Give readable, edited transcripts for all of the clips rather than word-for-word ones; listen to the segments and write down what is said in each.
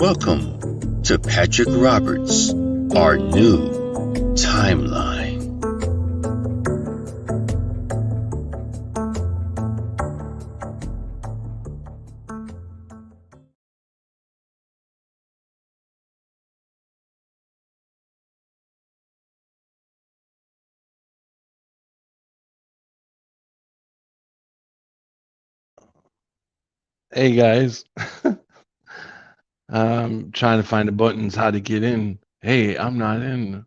Welcome to Patrick Roberts, our new timeline. Hey guys, I'm trying to find the buttons how to get in. Hey, I'm not in.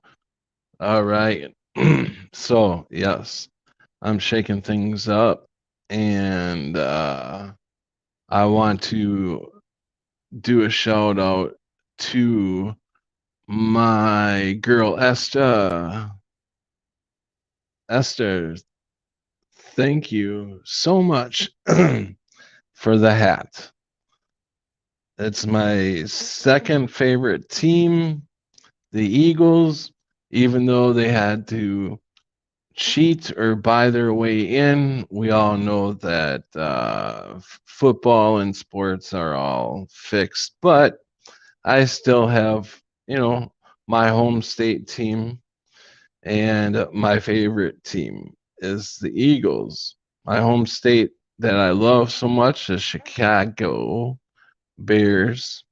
All right. So, yes, I'm shaking things up and I want to do a shout out to my girl Esther. Esther, thank you so much for the hat. It's my second favorite team, the Eagles, even though they had to cheat or buy their way in. We all know that football and sports are all fixed, but I still have, my home state team, and my favorite team is the Eagles. My home state that I love so much is Chicago Bears.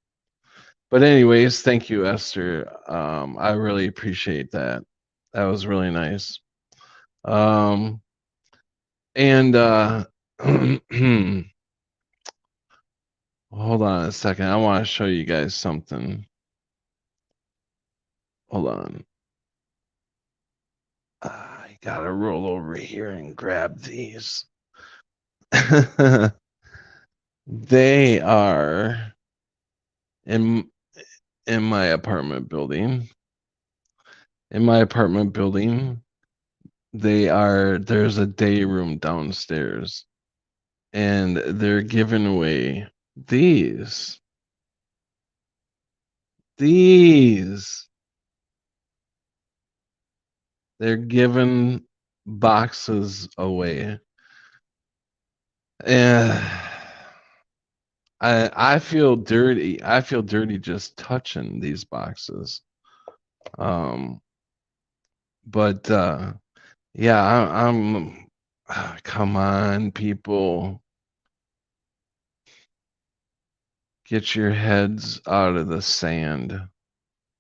But anyways, thank you, Esther. I really appreciate that. That was really nice. Um, and hold on a second. I want to show you guys something. Hold on. I gotta roll over here and grab these. They are in in my apartment building. In my apartment building, there's a day room downstairs, and they're giving away these. These. They're giving boxes away. And I feel dirty. I feel dirty just touching these boxes. Um, but yeah, I'm come on, people. Get your heads out of the sand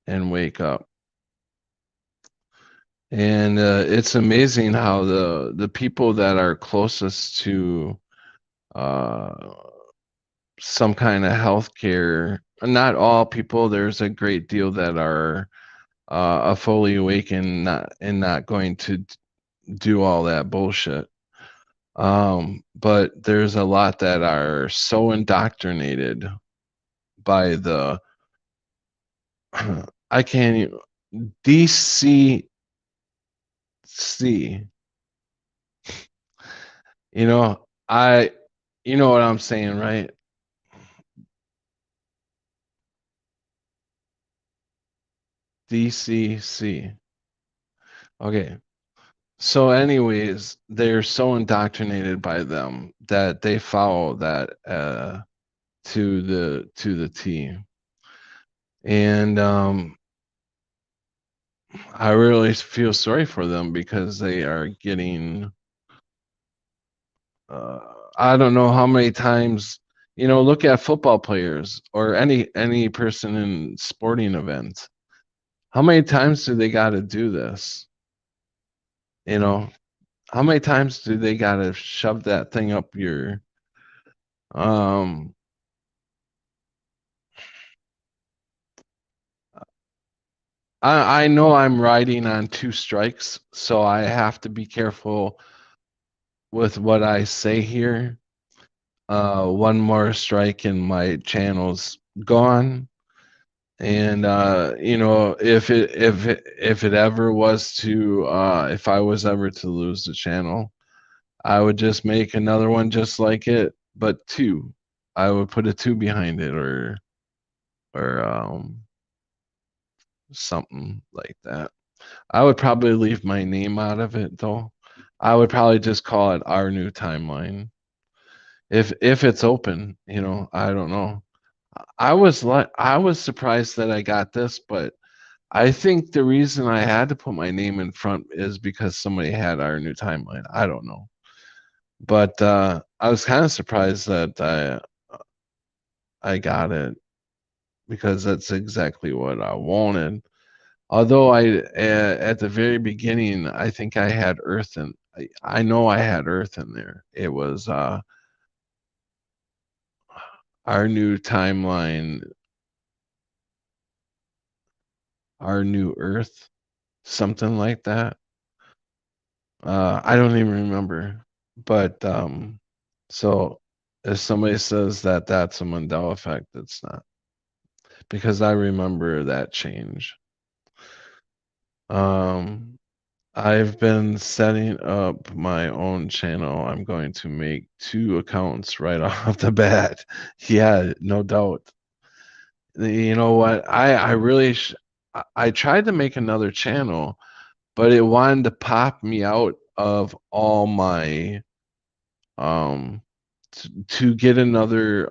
and wake up. And it's amazing how the people that are closest to uh, some kind of healthcare, not all people, there's a great deal that are fully awake and not going to do all that bullshit. But there's a lot that are so indoctrinated by the I can't even DCC. You know, I you know what I'm saying, right? DCC. Okay. So anyways, they're so indoctrinated by them that they follow that to the T. And I really feel sorry for them because they are getting uh, I don't know how many times, look at football players or any person in sporting events. How many times do they got to do this? You know, how many times do they got to shove that thing up your um I know I'm riding on two strikes, so I have to be careful with what I say here. One more strike and my channel's gone. And if it ever was to if I was ever to lose the channel, I would just make another one just like it, but two. I would put a two behind it or something like that. I would probably leave my name out of it though. I would probably just call it our new timeline. If it's open, I don't know. I was surprised that I got this, but I think the reason I had to put my name in front is because somebody had our new timeline. I don't know. But I was kind of surprised that I got it because that's exactly what I wanted. Although at the very beginning, I think I had Earth and I know I had Earth in there. It was our new timeline, our new Earth, something like that. I don't even remember. But so if somebody says that that's a Mandela effect, it's not because I remember that change. Um, I've been setting up my own channel. I'm going to make 2 accounts right off the bat. Yeah, no doubt. You know what? I really I tried to make another channel, but it wanted to pop me out of all my to get another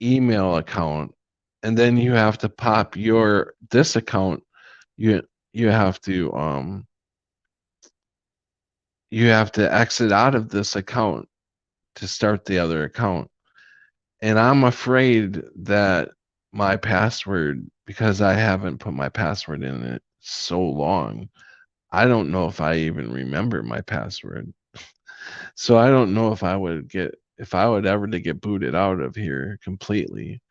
email account, and then you have to pop your this account. You you have to you have to exit out of this account to start the other account. And I'm afraid that my password, because I haven't put my password in it so long, I don't know if I even remember my password. So I don't know if I would ever to get booted out of here completely.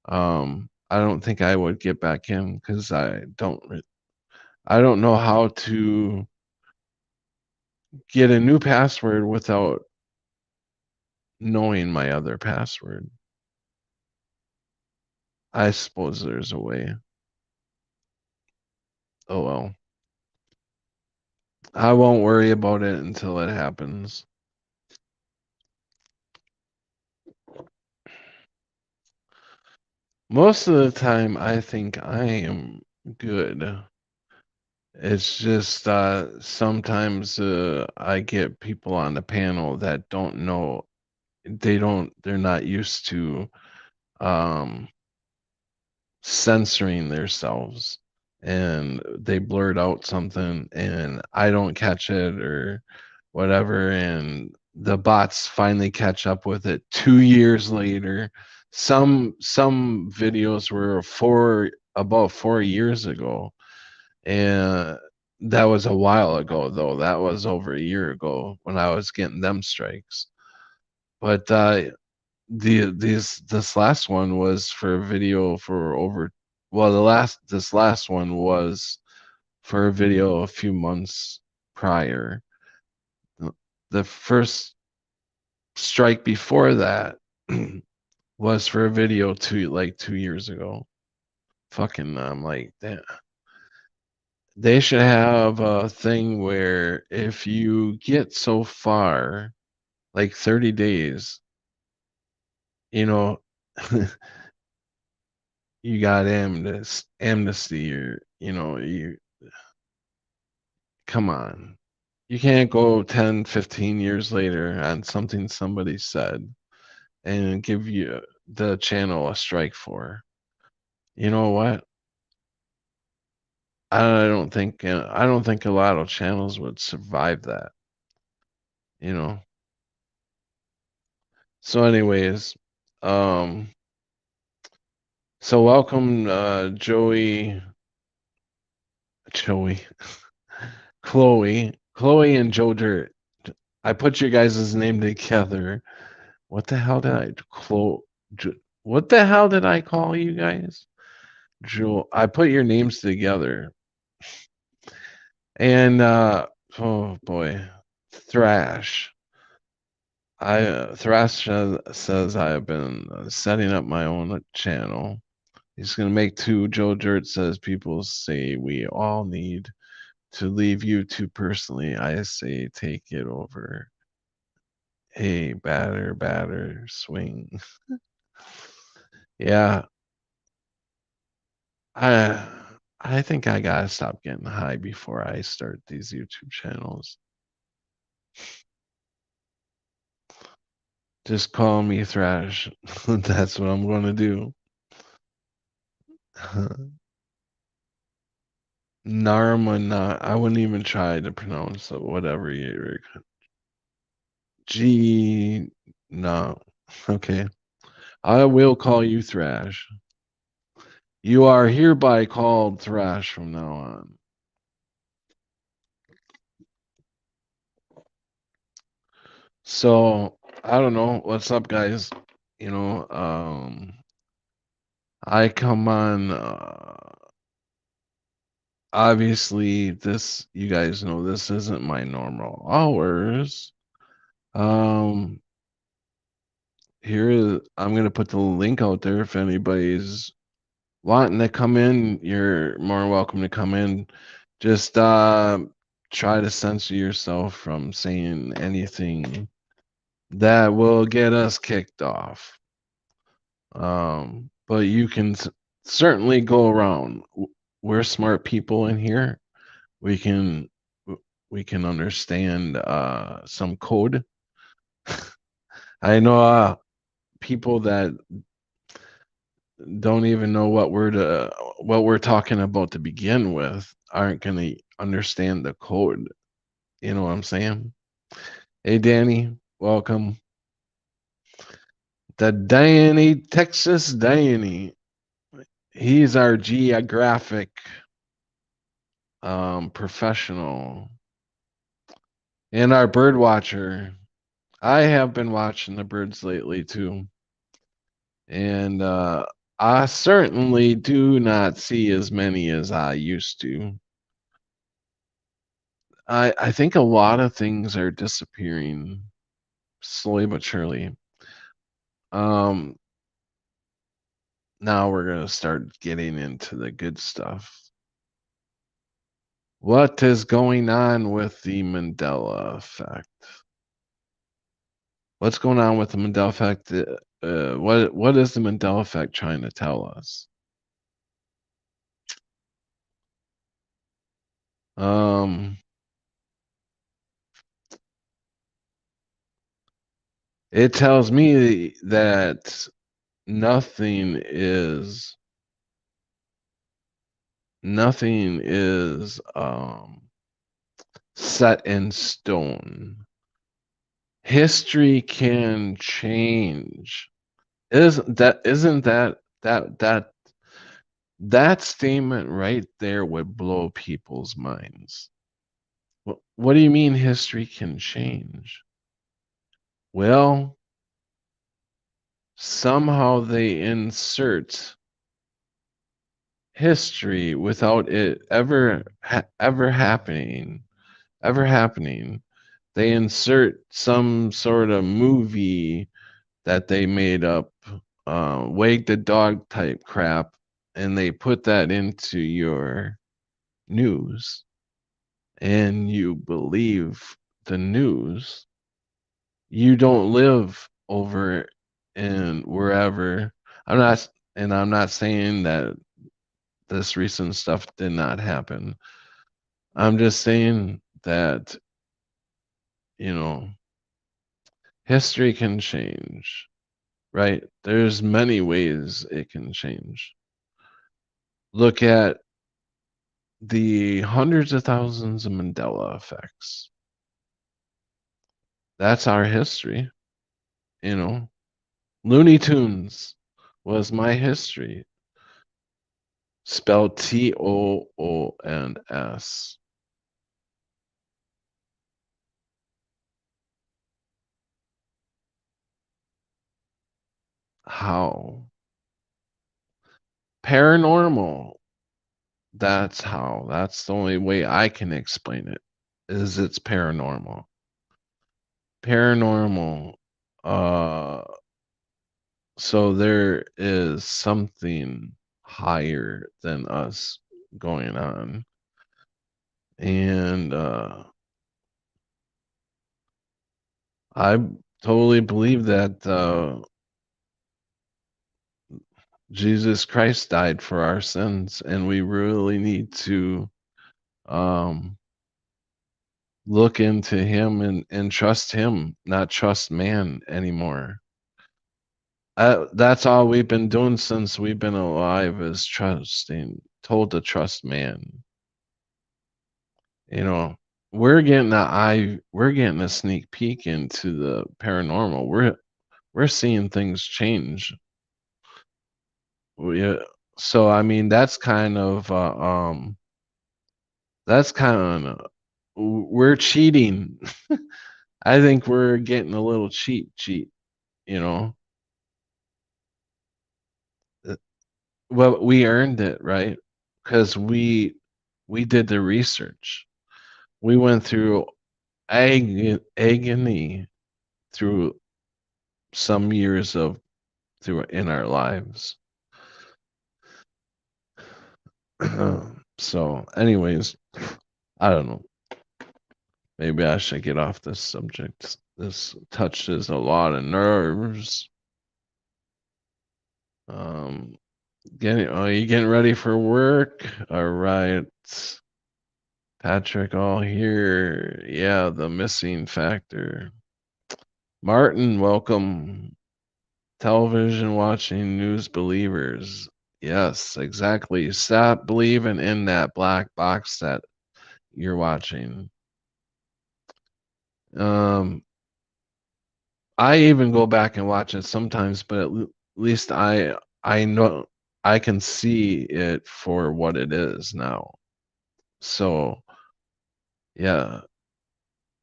I don't think I would get back in because I don't know how to get a new password without knowing my other password. I suppose there's a way. Oh well. I won't worry about it until it happens. Most of the time, I think I am good. It's just sometimes I get people on the panel that don't know, they're not used to um, censoring themselves and they blurt out something and I don't catch it or whatever, and the bots finally catch up with it 2 years later. Some videos were about 4 years ago, and that was a while ago though. That was over a year ago when I was getting them strikes. But this last one was for a video for over, well, this last one was for a video a few months prior. The first strike before that was for a video 2 years ago. Fucking I'm like, damn. They should have a thing where if you get so far, like 30 days, you know, you got amnesty, or you come on. You can't go 10, 15 years later on something somebody said and give you the channel a strike for. You know what? I don't think a lot of channels would survive that, you know. So anyways, um so welcome Joey, Chloe and Joe Dirt. I put your guys' name together. What the hell did I what the hell did I call you guys? Joel, I put your names together. And oh boy, Thrash. Thrash says I have been setting up my own channel. He's gonna make two. Joe Dirt says people say we all need to leave YouTube personally. I say take it over. Hey, batter, swing. Yeah, I I think I gotta stop getting high before I start these YouTube channels. Just call me Thrash. That's what I'm going to do. Narma, I wouldn't even try to pronounce it, whatever you. G, no. Okay. I will call you Thrash. You are hereby called Thrash from now on. So, I don't know. What's up, guys? You know, I come on, obviously, this, you guys know, this isn't my normal hours. Um, Here is, I'm going to put the link out there if anybody's wanting to come in, you're more welcome to come in. Just try to censor yourself from saying anything that will get us kicked off. But you can certainly go around. We're smart people in here. We can we can understand some code. I know people that don't even know what we're talking about to begin with aren't going to understand the code. You know what I'm saying? Hey, Danny, welcome. The Danny, Texas Danny. He's our geographic professional and our bird watcher. I have been watching the birds lately too. And I certainly do not see as many as I used to. I think a lot of things are disappearing slowly but surely. Um, Now we're gonna start getting into the good stuff. What is going on with the Mandela effect? What's going on with the Mandela effect? What is the Mandela effect trying to tell us? Um, it tells me that nothing is set in stone. History can change. Isn't that that statement right there would blow people's minds. What do you mean history can change? Well, somehow they insert history without it ever happening. They insert some sort of movie that they made up, wag the dog type crap, and they put that into your news, and you believe the news. You don't live over in wherever. I'm not saying that this recent stuff did not happen. I'm just saying that, you know, history can change, right? There's many ways it can change. Look at the hundreds of thousands of Mandela effects. That's our history, you know. Looney Tunes was my history, spelled Toons. How? Paranormal. That's how. That's the only way I can explain it. Is it's paranormal. Paranormal. Uh, so there is something higher than us going on, and I totally believe that Jesus Christ died for our sins, and we really need to um, look into him and trust him, not trust man anymore. That's all we've been doing since we've been alive is told to trust man. You know, we're getting a sneak peek into the paranormal. We're seeing things change. We, so I mean that's kind of we're cheating. I think we're getting a little cheat, you know. Uh, Well, we earned it, right? Because we did the research. We went through agony through some years of through in our lives. So, anyways, I don't know. Maybe I should get off this subject. This touches a lot of nerves. Um, are you getting ready for work? All right. Patrick, all here. Yeah, the missing factor. Martin, welcome. Television watching news believers. Yes, exactly. Stop believing in that black box that you're watching. Um, I even go back and watch it sometimes, but least I know I can see it for what it is now. So yeah,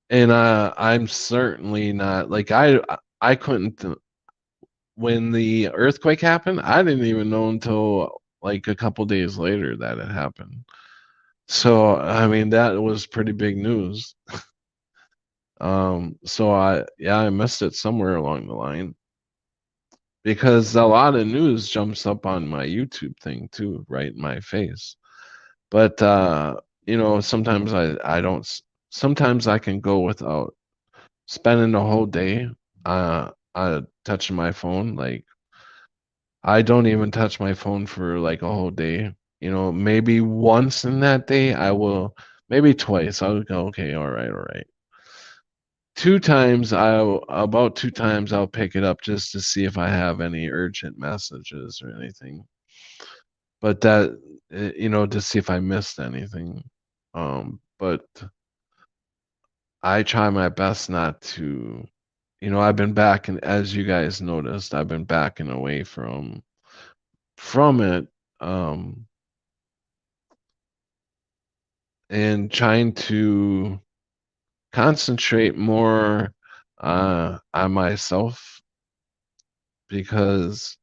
and I'm certainly not like I couldn't when the earthquake happened. I didn't even know until like a couple days later that it happened. So I mean that was pretty big news. So I missed it somewhere along the line. Because a lot of news jumps up on my YouTube thing too, right in my face. But you know, sometimes I don't. Sometimes I can go without spending a whole day touching my phone. Like I don't even touch my phone for like a whole day. You know, maybe once in that day I will. Maybe twice I'll go. Okay, all right. Two times about two times I'll pick it up just to see if I have any urgent messages or anything. But that you know, to see if I missed anything. But I try my best not to, you know, I've been back and as you guys noticed, I've been backing away from it and trying to concentrate more on myself because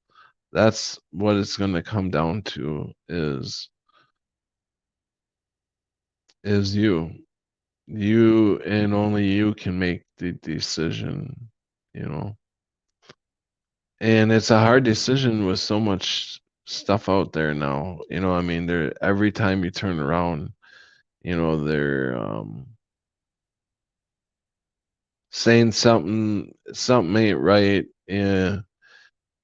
that's what it's going to come down to is you and only you can make the decision, you know. And it's a hard decision with so much stuff out there now. You know, I mean, there every time you turn around, you know, they're saying something ain't right. Yeah,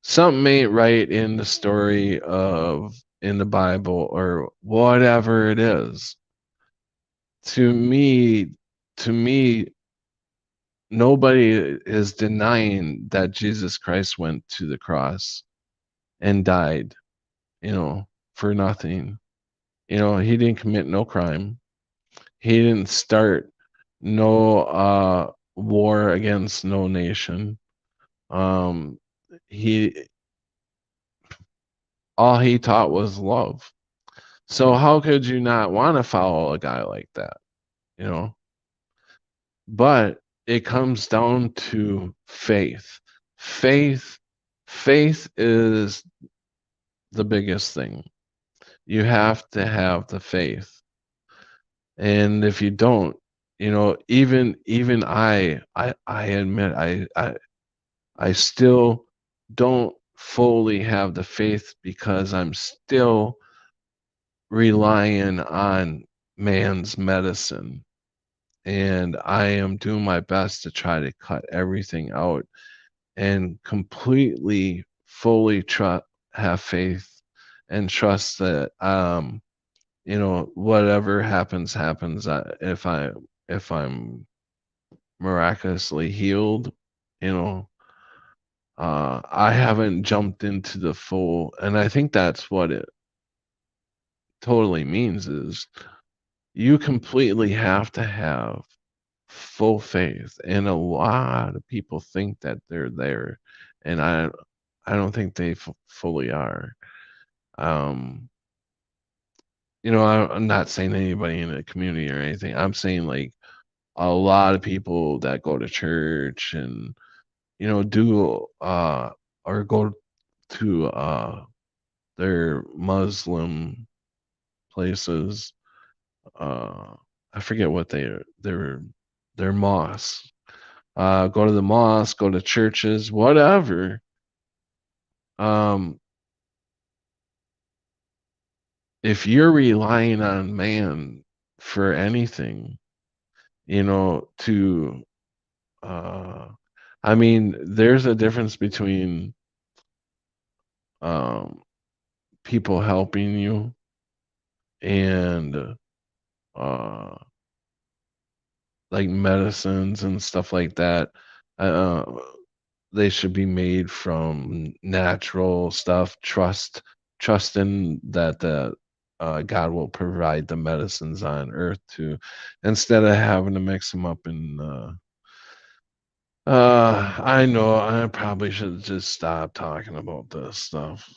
something ain't right in the story of in the Bible or whatever it is. To me, to me, nobody is denying that Jesus Christ went to the cross and died, you know, for nothing. You know, he didn't commit no crime. He didn't start no war against no nation. Um he all he taught was love. So how could you not want to follow a guy like that, you know? But it comes down to faith. Faith faith is the biggest thing. You have to have the faith. And if you don't, you know, even I admit I still don't fully have the faith because I'm still relying on man's medicine. And I am doing my best to try to cut everything out and completely fully trust have faith and trust that you know whatever happens happens if I if I'm miraculously healed, you know, I haven't jumped into the full, and I think that's what it totally means is you completely have to have full faith, and a lot of people think that they're there, and I don't think they fully are. Um, I'm not saying anybody in the community or anything. I'm saying like a lot of people that go to church and do or go to their Muslim places. Uh, I forget what their mosques. Go to the mosque, go to churches, whatever. Um, if you're relying on man for anything, to uh, I mean, there's a difference between um people helping you and uh like medicines and stuff like that. Uh, they should be made from natural stuff. Trust in that the God will provide the medicines on earth to, instead of having to mix them up in. I know I probably should just stop talking about this stuff.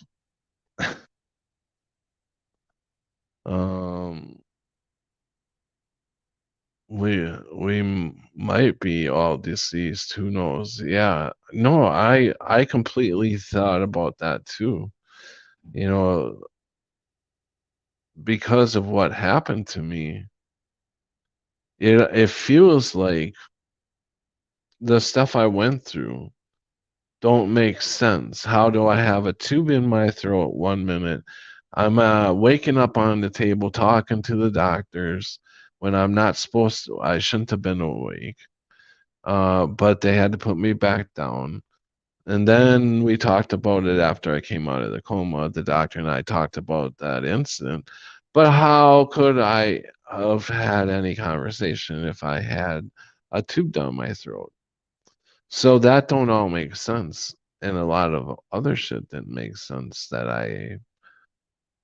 Um, might be all deceased. Who knows? Yeah. No, I completely thought about that too. You know, because of what happened to me, it feels like the stuff I went through don't make sense. How do I have a tube in my throat 1 minute? I'm waking up on the table talking to the doctors when I'm not supposed to. I shouldn't have been awake. But they had to put me back down. And then we talked about it after I came out of the coma. The doctor and I talked about that incident. But how could I have had any conversation if I had a tube down my throat? So that don't all make sense. And a lot of other shit didn't make sense that I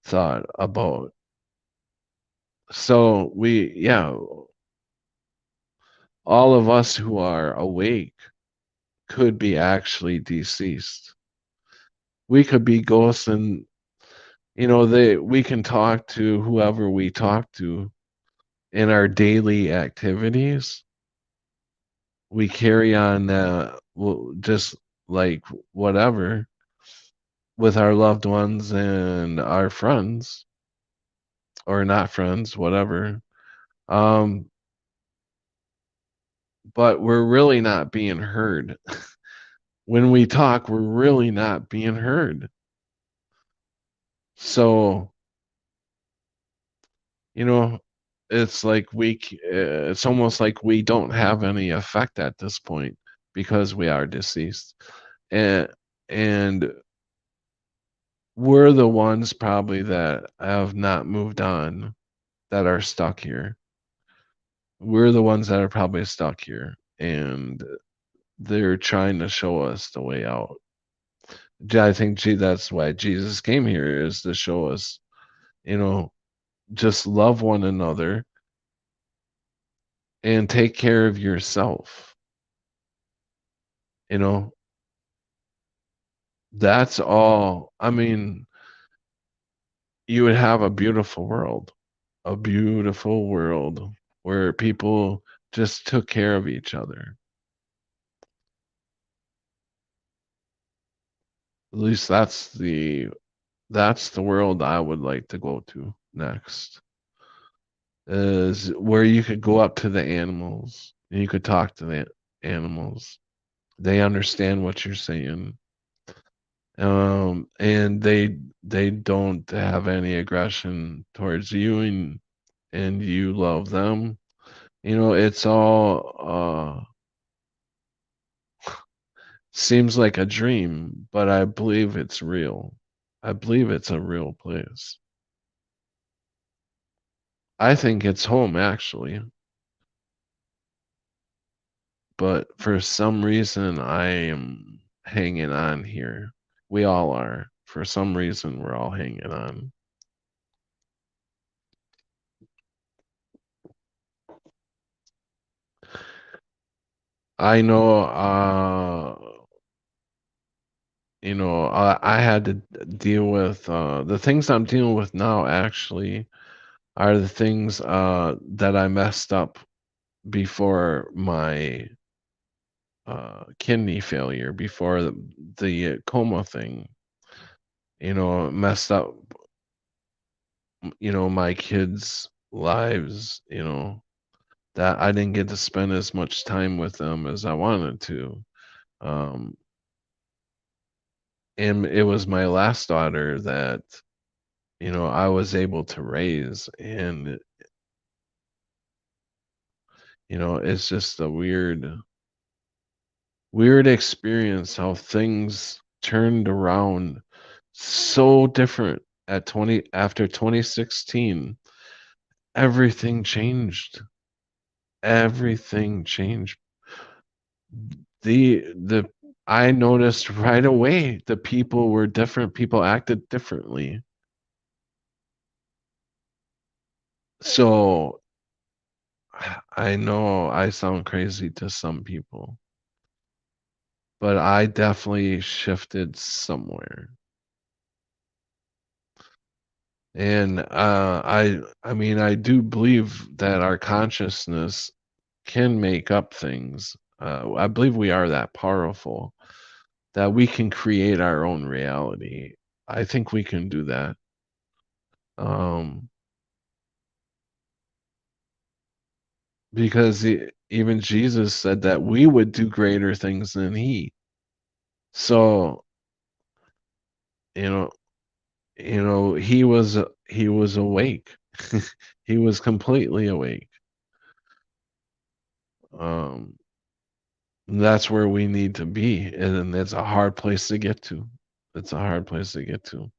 thought about. So yeah, all of us who are awake could be actually deceased. We could be ghosts, and we can talk to whoever we talk to in our daily activities. We carry on just like whatever with our loved ones and our friends, or not friends, whatever. um but we're really not being heard. When we talk, we're really not being heard. So you know it's like it's almost like we don't have any effect at this point because we are deceased, and and we're the ones probably that have not moved on, that are stuck here. We're the ones that are probably stuck here, and they're trying to show us the way out. I think that's why Jesus came here, is to show us, you know just love one another and take care of yourself. you know That's all. I mean, you would have a beautiful world where people just took care of each other. At least that's the world I would like to go to next. Is where you could go up to the animals and you could talk to the animals. They understand what you're saying. And they don't have any aggression towards you, and you love them. It's all seems like a dream, but I believe it's real. I believe it's a real place. I think it's home, actually. but for some reason I am hanging on here. We all are. For some reason we're all hanging on. I know I had to deal with the things I'm dealing with now actually are the things that I messed up before my kidney failure, before the coma thing. Messed up, my kids' lives, that I didn't get to spend as much time with them as I wanted to. Um, and it was my last daughter that, I was able to raise. And, it's just a weird experience how things turned around so different at 20 after 2016. Everything changed. Everything changed. The I noticed right away the people were different. People acted differently. So I know I sound crazy to some people, but I definitely shifted somewhere. And I mean I do believe that our consciousness can make up things. I believe we are that powerful that we can create our own reality. I think we can do that. Um, because even Jesus said that we would do greater things than he. So, you know, he was awake. He was completely awake. Um, that's where we need to be, and it's a hard place to get to. It's a hard place to get to.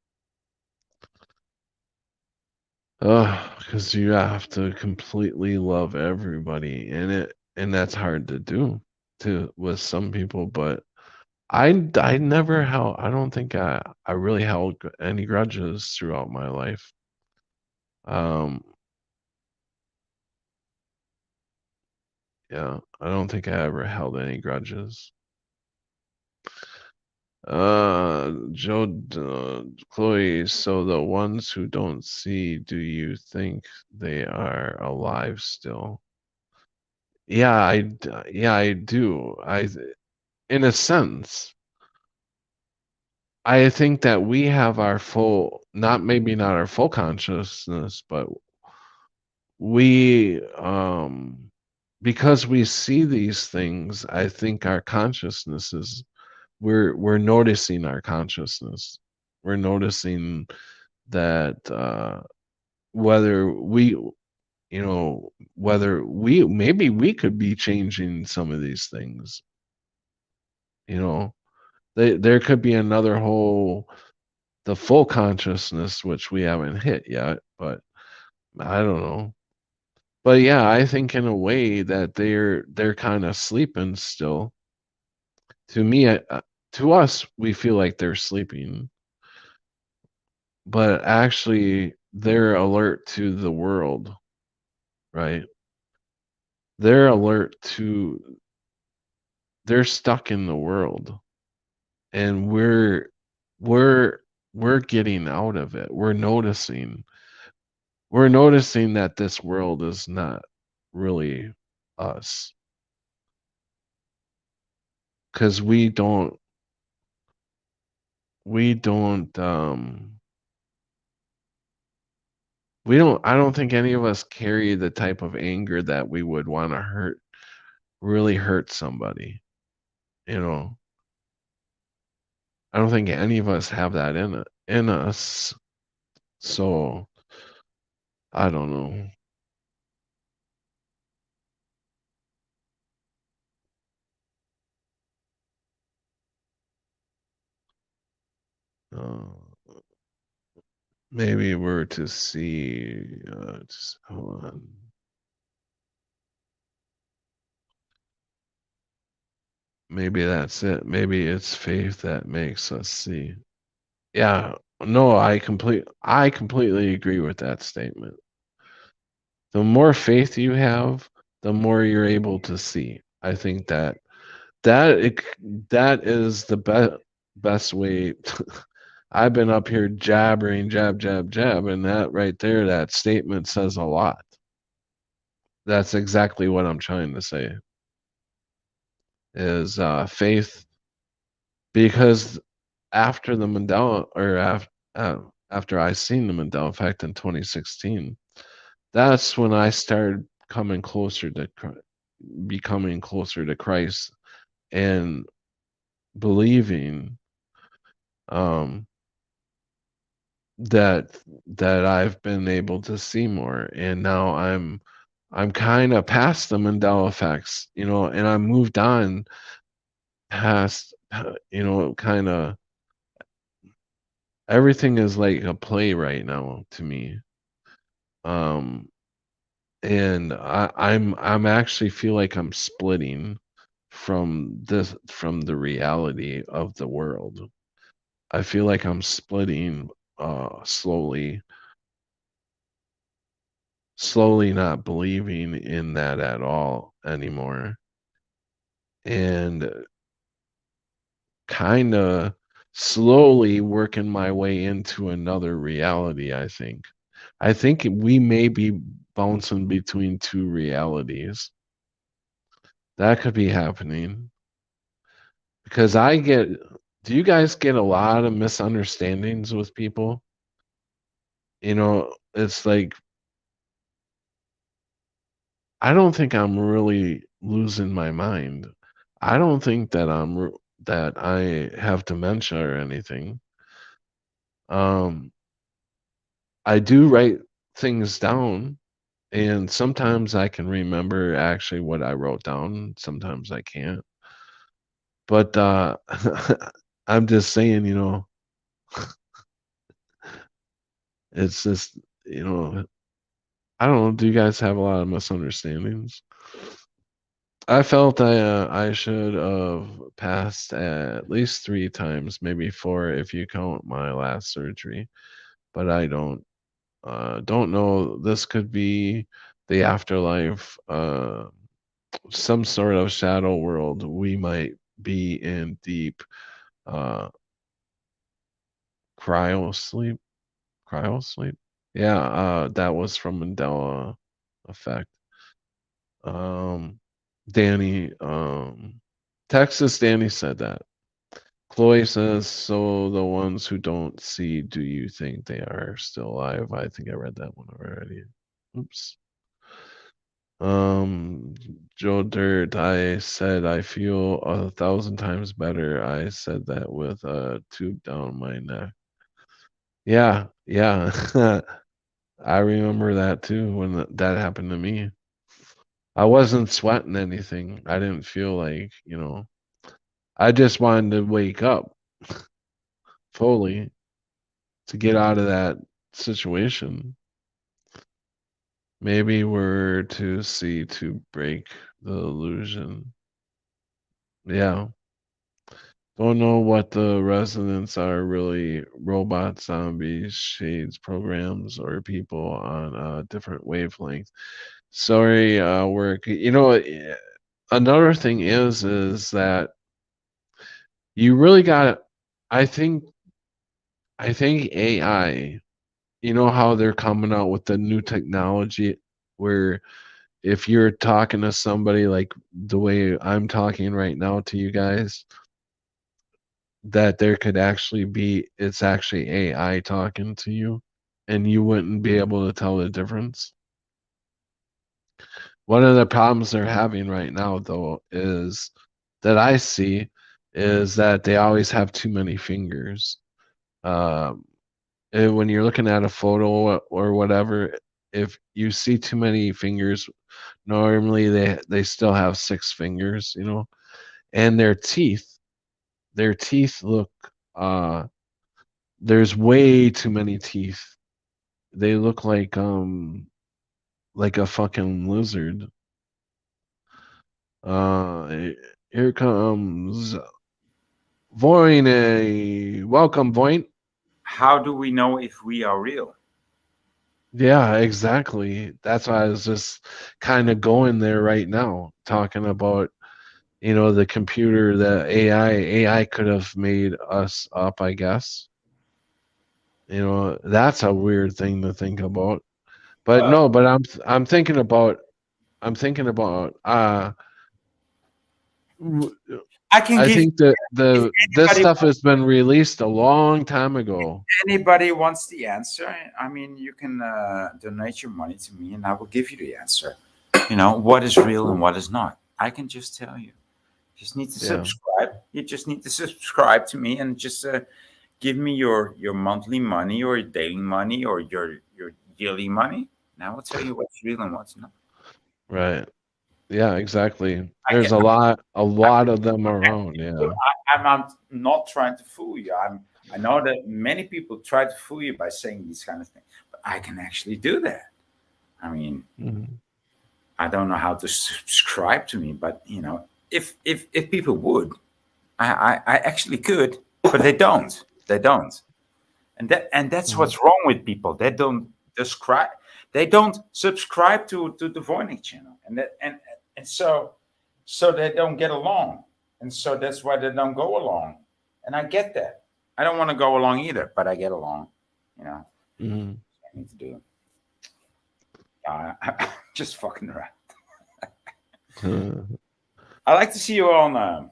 Because you have to completely love everybody, and that's hard to do to with some people. But I never held. I don't think I really held any grudges throughout my life. Um, yeah, I don't think I ever held any grudges. Chloe. So the ones who don't see, do you think they are alive still? Yeah, yeah, I do. In a sense, I think that we have our full, not maybe not our full consciousness, but we, because we see these things, I think our consciousness is, we're noticing our consciousness. We're noticing that whether we, whether maybe we could be changing some of these things, you know, there could be another whole the full consciousness which we haven't hit yet, but I don't know. But yeah, I think in a way that they're kind of sleeping still. To me, to us, we feel like they're sleeping, but actually they're alert to the world, right? They're alert to they're stuck in the world, and we're we're getting out of it. We're noticing that this world is not really us, because we don't I don't think any of us carry the type of anger that we would want to really hurt somebody, you know. I don't think any of us have that in us. So I don't know. uh, Maybe we're to see just hold on. maybe that's it. Maybe it's faith that makes us see. Yeah, no, I completely agree with that statement. The more faith you have, the more you're able to see. I think that it, that is the best way. I've been up here jabbering, jab, jab, jab, and that right there, that statement says a lot. That's exactly what I'm trying to say. Is faith, because after the Mandela, or after I seen the Mandela Effect in 2016, that's when I started coming closer to becoming closer to Christ, and believing um, that I've been able to see more, and now I'm kind of past the Mandela effects, and I moved on past, kind of everything is like a play right now to me. Um, and I'm actually feel like I'm splitting from the reality of the world. I feel like I'm splitting slowly not believing in that at all anymore, and kind of slowly working my way into another reality. I think we may be bouncing between two realities. That could be happening, because do you guys get a lot of misunderstandings with people? It's like, I don't think I'm really losing my mind. I don't think that I have dementia or anything. Um, I do write things down, and sometimes I can remember actually what I wrote down. Sometimes I can't. But I'm just saying, it's just, you know, I don't know. Do you guys have a lot of misunderstandings? I felt I should have passed at least 3 times, maybe 4 if you count my last surgery, but I don't know. This could be the afterlife, some sort of shadow world. We might be in deep uh, cryo sleep. Cryo sleep. Yeah, that was from Mandela Effect. Um, Danny, Texas Danny said that. Chloe says, so the ones who don't see, do you think they are still alive? I think I read that one already. Oops. Um, Joe Dirt, I said I feel 1,000 times better. I said that with a tube down my neck. Yeah, yeah. I remember that too when that happened to me. I wasn't sweating anything. I didn't feel like, I just wanted to wake up fully to get out of that situation. Maybe we're to see to break the illusion. Yeah. Don't know what the residents are really: robots, zombies, shades, programs, or people on a different wavelength. Sorry, work. Another thing is that you really got. I think I think AI. You know how they're coming out with the new technology where if you're talking to somebody like the way I'm talking right now to you guys, that there could actually be, it's actually AI talking to you, and you wouldn't be able to tell the difference. One of the problems they're having right now, though, is that I see is that they always have too many fingers. Um, and when you're looking at a photo or whatever, if you see too many fingers, normally they still have 6 fingers, and their teeth look, uh there's way too many teeth. They look like a fucking lizard. Uh Here comes Voine. Welcome, Voine. How do we know if we are real? Yeah, exactly. That's why I was just kind of going there right now, talking about, the computer, the AI. AI could have made us up, I guess. That's a weird thing to think about. But Well, no, but I'm thinking about w- I can I give think that if this anybody stuff has been released a long time ago. anybody wants the answer. I mean, you can donate your money to me, and I will give you the answer. What is real and what is not. I can just tell you. Just need to Yeah. subscribe. You just need to subscribe to me and just give me your monthly money or your daily money or your yearly money. And I will tell you what's real and what's not. Right. Yeah, exactly. I There's can. a lot of them around, yeah. I'm not trying to fool you. I know that many people try to fool you by saying these kind of things, but I can actually do that. I mean, Mhm. I don't know how to subscribe to me, but if people would, I actually could, but they don't. They don't, and that's Mhm. what's wrong with people. They don't describe. They don't subscribe to the Voynich channel, and so they don't get along, and so that's why they don't go along. And I get that. I don't want to go along either, but I get along. You know, Mhm. I need to do. Just fucking around. I like to see you on.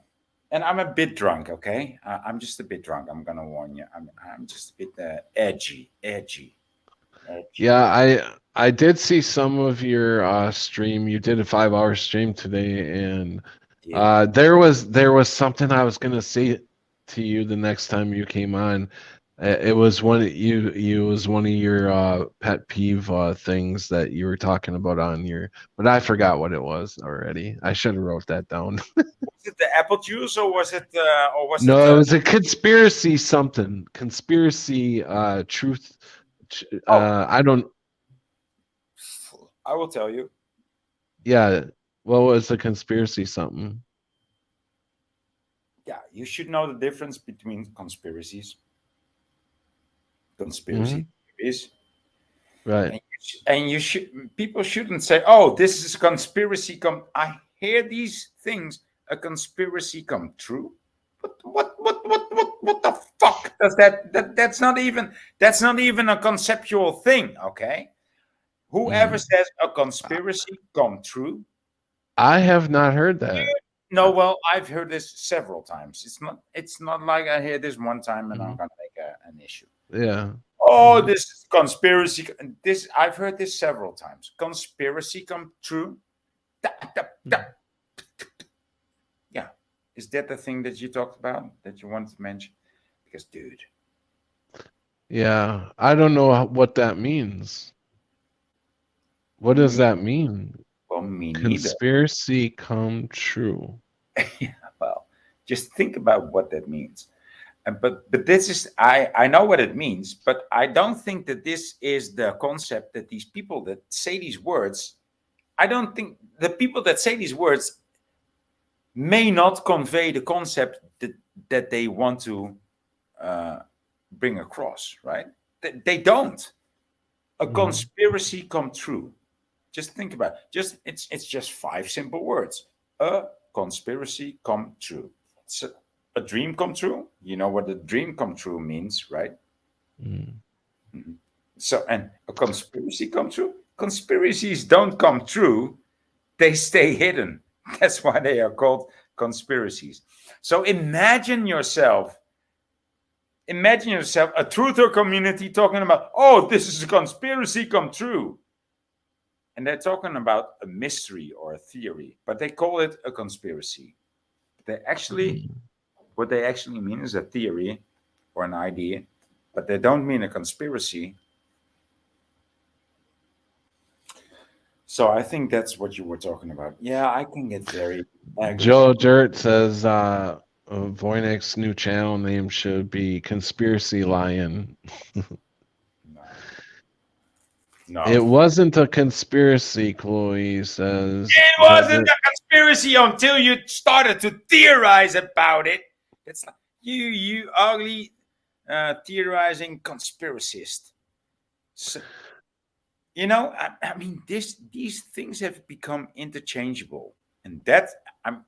And I'm a bit drunk. Okay, I'm just a bit drunk. I'm gonna warn you. I'm just a bit edgy. Yeah, I did see some of your stream. You did a 5-hour stream today, and Did there was something I was gonna say to you the next time you came on. It was one of your pet peeve things that you were talking about on your, but I forgot what it was already. I should have wrote that down. was it the apple juice or was it No, it was a conspiracy something. Conspiracy truth. oh, I don't. I will tell you. Yeah. What was the conspiracy something? Yeah, you should know the difference between conspiracy Hmm. theories, Right. and you should people shouldn't say, "Oh, this is a conspiracy come." I hear these things, a conspiracy come true. What the fuck does that's not even a conceptual thing, okay? Whoever Mm. says a conspiracy come true. I have not heard that. No, well, I've heard this several times. It's not like I hear this one time and I'm Mhm. gonna make an issue. Yeah. Oh, Hmm. this is conspiracy. This I've heard this several times. Conspiracy come true. Da, da, da. Yeah, is that the thing that you talked about that you wanted to mention? Because, dude, Yeah. I don't know what that means. What does me, that mean? well, me neither. Conspiracy come true. Yeah, well, just think about what that means. But this is I know what it means, but I don't think that this is the concept that these people that say these words. I don't think the people that say these words may not convey the concept that they want to uh, bring across, right? They don't. A Mhm. conspiracy come true. Just think about it. It's just five simple words. A conspiracy come true. It's a dream come true. You know what a dream come true means, right? Mhm. Mhm. So, and a conspiracy come true. Conspiracies don't come true; they stay hidden. That's why they are called conspiracies. So imagine yourself a truther community talking about, oh, this is a conspiracy come true, and they're talking about a mystery or a theory, but they call it a conspiracy. They actually, Mhm. what they actually mean is a theory or an idea, but they don't mean a conspiracy. So I think that's what you were talking about. Yeah, I can get very angry. Joe Dirt says Voynech's new channel name should be Conspiracy Lion. No. No. It wasn't a conspiracy, Chloe says. It wasn't a conspiracy until you started to theorize about it. It's like you ugly theorizing conspiracist. So, I mean, these things have become interchangeable, and I'm,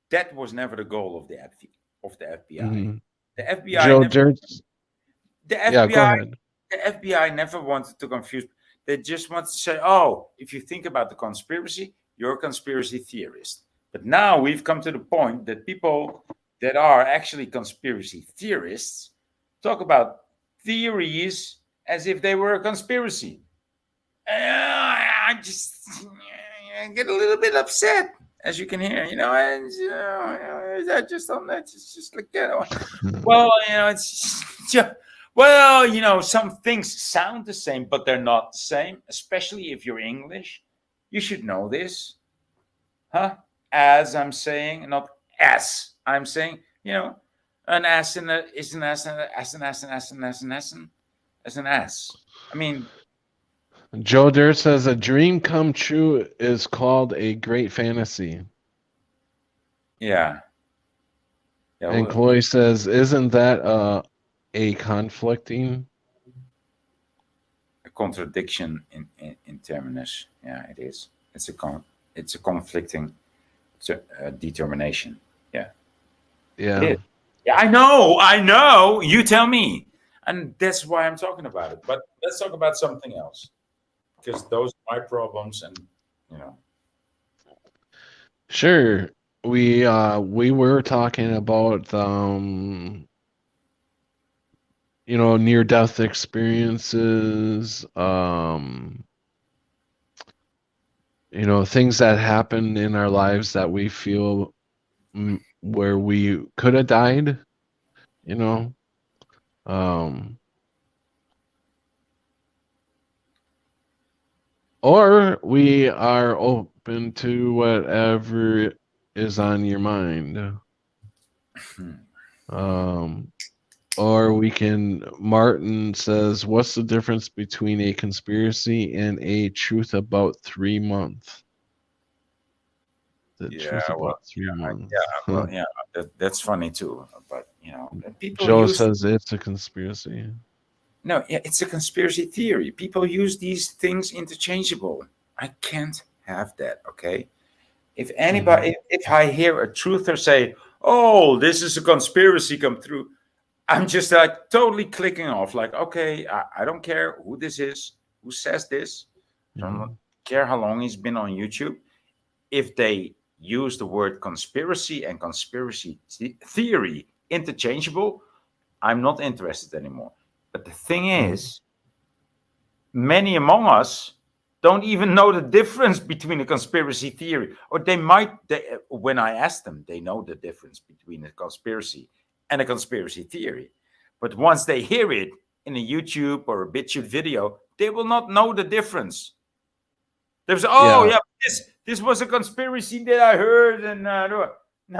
that was never the goal of the FBI. Mhm. The FBI Joe never Dirt. the Yeah, go FBI ahead. the FBI never wanted to confuse. They just wanted to say, "Oh, if you think about the conspiracy, you're a conspiracy theorist." But now we've come to the point that people that are actually conspiracy theorists talk about theories as if they were a conspiracy. I just get a little bit upset, as you can hear. And I just don't. It's just like that. Well, it's just, well, some things sound the same, but they're not the same. Especially if you're English, you should know this, huh? As I'm saying, not as I'm saying. An ass and a, is an ass and a, as an ass and ass and ass and ass and as an ass. I mean, Joe Dirt says a dream come true is called a great fantasy. yeah, yeah. And Chloe says, isn't that a conflicting? A contradiction in terminus. Yeah, it is. It's a conflicting determination. Yeah, it Yeah. is. Yeah, I know. You tell me, and that's why I'm talking about it. But let's talk about something else because those are my problems, and you know, Sure. We were talking about near death experiences, things that happen in our lives that we feel where we could have died, you know. Um or we are open to whatever is on your mind. Um Or we can, Martin says, what's the difference between a conspiracy and a truth about 3 months? The yeah, truth well, about three yeah, months. well, yeah, that's funny too. But people Joe use says it's a conspiracy. no, yeah, it's a conspiracy theory. People use these things interchangeable. I can't have that. Okay, if Mhm. anybody, if I hear a truther say, "Oh, this is a conspiracy come through," I'm just like totally clicking off. Like, okay, I don't care who this is, who says this. I don't Mhm. care how long he's been on YouTube. If they use the word conspiracy and conspiracy theory interchangeable, I'm not interested anymore. But the thing Mhm. is, many among us don't even know the difference between a conspiracy theory, or when I ask them, they know the difference between a conspiracy and a conspiracy theory. But once they hear it in a YouTube or a BitChute video, they will not know the difference. There's, oh Yeah, yeah, this was a conspiracy that I heard, and no,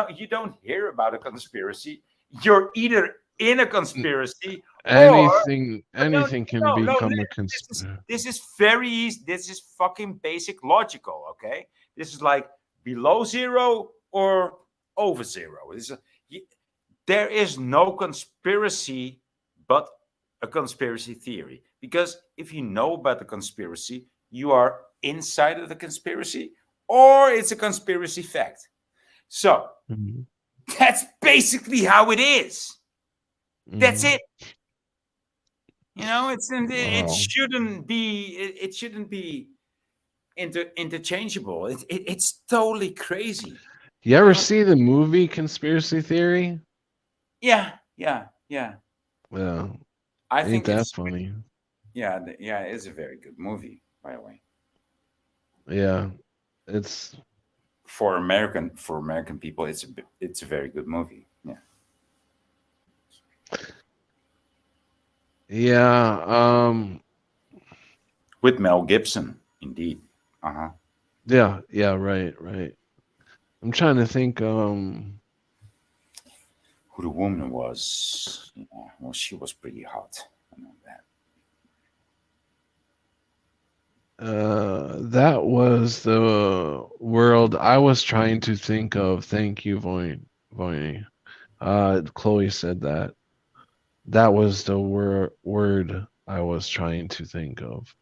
you don't hear about a conspiracy. You're either in a n- conspiracy or no, anything can no. become a This is conspiracy. this is very easy. This is fucking basic logical. Okay, this is like below zero or over zero. There is no conspiracy, but a conspiracy theory. Because if you know about the conspiracy, you are inside of the conspiracy, or it's a conspiracy fact. So Mhm. that's basically how it is. That's Mhm. it. It Wow. shouldn't be. It shouldn't be interchangeable. It's totally crazy. You You ever know? see the movie Conspiracy Theory? Yeah, yeah, yeah. Yeah, I ain't think that it's funny? yeah, yeah. It's a very good movie, by the way. Yeah, it's For American people, it's a very good movie. Yeah, yeah. with Mel Gibson, indeed. Uh huh. Yeah, yeah, right, right. I'm trying to think. Who the woman was? Yeah, well, she was pretty hot. I know that. That was the world I was trying to think of. Thank you, Voini. Chloe said that. That was the word I was trying to think of.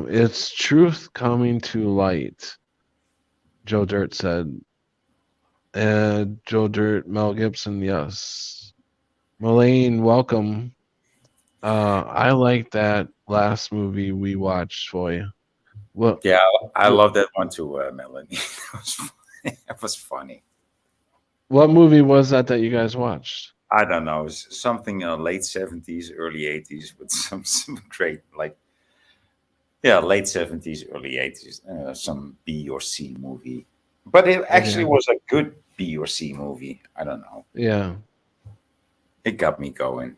It's truth coming to light, Joe Dirt said. And Joe Dirt, Mel Gibson, yes. Mullane, welcome. I like that last movie we watched for you. What, Yeah, I what, love that one too, Melanie. It was funny. what movie was that you guys watched? I don't know, something late 70s, early 80s with some great, like, yeah, late 70s, early 80s, some B or C movie. But it actually Okay. was a good B or C movie. I don't know. Yeah. It got me going.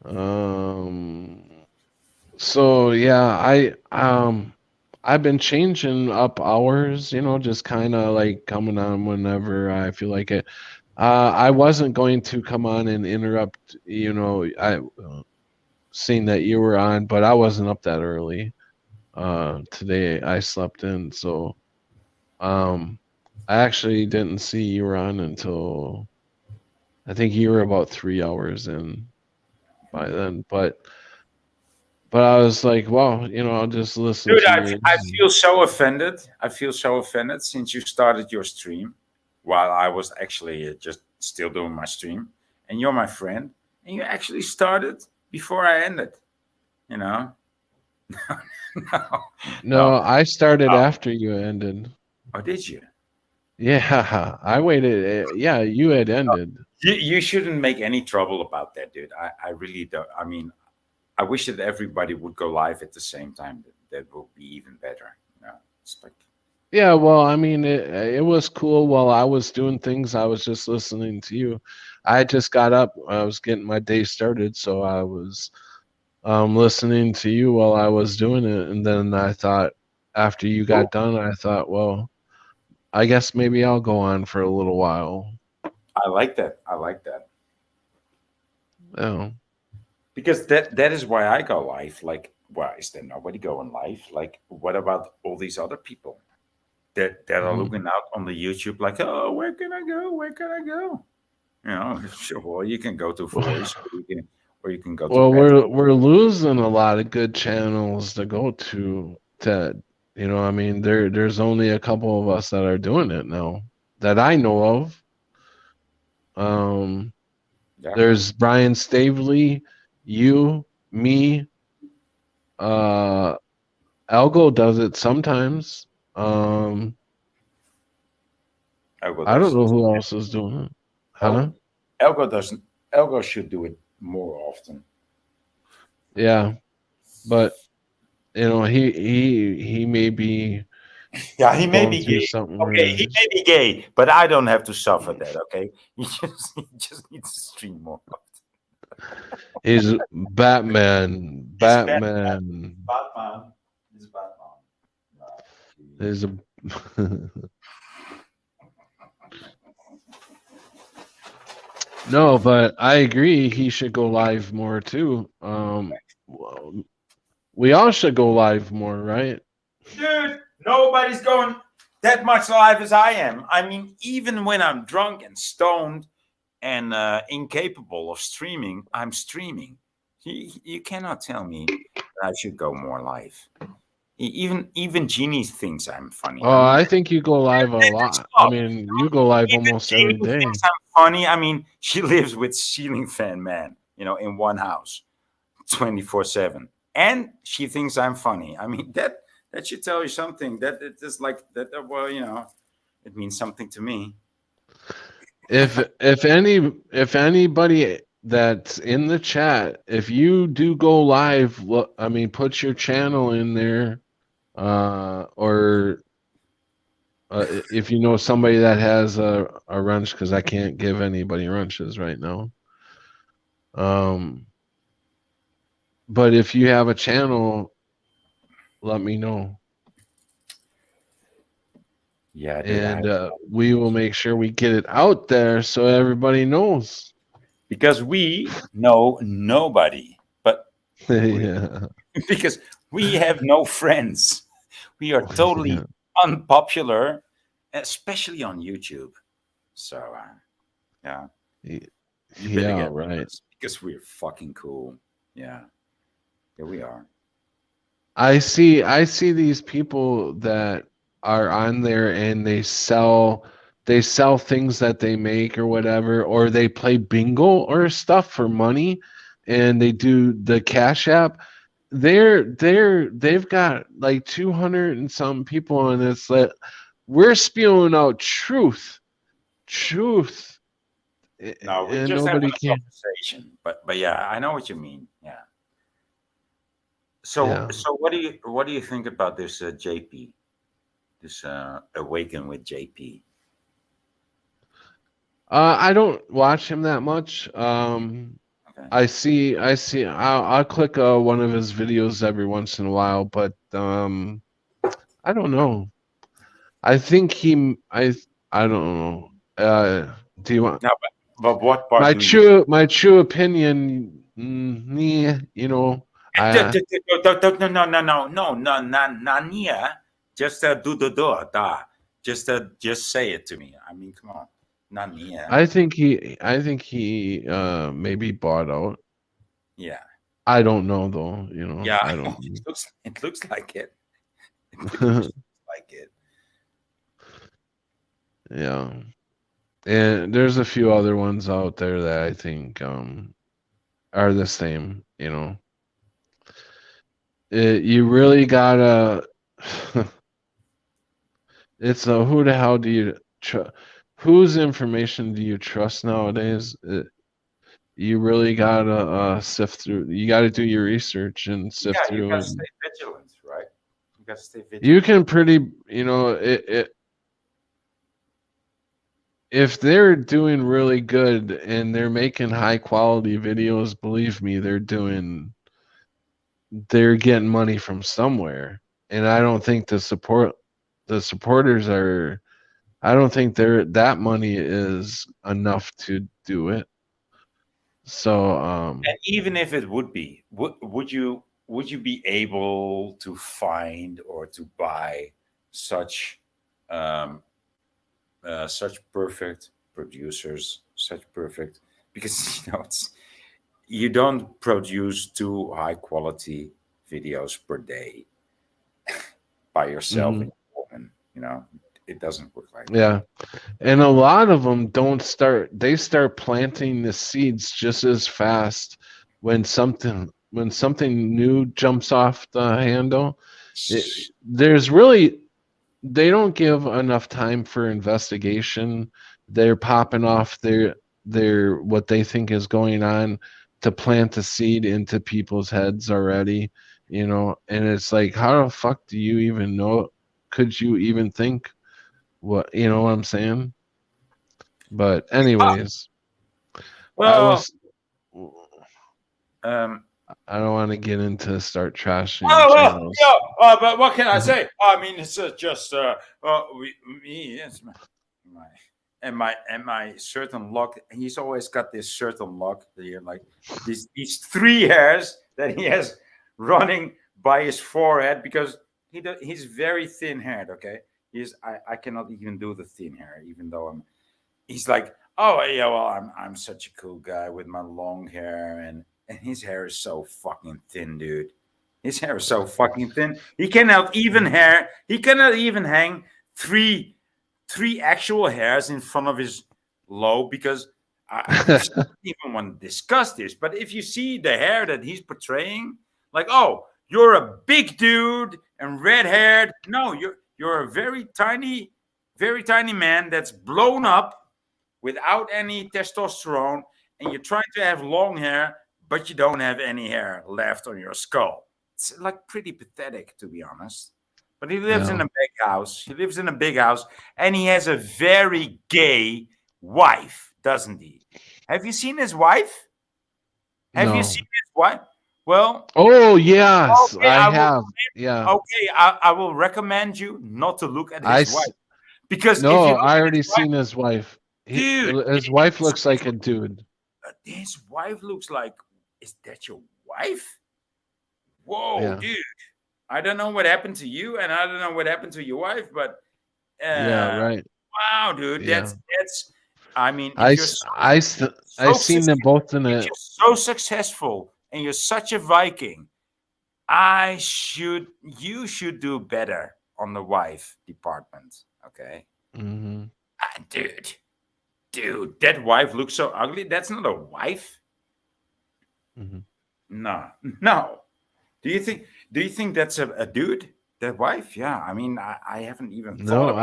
um. So yeah, I've been changing up hours, just kind of like coming on whenever I feel like it. I wasn't going to come on and interrupt, I seeing that you were on, but I wasn't up that early. Today I slept in, so um, I actually didn't see you were on until I think you were about 3 hours in by then. But I was like, well, I'll just listen Dude, to I yours. feel so offended. I feel so offended since you started your stream while I was actually just still doing my stream. And you're my friend. And you actually started before I ended. You know? No, No, no. I started Oh, after you ended. oh, did you? Yeah, I waited. Yeah, you had ended. You shouldn't make any trouble about that, dude. I really don't. I mean, I wish that everybody would go live at the same time. That would be even better. You know, it's like, Yeah, well, I mean, it was cool while I was doing things. I was just listening to you. I just got up. I was getting my day started, so I was listening to you while I was doing it. And then I thought, after you oh, got done, I thought, well, I guess maybe I'll go on for a little while. I like that. I like that. Yeah. Because that is why I go live. Like, why is there nobody going live? Like, what about all these other people that are Mhm. looking out on the YouTube? Like, oh, where can I go? Where can I go? You know, sure. Well, you can go to Voice, or you can go to Well, Pet. we're losing a lot of good channels to go to. I mean, there's only a couple of us that are doing it now that I know of. Um, Yeah, there's Brian Stavely, you, me, uh, Algo does it sometimes. Um, Elgo I don't does. know who else is doing it. El, Huh? Elgo doesn't. Elgo should do it more often. Yeah, but he may be Yeah, he may going be through gay. something Okay, where he may be gay, but I don't have to suffer that. Okay, he just needs to stream more. he's Batman. He's Batman. Batman Batman. He's Batman. No, is a no, but I agree he should go live more too. Well, we all should go live more, right? dude, nobody's going that much live as I am. I mean, even when I'm drunk and stoned and incapable of streaming, I'm streaming. You cannot tell me that I should go more live. Even Jeannie thinks I'm funny. I Oh, mean, I think you go live a lot. I stop. mean, you go live Even almost every Jeannie day. thinks I'm funny. I mean, she lives with ceiling fan man, in one house, 24/7, and she thinks I'm funny. I mean, that should tell you something. That it is like that. Well, it means something to me. If anybody that's in the chat, if you do go live, I mean, put your channel in there, or if you know somebody that has a wrench, because I can't give anybody wrenches right now. But if you have a channel, let me know, Yeah, dude. and we will make sure we get it out there so everybody knows. because we know nobody, but Yeah. because we have no friends. We are Yeah. totally unpopular, especially on YouTube. So, yeah, you better Yeah, get with right. us because we're fucking cool. Yeah, here we are. I see these people that are on there and they sell things that they make or whatever, or they play bingo or stuff for money, and they do the Cash App. They've got like 200 and some people, and it's like we're spewing out truth, No, we're and just having nobody a can. conversation. But yeah, I know what you mean. Yeah. So Yeah. so what do you think about this JP? This Awaken with JP? I don't watch him that much. Okay. I'll click one of his videos every once in a while, but I don't know. I think I don't know. Do you want Now, but what part do you? my true opinion? I No, no, no, no, no, no, no, Nia. Just do da. Just say it to me. I mean, come on, Nania. I think he maybe bought out. Yeah, I don't know though. yeah. I don't It looks like it. It pretty much know. looks like it. Yeah. And there's a few other ones out there that I think are the same, you really gotta it's a who the hell do you whose information do you trust nowadays? You really gotta sift through. You gotta do your research and sift Yeah, you through, gotta stay and vigilant, right? You gotta stay you vigilant. can pretty, if they're doing really good and they're making high quality videos, believe me, they're getting money from somewhere. And I don't think the supporters are I don't think that money is enough to do it. So And even if it would be, would you be able to find or to buy such um, such perfect producers, such perfect because you don't produce two high quality videos per day by yourself mhm, and your woman. It doesn't work like that. yeah. And a lot of them they start planting the seeds just as fast when something new jumps off the handle. There's really they don't give enough time for investigation. They're popping off their what they think is going on to plant a seed into people's heads already, and it's like, how the fuck do you even know? Could you even think what I'm saying? But Ah, anyways, I well, was um, I don't want to get into start trashing oh, well, channels. yeah, but what can I say? I mean, it's just me, yes, my and my certain lock. He's always got this certain lock here, like these three hairs that he has running by his forehead because he's very thin haired. Okay, I cannot even do the thin hair, even though he's like, oh yeah, well I'm such a cool guy with my long hair and his hair is so fucking thin, dude. His hair is so fucking thin. He cannot even hang three actual hairs in front of his lobe because I don't even want to discuss this. But if you see the hair that he's portraying, like, oh, you're a big dude and red haired. No, you're a very tiny man that's blown up without any testosterone, and you're trying to have long hair, but you don't have any hair left on your skull. It's like pretty pathetic, to be honest. But he lives in Yeah. a big house. He lives in a big house, and he has a very gay wife, doesn't he? Have you seen his wife? Have you No. seen his wife? Well, Oh yes, okay, I have. Yeah. I will recommend you not to look at I his s- wife because if you no, look I at his already wife, seen his wife. dude, His wife looks like a dude. his wife looks like, is that your wife? Whoa, Yeah. dude. I don't know what happened to you, and I don't know what happened to your wife, but Yeah. uh, Right. wow, dude, Yeah. that's. I mean, I s- I s- I so seen them both in if a. you're so successful and you're such a Viking, you should do better on the wife department. Okay, Mhm. dude, that wife looks so ugly. That's not a wife. Mhm. No, no. Do you think? Do you think that's a dude? That wife? Yeah. I mean, I haven't even thought No, about.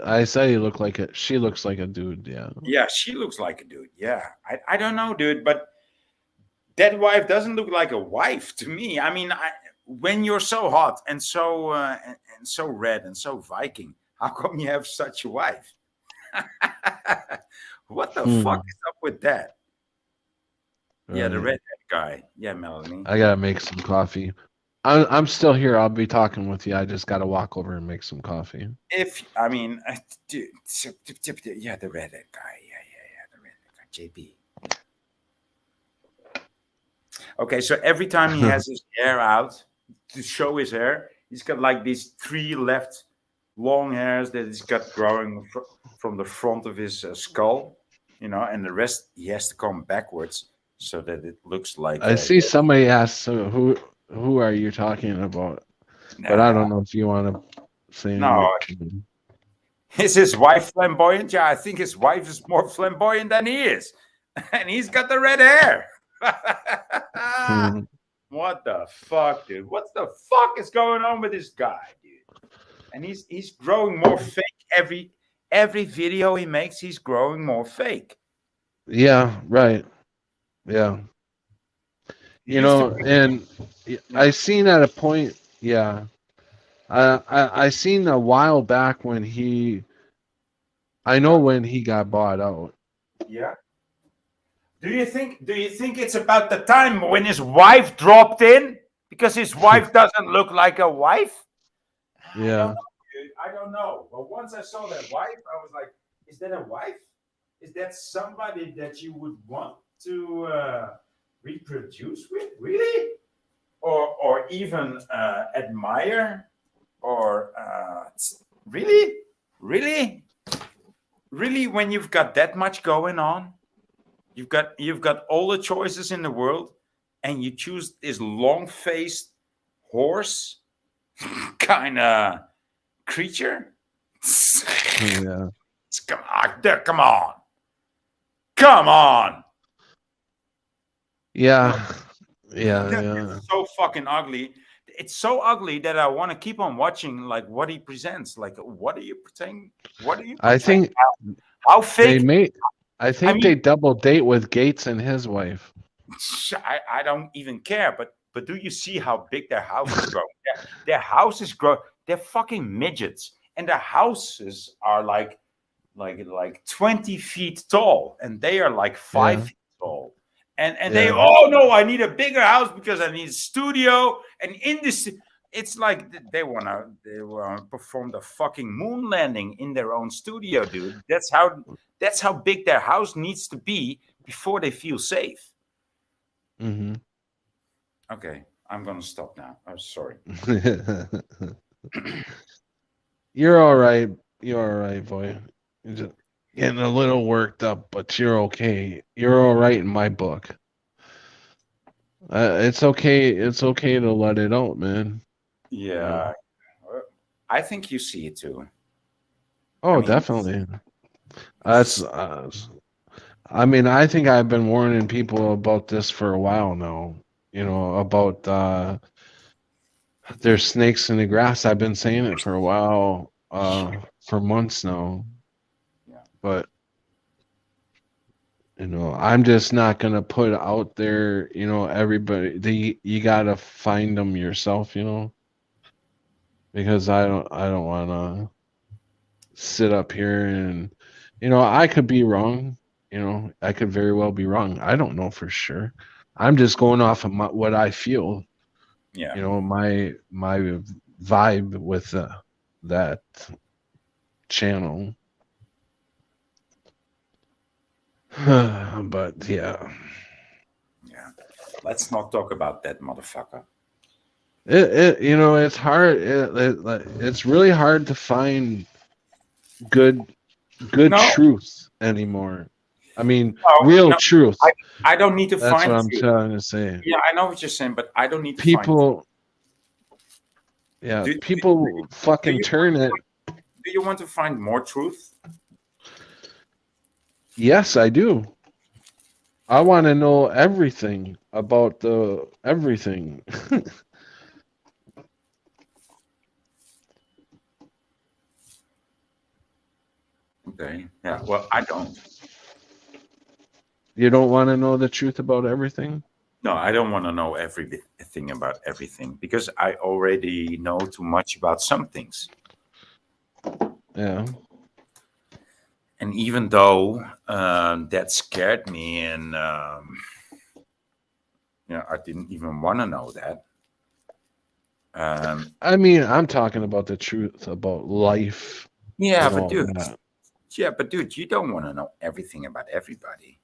I said he looked like a. She looks like a dude. Yeah. Yeah, she looks like a dude. Yeah, I don't know, dude, but that wife doesn't look like a wife to me. I mean, when you're so hot and and so red and so Viking, how come you have such a wife? What the fuck Hmm. is up with that? Yeah, the Right. redhead guy. Yeah, Melanie. I gotta make some coffee. I'm still here. I'll be talking with you. I just gotta walk over and make some coffee. If I mean, dude, yeah, the redhead guy. Yeah, the redhead guy, JP. Okay, so every time he has his hair out to show his hair, he's got like these three left long hairs that he's got growing from the front of his skull, and the rest he has to come backwards so that it looks like I see somebody asked, so who are you talking about? But I nah, don't know if you want to say no. anything. Is his wife flamboyant? Yeah, I think his wife is more flamboyant than he is, and he's got the red hair. Hmm. What the fuck, dude? What the fuck is going on with this guy, dude? And he's growing more fake every video he makes. He's growing more fake. Yeah, right. Yeah. He used to be, And yeah, I seen at a point, yeah. I seen a while back when I know yeah, when he got bought out. yeah. Do you think it's about the time when his wife dropped in because his wife doesn't look like a wife? I don't Yeah. know, dude. I don't know. But once I saw that wife, I was like, is that a wife? Is that somebody that you would want to reproduce with? Really? Or even admire? Or really? Really? Really? When you've got that much going on, you've got all the choices in the world, and you choose this long-faced horse kind of creature. Yeah. Come on, come on. No, Yeah. Yeah. Yeah. it's so fucking ugly. It's so ugly that I want to keep on watching, like what he presents. Like, what are you pretending? What are you I portraying? think How they fake? may I I think mean, they double date with Gates and his wife. I don't even care. But do you see how big their house is growing? Their house is growing. They're fucking midgets, and their houses are like 20 feet tall, and they are like five Yeah. feet tall. And they, Yeah. oh no, I need a bigger house because I need a studio. And in this, it's like they wanna perform the fucking moon landing in their own studio, dude. That's how big their house needs to be before they feel safe. Hmm. Okay, I'm gonna stop now. I'm sorry. You're all right. You're all right, boy. You're just getting a little worked up, but you're okay. You're all right in my book. It's okay. It's okay to let it out, man. You know. Yeah, I think you see it too. I Oh, mean, definitely. That's. I mean, I think I've been warning people about this for a while now. About there's snakes in the grass. I've been saying it for a while, for months now. yeah, But I'm just not gonna put out there. Everybody. You gotta find them yourself. Because I don't want to sit up here and I could be wrong. I could very well be wrong. I don't know for sure. I'm just going off of what I feel. yeah. My vibe with that channel. But yeah, Yeah. Let's not talk about that motherfucker. it's hard. It's really hard to find good No, truth anymore. I mean, no, real no. truth. I, I don't need to That's what find I'm truth. trying to say. Yeah, I know what you're saying, but I don't need to find truth. People, yeah, Do, do, people do fucking you turn it. do you want to find more truth? Yes, I do. I want to know everything about the everything. Okay. Yeah. Well, I don't. You don't want to know the truth about everything? No, I don't want to know everything about everything because I already know too much about some things. Yeah. And even though that scared me, and I didn't even want to know that. Um, I mean, I'm talking about the truth about life yeah, and but all dude, that. you don't want to know everything about everybody.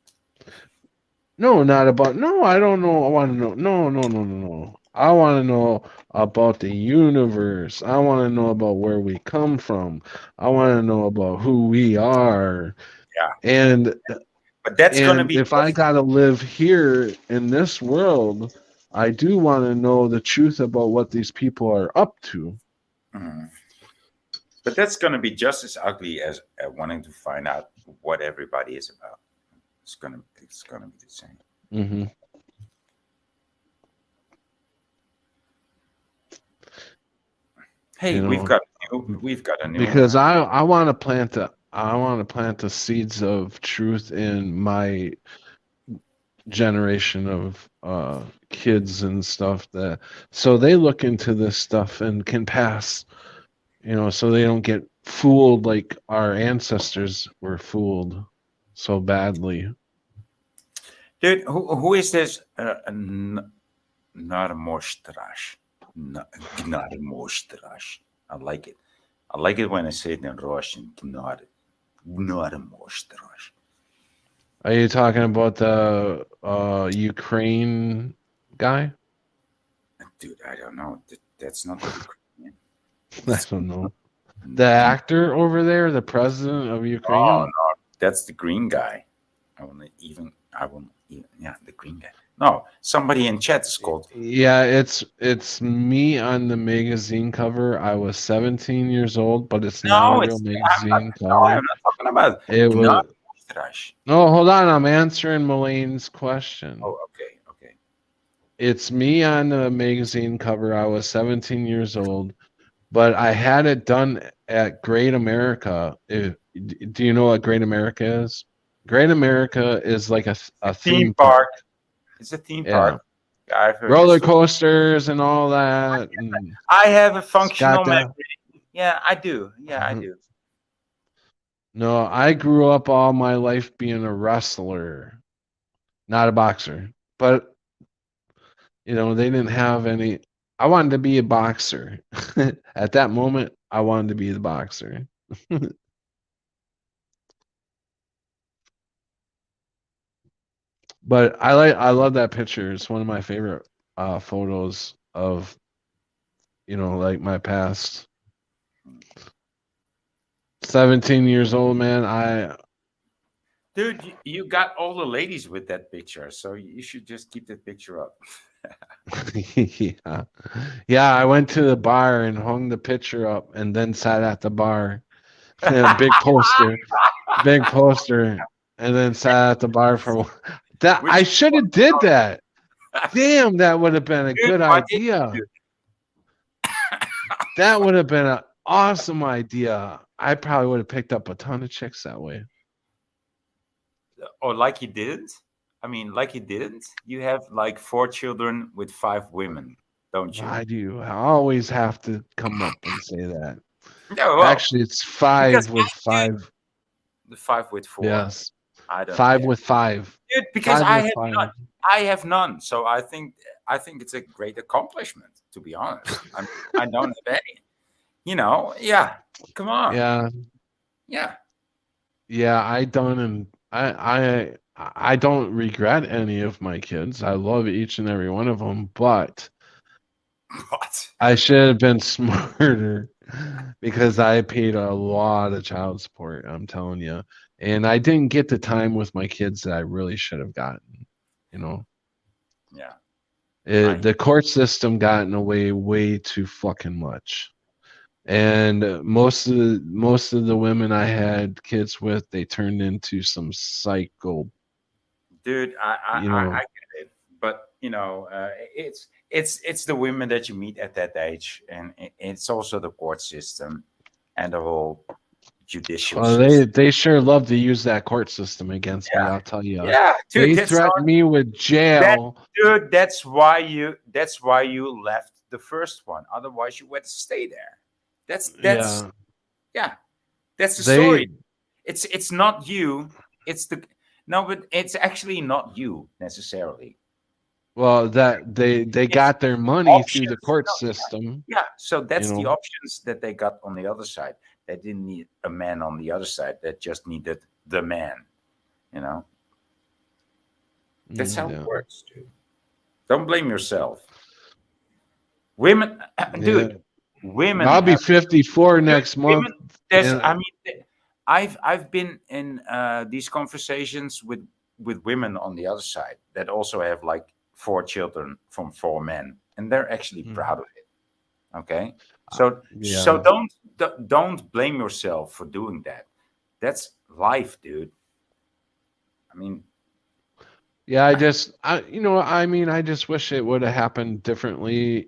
No, not about. No, I don't know. I want to know. No, no, no, no, no. I want to know about the universe. I want to know about where we come from. I want to know about who we are. Yeah, And but that's gonna be if I just. got to live here in this world, I do want to know the truth about what these people are up to. Mhm. But that's gonna be just as ugly as wanting to find out what everybody is about. It's gonna be the same. Hmm. Hey, You we've know, got a new. because I want to plant the seeds of truth in my generation of kids and stuff, that so they look into this stuff and can pass, so they don't get fooled like our ancestors were fooled so badly. Dude, who is this? Narmostrash. Gnarmostrash. I like it. I like it when I say it in Russian. Gnarmostrash. Are you talking about the Ukraine guy? Dude, I don't know. That's not the Ukrainian. I don't know. The actor over there, the president of Oh Ukraine. no, that's the green guy. I won't even, yeah, the green guy. No, somebody in chat is called. Yeah, it's me on the magazine cover. I was 17 years old, but it's not a No, real I'm not. magazine No, cover. I'm not talking about It was. Gnarmostrash. No, hold on. I'm answering Mullane's question. Oh, okay, okay. It's me on the magazine cover. I was 17 years old, but I had it done at Great America. Do you know what Great America is? Great America is like a Theme theme park. park. It's a theme Yeah. park. Yeah, I've heard this Roller story. coasters and all that. And I have a it's got functional memory. that. Yeah, I do. Yeah, I do. No, I grew up all my life being a wrestler, not a boxer. But, they didn't have any. I wanted to be a boxer. At that moment, I wanted to be the boxer. But I love that picture. It's one of my favorite photos of, like my past. 17 years old, man. Dude, you got all the ladies with that picture, so you should just keep that picture up. Yeah. Yeah, I went to the bar and hung the picture up and then sat at the bar. Big poster, and then sat at the bar for that. Which I should have did that. Damn, that would have been a dude, good why did idea. you That would have been an awesome idea. I probably would have picked up a ton of chicks that way. or like you didn't? I mean, like you didn't? You have like 4 children with 5 women, don't you? Why do you always have to come up and say that? No, well, Actually, it's because five with dude, five. the 5 with 4. Yes. I don't. Five Yeah, with five. dude, because Five I with have five. none. I have none. So I think it's a great accomplishment. To be honest, I don't have any. Yeah. Come on. Yeah. Yeah. Yeah, I done I don't regret any of my kids. I love each and every one of them, but What? I should have been smarter because I paid a lot of child support, I'm telling you. And I didn't get the time with my kids that I really should have gotten, you know. Yeah. I The court system got in the way too fucking much. And most of the women I had kids with, they turned into some psycho, Dude, you I know. get it, but it's the women that you meet at that age, and it's also the court system and the whole judicial Well, they system. they sure love to use that court system against me, Yeah, I'll tell you. yeah, dude, They that's how threatened me with that jail. dude. That's why you left the first one. Otherwise, you would stay there. That's Yeah, yeah. That's the story. they It's not you. It's the no, but it's actually not you necessarily. well that they It's got their money through the options. court No, system, yeah. So you that's the know. options that they got on the other side. They didn't need a man on the other side. They just needed the man. You know, that's how it Yeah. works, dude. Don't blame yourself. Women, Yeah. dude, women I'll be have, 54 dude, next month women. There's, and I mean, I've been in these conversations with women on the other side that also have like 4 children from 4 men, and they're actually proud of it. Okay, so yeah. don't blame yourself for doing that. That's life, dude. I mean, Yeah, I mean, I just wish it would have happened differently,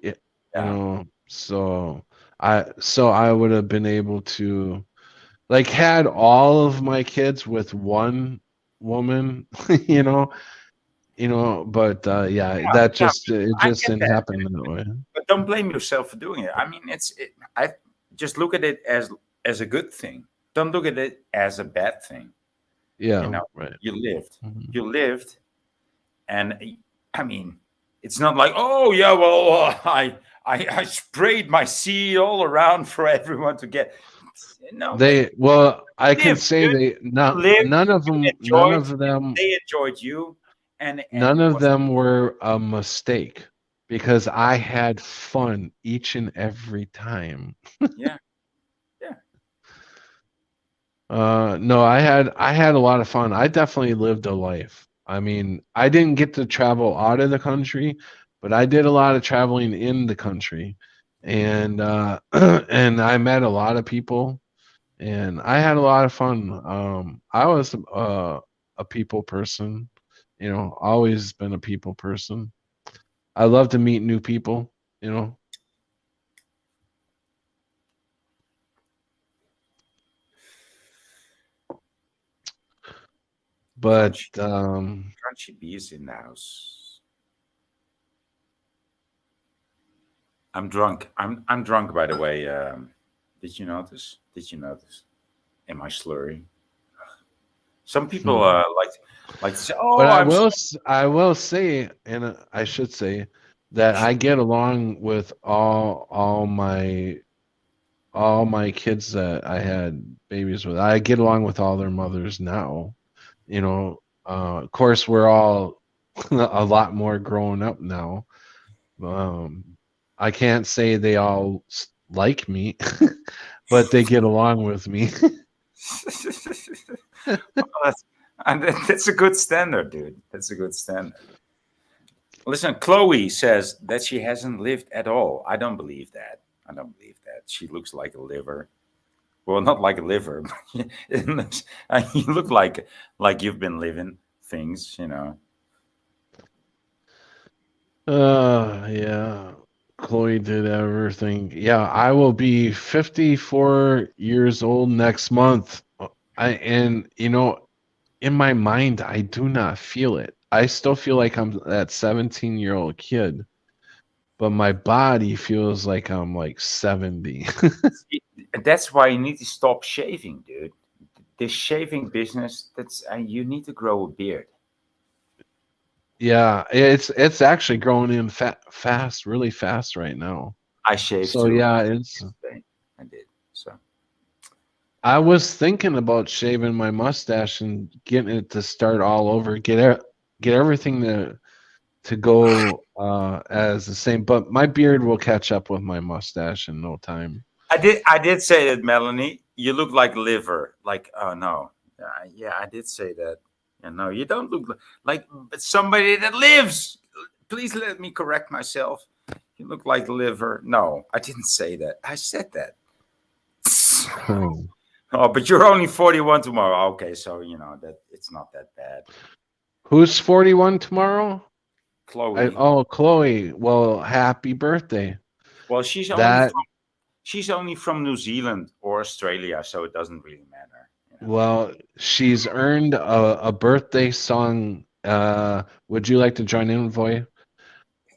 yeah, so I would have been able to like had all of my kids with one woman, you know, but yeah, yeah, that yeah. just it I just get didn't that, happen that way. but don't blame yourself for doing it. I mean, I just look at it as a good thing. Don't look at it as a bad thing. You Yeah, know, right. you lived, Mhm. you lived, and I mean, it's not like, oh yeah, well, I sprayed my seed all around for everyone to get. No, Well, I you can lived, say dude. they You not lived. none of You them none enjoyed. of them They enjoyed you, and none it of was them were a mistake because I had fun each and every time. yeah, yeah. No, I had a lot of fun. I definitely lived a life. I mean, I didn't get to travel out of the country, but I did a lot of traveling in the country. And and I met a lot of people and I had a lot of fun. I was a people person, always been a people person. I love to meet new people, you know. But Crunchy, crunchy bees in the house. I'm drunk. I'm drunk. By the way, did you notice? Did you notice? Am I slurry? Some people like to say, but "Oh, I I'm so will I will say, and I should say that I get along with all my kids that I had babies with. I get along with all their mothers now. Of course, we're all a lot more grown up now. Um, I can't say they all like me, but they get along with me. well, that's a good standard, dude. That's a good standard. Listen, Chloe says that she hasn't lived at all. I don't believe that. I don't believe that. She looks like a liver. Well, not like a liver, but you look like you've been living things, you know. Yeah. Chloe did everything. Yeah, I will be 54 years old next month. In my mind, I do not feel it. I still feel like I'm that 17-year-old kid, but my body feels like I'm like 70. That's why you need to stop shaving, dude. This shaving business, that's you need to grow a beard. Yeah, it's actually growing in fast, really fast right now. I shaved So too yeah, it's yesterday. I did. So I was thinking about shaving my mustache and getting it to start all over, get everything to go as the same, but my beard will catch up with my mustache in no time. I did say that, Melanie. You look like liver. Like, oh no, yeah, I did say that. Yeah, no, you don't look like somebody that lives. Please let me correct myself. You look like liver. No, I didn't say that. I said that. Hmm. Oh, but you're only 41 tomorrow. Okay, so you know that it's not that bad. Who's 41 tomorrow? Chloe. Chloe. Well, happy birthday. Well, That she's only from New Zealand or Australia, so it doesn't really matter. Well, she's earned a birthday song. Would you like to join in, Voy?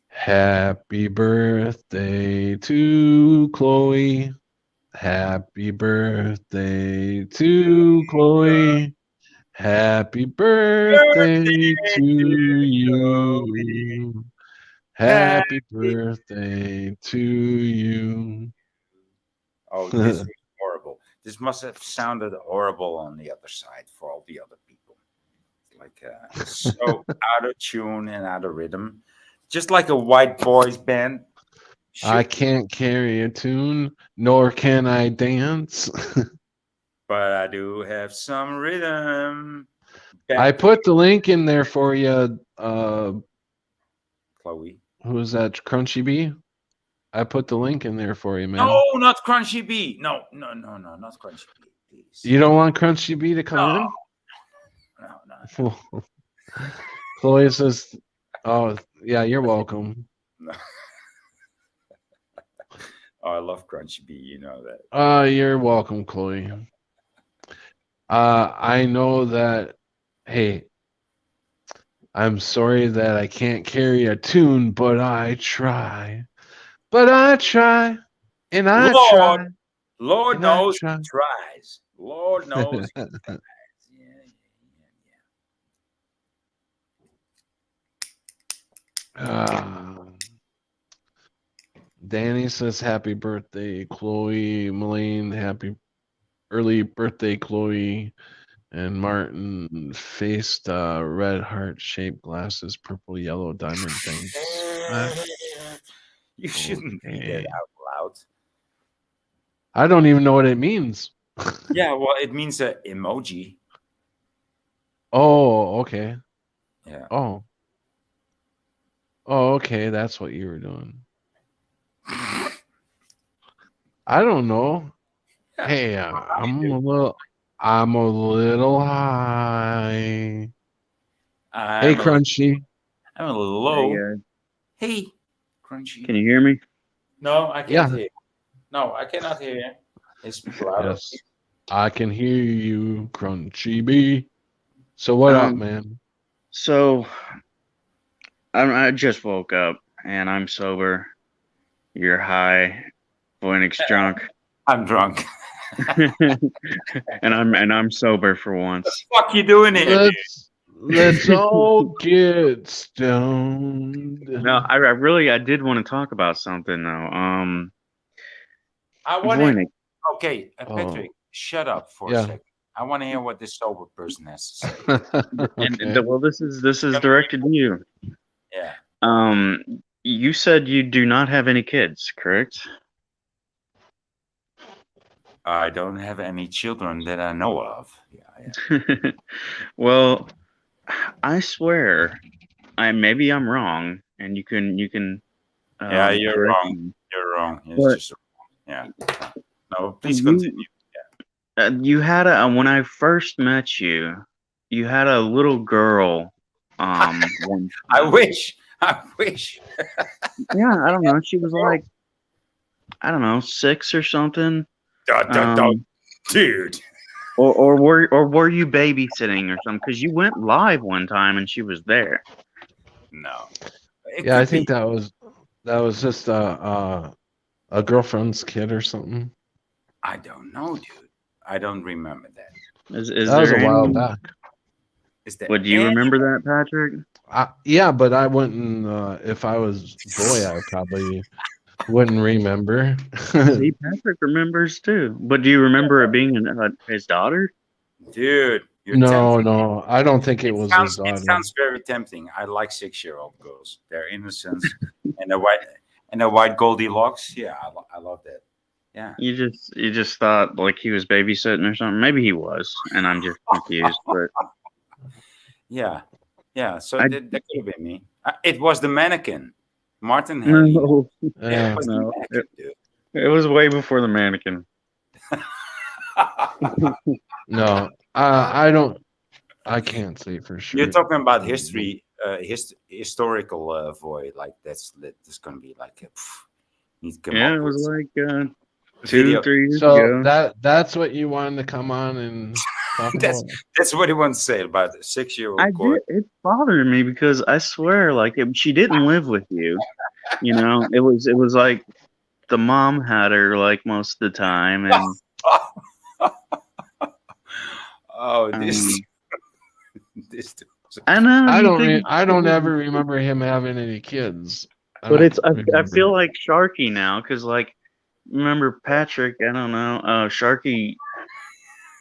Happy birthday to Chloe. Happy birthday to Chloe. Happy birthday to you. Happy birthday to you. Oh, this is horrible. This must have sounded horrible on the other side for all the other people. Like so out of tune and out of rhythm, just like a white boys band I should. can't carry a tune, nor can I dance. But I do have some rhythm. I Back, put the link in there for you. Chloe. Who is that? Crunchy Bee? I put the link in there for you, man. No, not Crunchy B. No, no, no, no, not Crunchy B. Please. You don't want Crunchy Bee to come No, in? no, no, Chloe says, "Oh, yeah, you're welcome." no. Oh, I love Crunchy B. You know that. You're welcome, Chloe. I know that. Hey, I'm sorry that I can't carry a tune, but I try. But I try, and I Lord, try, Lord and I knows try. he tries. Lord knows he tries. Yeah, Ah. Danny says happy birthday, Chloe. Melaine, happy early birthday, Chloe. And Martin faced red heart shaped glasses, purple, yellow, diamond. Thanks. yeah. You shouldn't read that Okay. out loud. I don't even know what it means. Yeah, well, it means a emoji. Oh, okay. Yeah. Oh, oh, okay. That's what you were doing. I don't know. Yeah. Hey, How do you do? I'm a little high. Hey, I'm a, Crunchy. I'm a little Hey low. guys, Hey, Crunchy. can you hear me? No, I can't Yeah. hear. No, I cannot hear you. Can you speak louder? Yes, I can hear you, Crunchy Bee. So what up, Um, man? so I just woke up and I'm sober. You're high, Voynix drunk, I'm drunk. and I'm sober for once. Fuck you doing here, dude? Let's all get stoned. No, I did want to talk about something though. I want to. Voynix, Okay, Oh, Patrick, shut up for a yeah. second. I want to hear what this sober person has to say. and Okay. well, this is directed to you. Yeah, Um, you said you do not have any kids, correct? I don't have any children that I know of. Yeah. Well, I swear, maybe I'm wrong, and you can Yeah, you're correct wrong. me. You're wrong. It's But just yeah. No, please you continue. you had a when I first met you, you had a little girl. One I time. wish. I wish. Yeah, I don't know. She was like, I don't know, 6 or something. Don't, Um, dude. or were you babysitting or something? Because you went live one time and she was there. No, it Yeah, I could think be. that was just a girlfriend's kid or something. I don't know, dude. I don't remember that. Is That was a there while any? back. Is there Would you any? remember that, Patrick? Yeah, but I wouldn't. If I was boy, I would probably Wouldn't remember. See, Patrick remembers too. But do you remember it being his daughter? Dude, you're No, tempting. no, I don't think it was his It daughter. sounds very tempting. I like 6-year-old girls. Their innocence and the white Goldilocks. Yeah, I love that. Yeah. You just thought like he was babysitting or something. Maybe he was, and I'm just confused. But Yeah. Yeah. So I that could have been me. It was the mannequin. Martin Haley. no, Yeah, it Yeah, was the no, mannequin, dude. it was way before the mannequin. no, I don't. I can't say for You're sure. talking about history, historical void. Like that's gonna be like need to come Yeah, up it was with some like two, video. 3 years So ago. that's what you wanted to come on and talk that's about. that's what he wants to say about a 6-year-old I court. did. It bothered me because I swear, like, she didn't live with you. You know, it was like the mom had her like most of the time, and Oh, this um, this. I know I you don't. think, I don't ever remember him having any kids. I but don't I feel remember. like Sharky now because like remember Patrick? I don't know. Sharky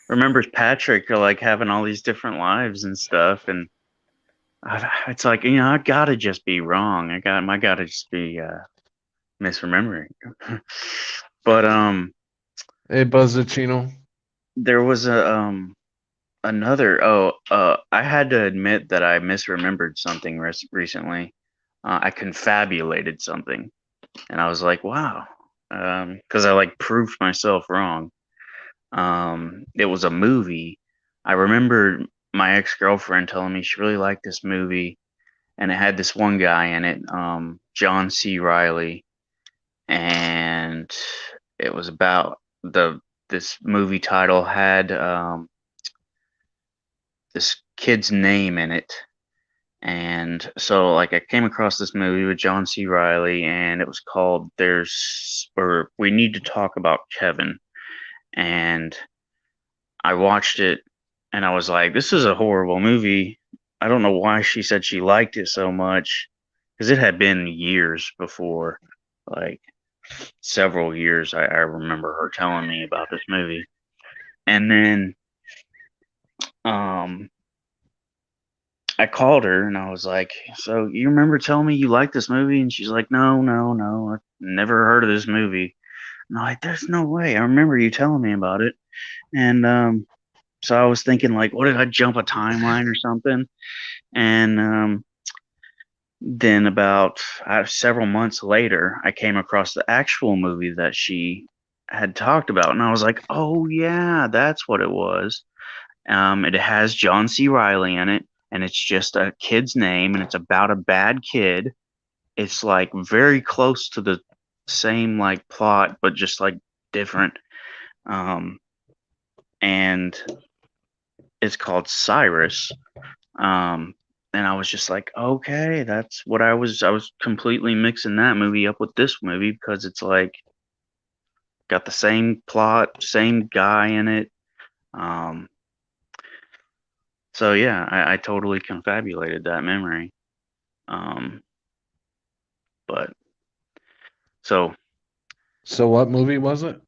remembers Patrick like having all these different lives and stuff, and it's like I gotta just be wrong. I gotta just be misremembering. But Hey, Buzzacino. there was another. I had to admit that I misremembered something recently. I confabulated something, and I was like, wow, because I like proved myself wrong. It was a movie. I remember my ex girlfriend telling me she really liked this movie, and it had this one guy in it, John C. Riley, and it was about this movie title had this kid's name in it. And so like I came across this movie with John C. Riley and it was called We Need to Talk About Kevin. And I watched it and I was like, this is a horrible movie. I don't know why she said she liked it so much because it had been years before, like several years. I remember her telling me about this movie. And then um I called her and I was like, "So you remember telling me you liked this movie?" And she's like, "No, no, no, I've never heard of this movie." And I'm like, "There's no way. I remember you telling me about it." And so I was thinking, like, what did I jump a timeline or something? And then about several months later, I came across the actual movie that she had talked about, and I was like, "Oh yeah, that's what it was." It has John C. Riley in it, and it's just a kid's name, and it's about a bad kid. It's like very close to the same like plot, but just like different. Um, and it's called Cyrus. Um, and I was just like, okay, that's what I was. I was completely mixing that movie up with this movie because it's like got the same plot, same guy in it. Um, so yeah, I totally confabulated that memory. Um, but so So what movie was it?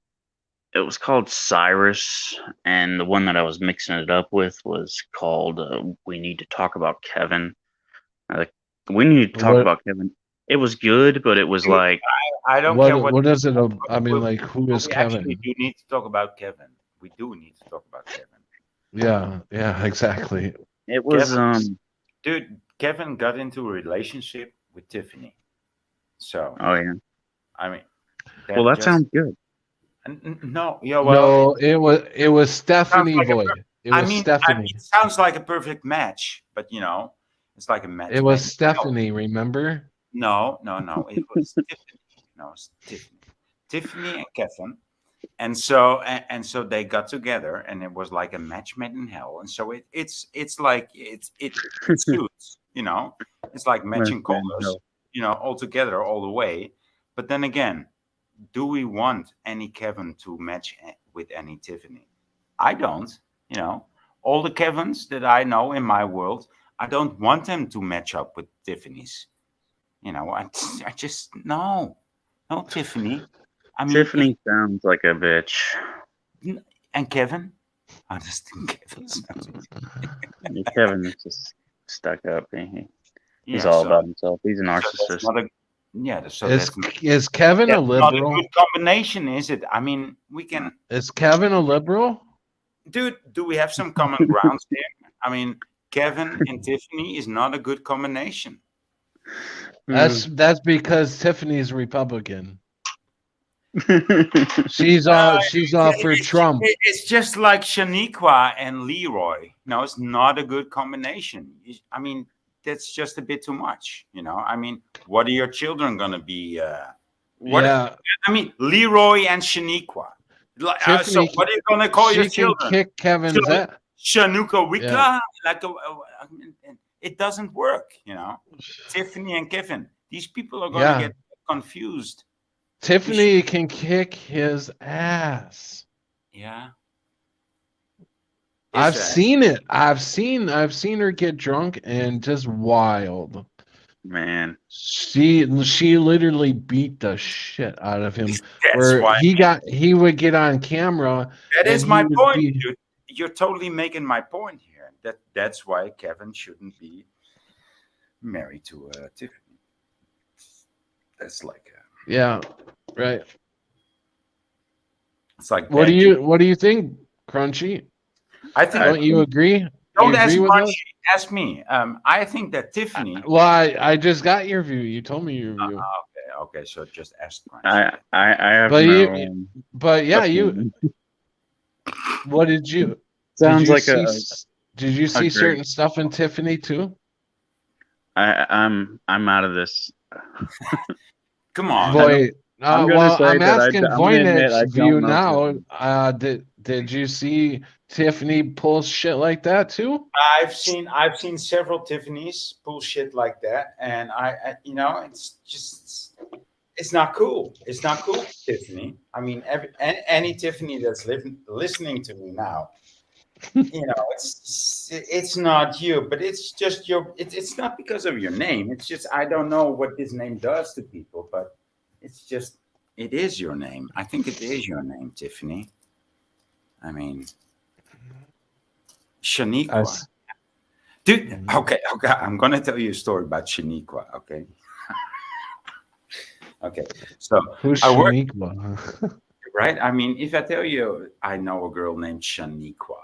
it was called Cyrus, and the one that I was mixing it up with was called We Need to Talk About Kevin. Uh, we Need to Talk What About Kevin. It was good, but it was Dude, like, I don't care what. what is it? I mean, But like, who is we actually Kevin? do need to talk about Kevin. We do need to talk about Kevin. Yeah, yeah, exactly. it was, Kevin, dude, Kevin got into a relationship with Tiffany. So oh yeah. I mean, Well, that that just sounds good. no, yeah. Well, No, it was sounds Stephanie like a. Boyd. It I was mean, Stephanie. it sounds like a perfect match, but it's like a It match was made in hell. Stephanie, remember? No, no, no. It was Tiffany. No, it's Tiffany. Tiffany and Kevin. And so they got together and it was like a match made in hell. And so it's like it suits, it's like Let's matching colors, go. all together all the way. But then again, do we want any Kevin to match with any Tiffany? I don't. You know, all the Kevins that I know in my world, I don't want them to match up with Tiffany's. I just no. No, Tiffany. I mean, Tiffany sounds like a bitch. and Kevin. I just think Kevin's. Kevin is just stuck up. He's Yeah. all So, about himself. He's a so that's narcissist. not a. Yeah. So Is is Kevin a that's not a liberal? good combination, is it? I mean, we can. Is Kevin a liberal? Dude, do we have some common grounds here? I mean, Kevin and Tiffany is not a good combination. That's because Tiffany's Republican. She's Uh, all for Trump. it's just like Shaniqua and Leroy. No, it's not a good combination. I mean, that's just a bit too much. I mean, what are your children gonna be? What Yeah, I mean, Leroy and Shaniqua. So Tiffany. what are you gonna call your She can children? kick Kevin's ass. Shanuka Wika? Yeah. Like it doesn't work. Tiffany and Kevin. These people are gonna Yeah. get confused. Tiffany can kick his ass. Yeah. I've seen it. I've seen her get drunk and just wild. Man, Mm-hmm. She literally beat the shit out of him. That's where why he would get on camera. that is and my he would point, be- dude. You're totally making my point here. That's why Kevin shouldn't be married to Tiffany. That's like Yeah, right. it's like What bad do you think, Crunchy? I think Don't you agree? don't You ask agree with Crunchy, us? ask me. I think that Tiffany. Well, I just got your view. You told me your view. Okay, so just ask Crunchy. I have But no. But yeah, opinion. what did you? Sounds did you like see, Did you see great- certain stuff in Tiffany too? I'm out of this. Come on. Boy, I'm gonna say I'm that asking I'm gonna admit I Voynich don't view know now. Did you see Tiffany pull shit like that too? I've seen several Tiffany's pull shit like that, and it's just it's not cool. It's not cool, Tiffany. I mean, any Tiffany that's listening to me now, it's not you, but it's just it's not because of your name. It's just I don't know what this name does to people, but it's just it is your name. I think it is your name, Tiffany. I mean, Shaniqua. Dude, okay, I'm gonna tell you a story about Shaniqua, okay? Okay, so Who's I work, Shaniqua? right? I mean, if I tell you I know a girl named Shaniqua,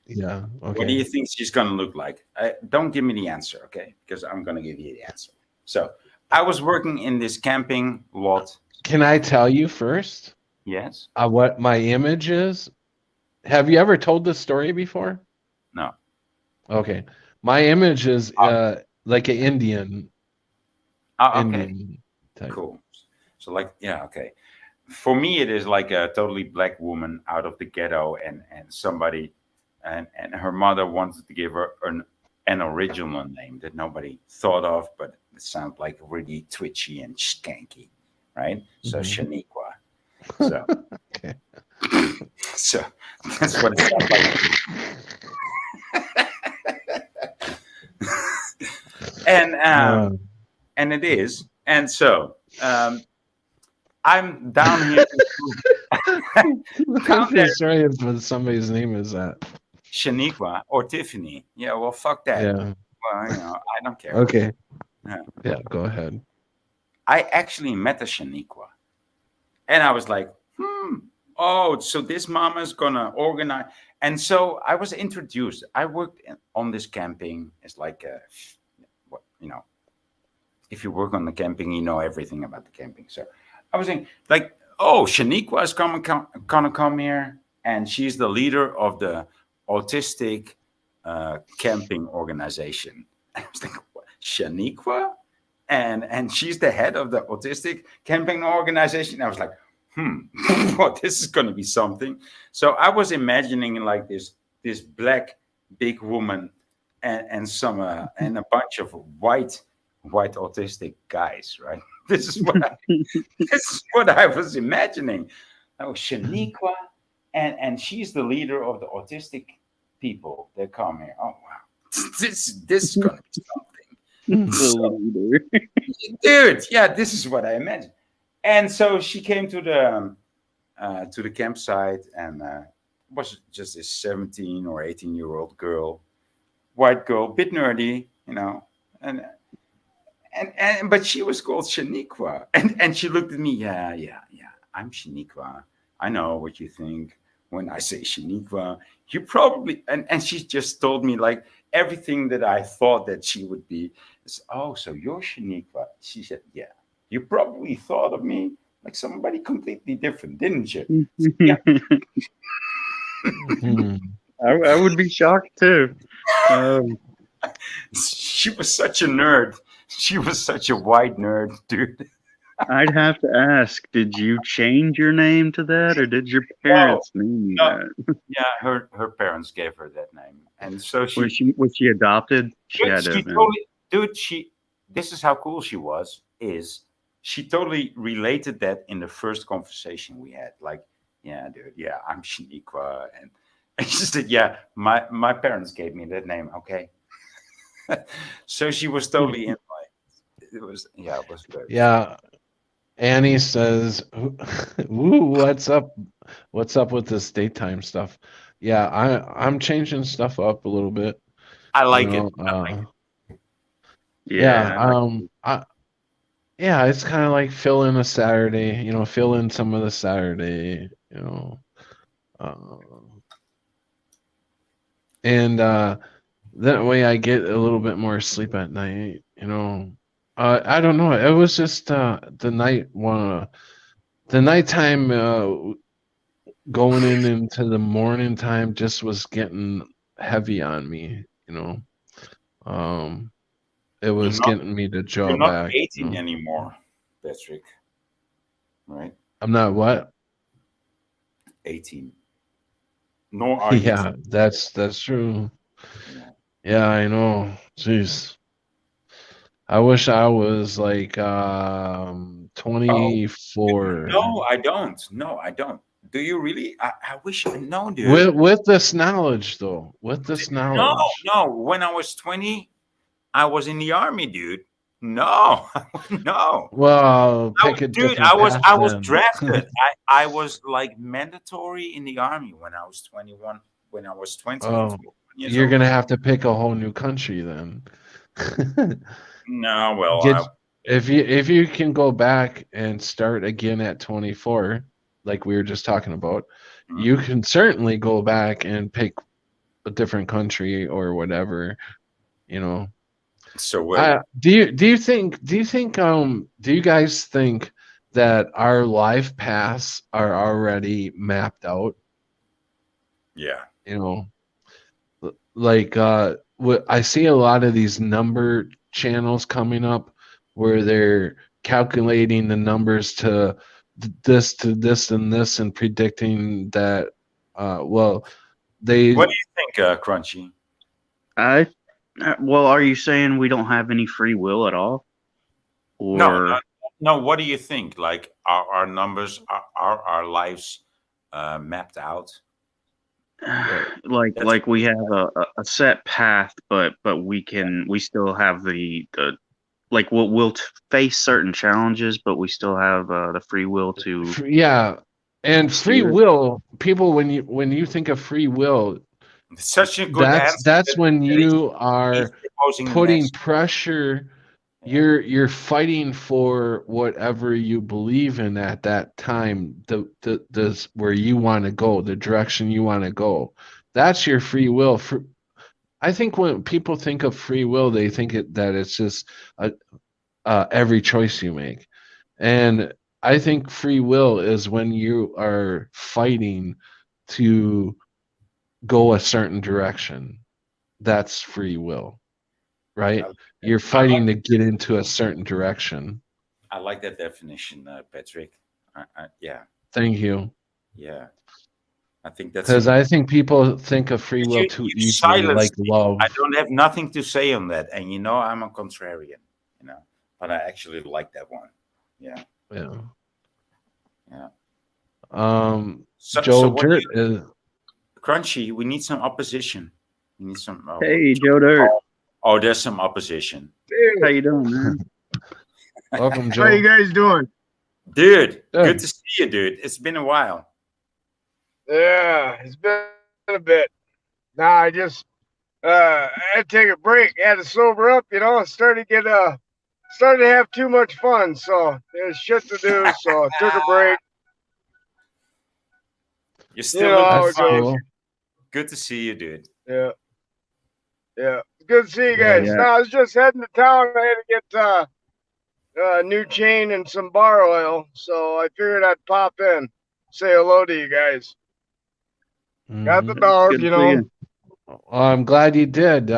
Yeah. what do Okay. you think she's gonna look like? Don't give me the answer, okay? Because I'm gonna give you the answer. So I was working in this camping lot. Can I tell you first Yes? what my image is? Have you ever told this story before? No. Okay. My image is like an Indian. Okay. Indian type. Cool. So okay. For me, it is like a totally black woman out of the ghetto, and somebody, and her mother wanted to give her an original name that nobody thought of, but it sounds like really twitchy and skanky, right? So Shaniqua. So Okay. so that's what it sounds like. And it is, and so I'm down here. I'm just sorry if somebody's name is that. Shaniqua or Tiffany. Yeah, well, fuck that. Yeah. Well, I don't care. Okay. Yeah. Go ahead. I actually met a Shaniqua, and I was like, oh, so this mama's gonna organize. And so I was introduced. I worked on this camping. It's like, if you work on the camping, you know everything about the camping. So I was saying, like, oh, Shaniqua is gonna come here, and she's the leader of the autistic camping organization. I was thinking, what? Shaniqua? And she's the head of the autistic camping organization. I was like, well, this is going to be something. So I was imagining like this black big woman and some and a bunch of white autistic guys, right? This is what I was imagining. Oh, Shaniqua, and she's the leader of the autistic people that come here. Oh wow, this is going to be something. So, dude, yeah, this is what I imagined. And so she came to the campsite, and was just this 17 or 18-year-old girl, white girl, bit nerdy, and but she was called Shaniqua, and she looked at me, yeah, I'm Shaniqua. I know what you think when I say Shaniqua. You probably, and she just told me like everything that I thought that she would be. Oh, so you're Shaniqua? She said, yeah. You probably thought of me like somebody completely different, didn't you? Yeah. Hmm. I would be shocked too. Um, She was such a nerd. She was such a white nerd, dude. I'd have to ask, did you change your name to that, or did your No, parents name you no, that? yeah, her parents gave her that name, and so Was she adopted? She dude, had to she have been. totally, dude, this is how cool she was. Is she totally related that in the first conversation we had? Like, yeah, dude, yeah, I'm Shaniqua, and she said, yeah, my parents gave me that name. Okay, so she was totally in. It was, yeah, it was very fun. Yeah, Annie says, "Ooh, what's up? What's up with this daytime stuff?" Yeah, I'm changing stuff up a little bit. I You like it. know, yeah, Yeah, I like yeah, it's kind of like fill in a Saturday. You know, fill in some of the Saturday. You know, uh, and that way I get a little bit more sleep at night. You know, I don't know. It was just the nighttime going into the morning time just was getting heavy on me. You know, um, it You're was not getting me to you're draw not back. You 18 know, anymore, Patrick. Right? I'm not what? 18. Nor are you. Yeah, that's true. Yeah. Yeah, I know. Jeez. I wish I was like Oh, 24. no, I don't. No, I don't. Do you really? I wish I know, dude. With this knowledge though. With this No, knowledge. no. When I was 20, I was in the army, dude. No, no. Well, pick a Dude, different path I was then. drafted. I was like mandatory in the army when I was 21, when I was 20 and Oh, 21 years you're old. gonna have to pick a whole new country then. No, well, Get if you can go back and start again at 24, like we were just talking about, mm, you can certainly go back and pick a different country or whatever, you know. so wait. Do you guys think that our life paths are already mapped out? Yeah. You know, like what I see a lot of these number channels coming up where they're calculating the numbers to this and this and predicting that well What they do you think, Crunchy? I. Well, are you saying we don't have any free will at all, No, or no. What do you think? Like, our numbers, are our lives mapped out? right. That's like we have a set path, but we still have the like we'll face certain challenges, but we still have the free will to Yeah, and free steer it. will, people, when you think of free will, such a good that's answer that's that, when that he's, you he's are proposing the putting next. pressure. Yeah. You're fighting for whatever you believe in at that time, the where you want to go, the direction you want to go. That's your free will. I think when people think of free will, they think that it's just every choice you make. And I think free will is when you are fighting to go a certain direction. That's free will, I right? like that. You're fighting to get into a certain direction. I like that definition, Patrick. Yeah, Thank you. yeah. I think that's Because a. I think people think of free will too You easily, like silenced me. I love. don't have nothing to say on that, and I'm a contrarian. But I actually like that one. Yeah, Yeah. yeah. So Joe what do Dirt you, is Crunchy? We need some opposition. We need some. Hey, Joe Dirt, Oh, there's some opposition. how Hey, you doing, man? welcome, how you Joe. guys doing? Dude, Good. good to see you, dude. It's been a while. Yeah, it's been a bit. Nah, I just I had to take a break. Had to sober up, started to have too much fun, so there's shit to do, so I took a break. You're You still know looking how That's it goes. cool. good to see you, dude. Yeah. Yeah. It's good to see you Yeah. guys. Yeah. No, I was just heading to town. I had to get a new chain and some bar oil, so I figured I'd pop in, say hello to you guys. Got the Mhm. dog, Good to see you. Well, I'm glad you did.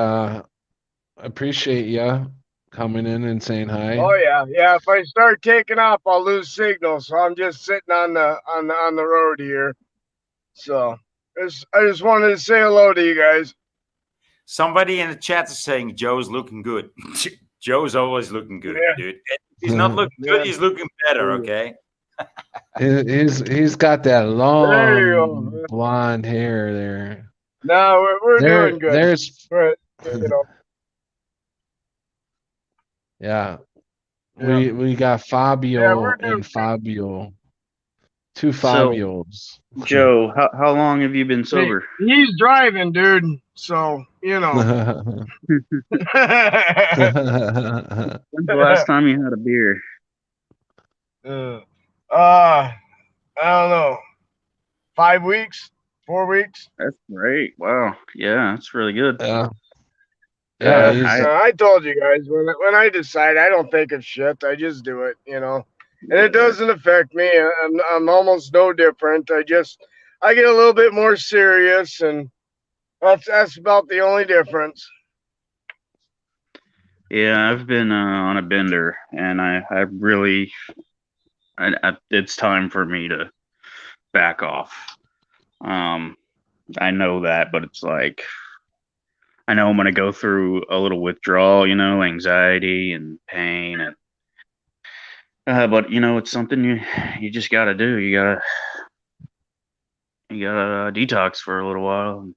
Appreciate you coming in and saying hi. Oh yeah. If I start taking off, I'll lose signal, so I'm just sitting on the road here. So I just wanted to say hello to you guys. Somebody in the chat is saying Joe's looking good. Joe's always looking good, Yeah. dude. And if he's not looking good, Yeah. he's looking better, okay? He's got that There you long go. blonde hair there. No, we're doing good. There's But you know, yeah. yeah. We got Fabio Yeah, we're doing and good. Fabio. Two So, Fabios. Joe, how long have you been sober? He's driving, dude. So you know. When's the last time you had a beer? I don't know. 5 weeks, 4 weeks. That's great. Wow. Yeah, that's really good. Yeah. Yeah, He's I told you guys when I decide, I don't think of shit. I just do it, and it doesn't affect me. I'm almost no different. I get a little bit more serious, and that's about the only difference. Yeah, I've been on a bender, and I really, it's time for me to back off. I know that, but it's like I know I'm gonna go through a little withdrawal, anxiety and pain, and but it's something you just gotta do. You gotta detox for a little while.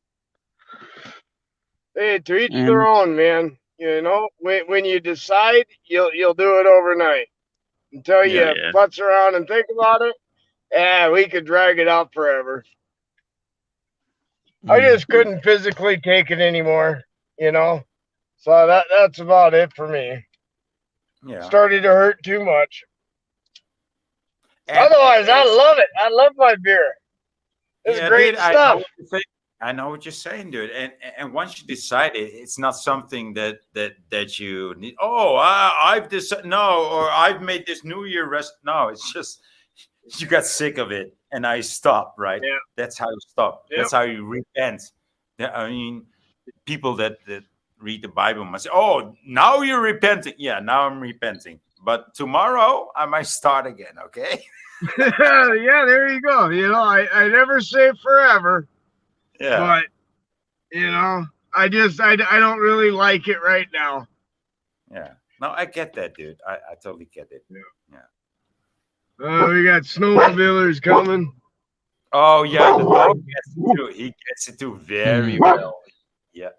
Hey, to each And their own, man. When you decide, you'll do it overnight. Until yeah, you yeah. putz around and think about it, we could drag it out forever. I just couldn't physically take it anymore, you know. So that's about it for me. Yeah. Started to hurt too much. And, Otherwise, I and- love it. I love my beer. It's yeah, great dude, stuff. I know what you're saying, dude. And once you decide it, it's not something that you need. Oh, I've decided no, or I've made this New Year rest. No, it's just you got sick of it, and I stopped. Right? Yeah. That's how you stop. Yep. That's how you repent. I mean, people that read the Bible must say, "Oh, now you're repenting." Yeah, now I'm repenting. But tomorrow I might start again. Okay. Yeah, there you go. I never say forever, Yeah. but I don't really like it right now. Yeah. No, I get that, dude. I totally get it. Yeah. We got snowmobilers coming. Oh yeah, the dog gets it too. He gets it too very well. Yeah.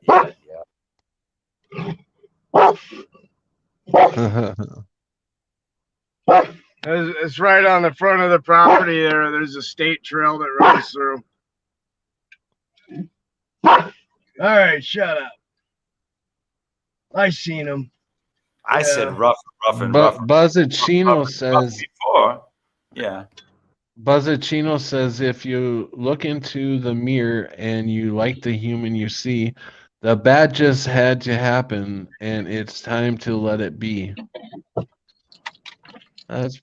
It's right on the front of the property there. There's a state trail that runs through. All right, shut up. I seen him. I said rough and But rough. Buzzachino says Before. Yeah. Buzzachino says if you look into the mirror and you like the human you see, the bad just had to happen and it's time to let it be. That's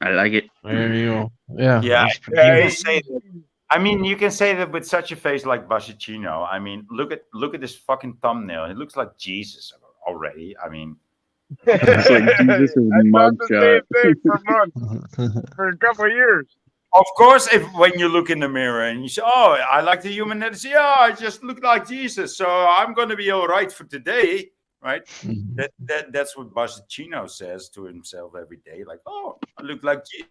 I like it. there you go. Yeah. Yeah. that's You pretty can good. say that. I mean, you can say that with such a face like Basicino. I mean, look at this fucking thumbnail. It looks like Jesus already. I mean, It's like Jesus' I thought the mugshot. same thing for months, for a couple of years. of course, if when you look in the mirror and you say, "Oh, I like the human that is," yeah, I just look like Jesus, so I'm gonna be all right for today, right? That's what Basicino says to himself every day, like, "Oh, I look like Jesus,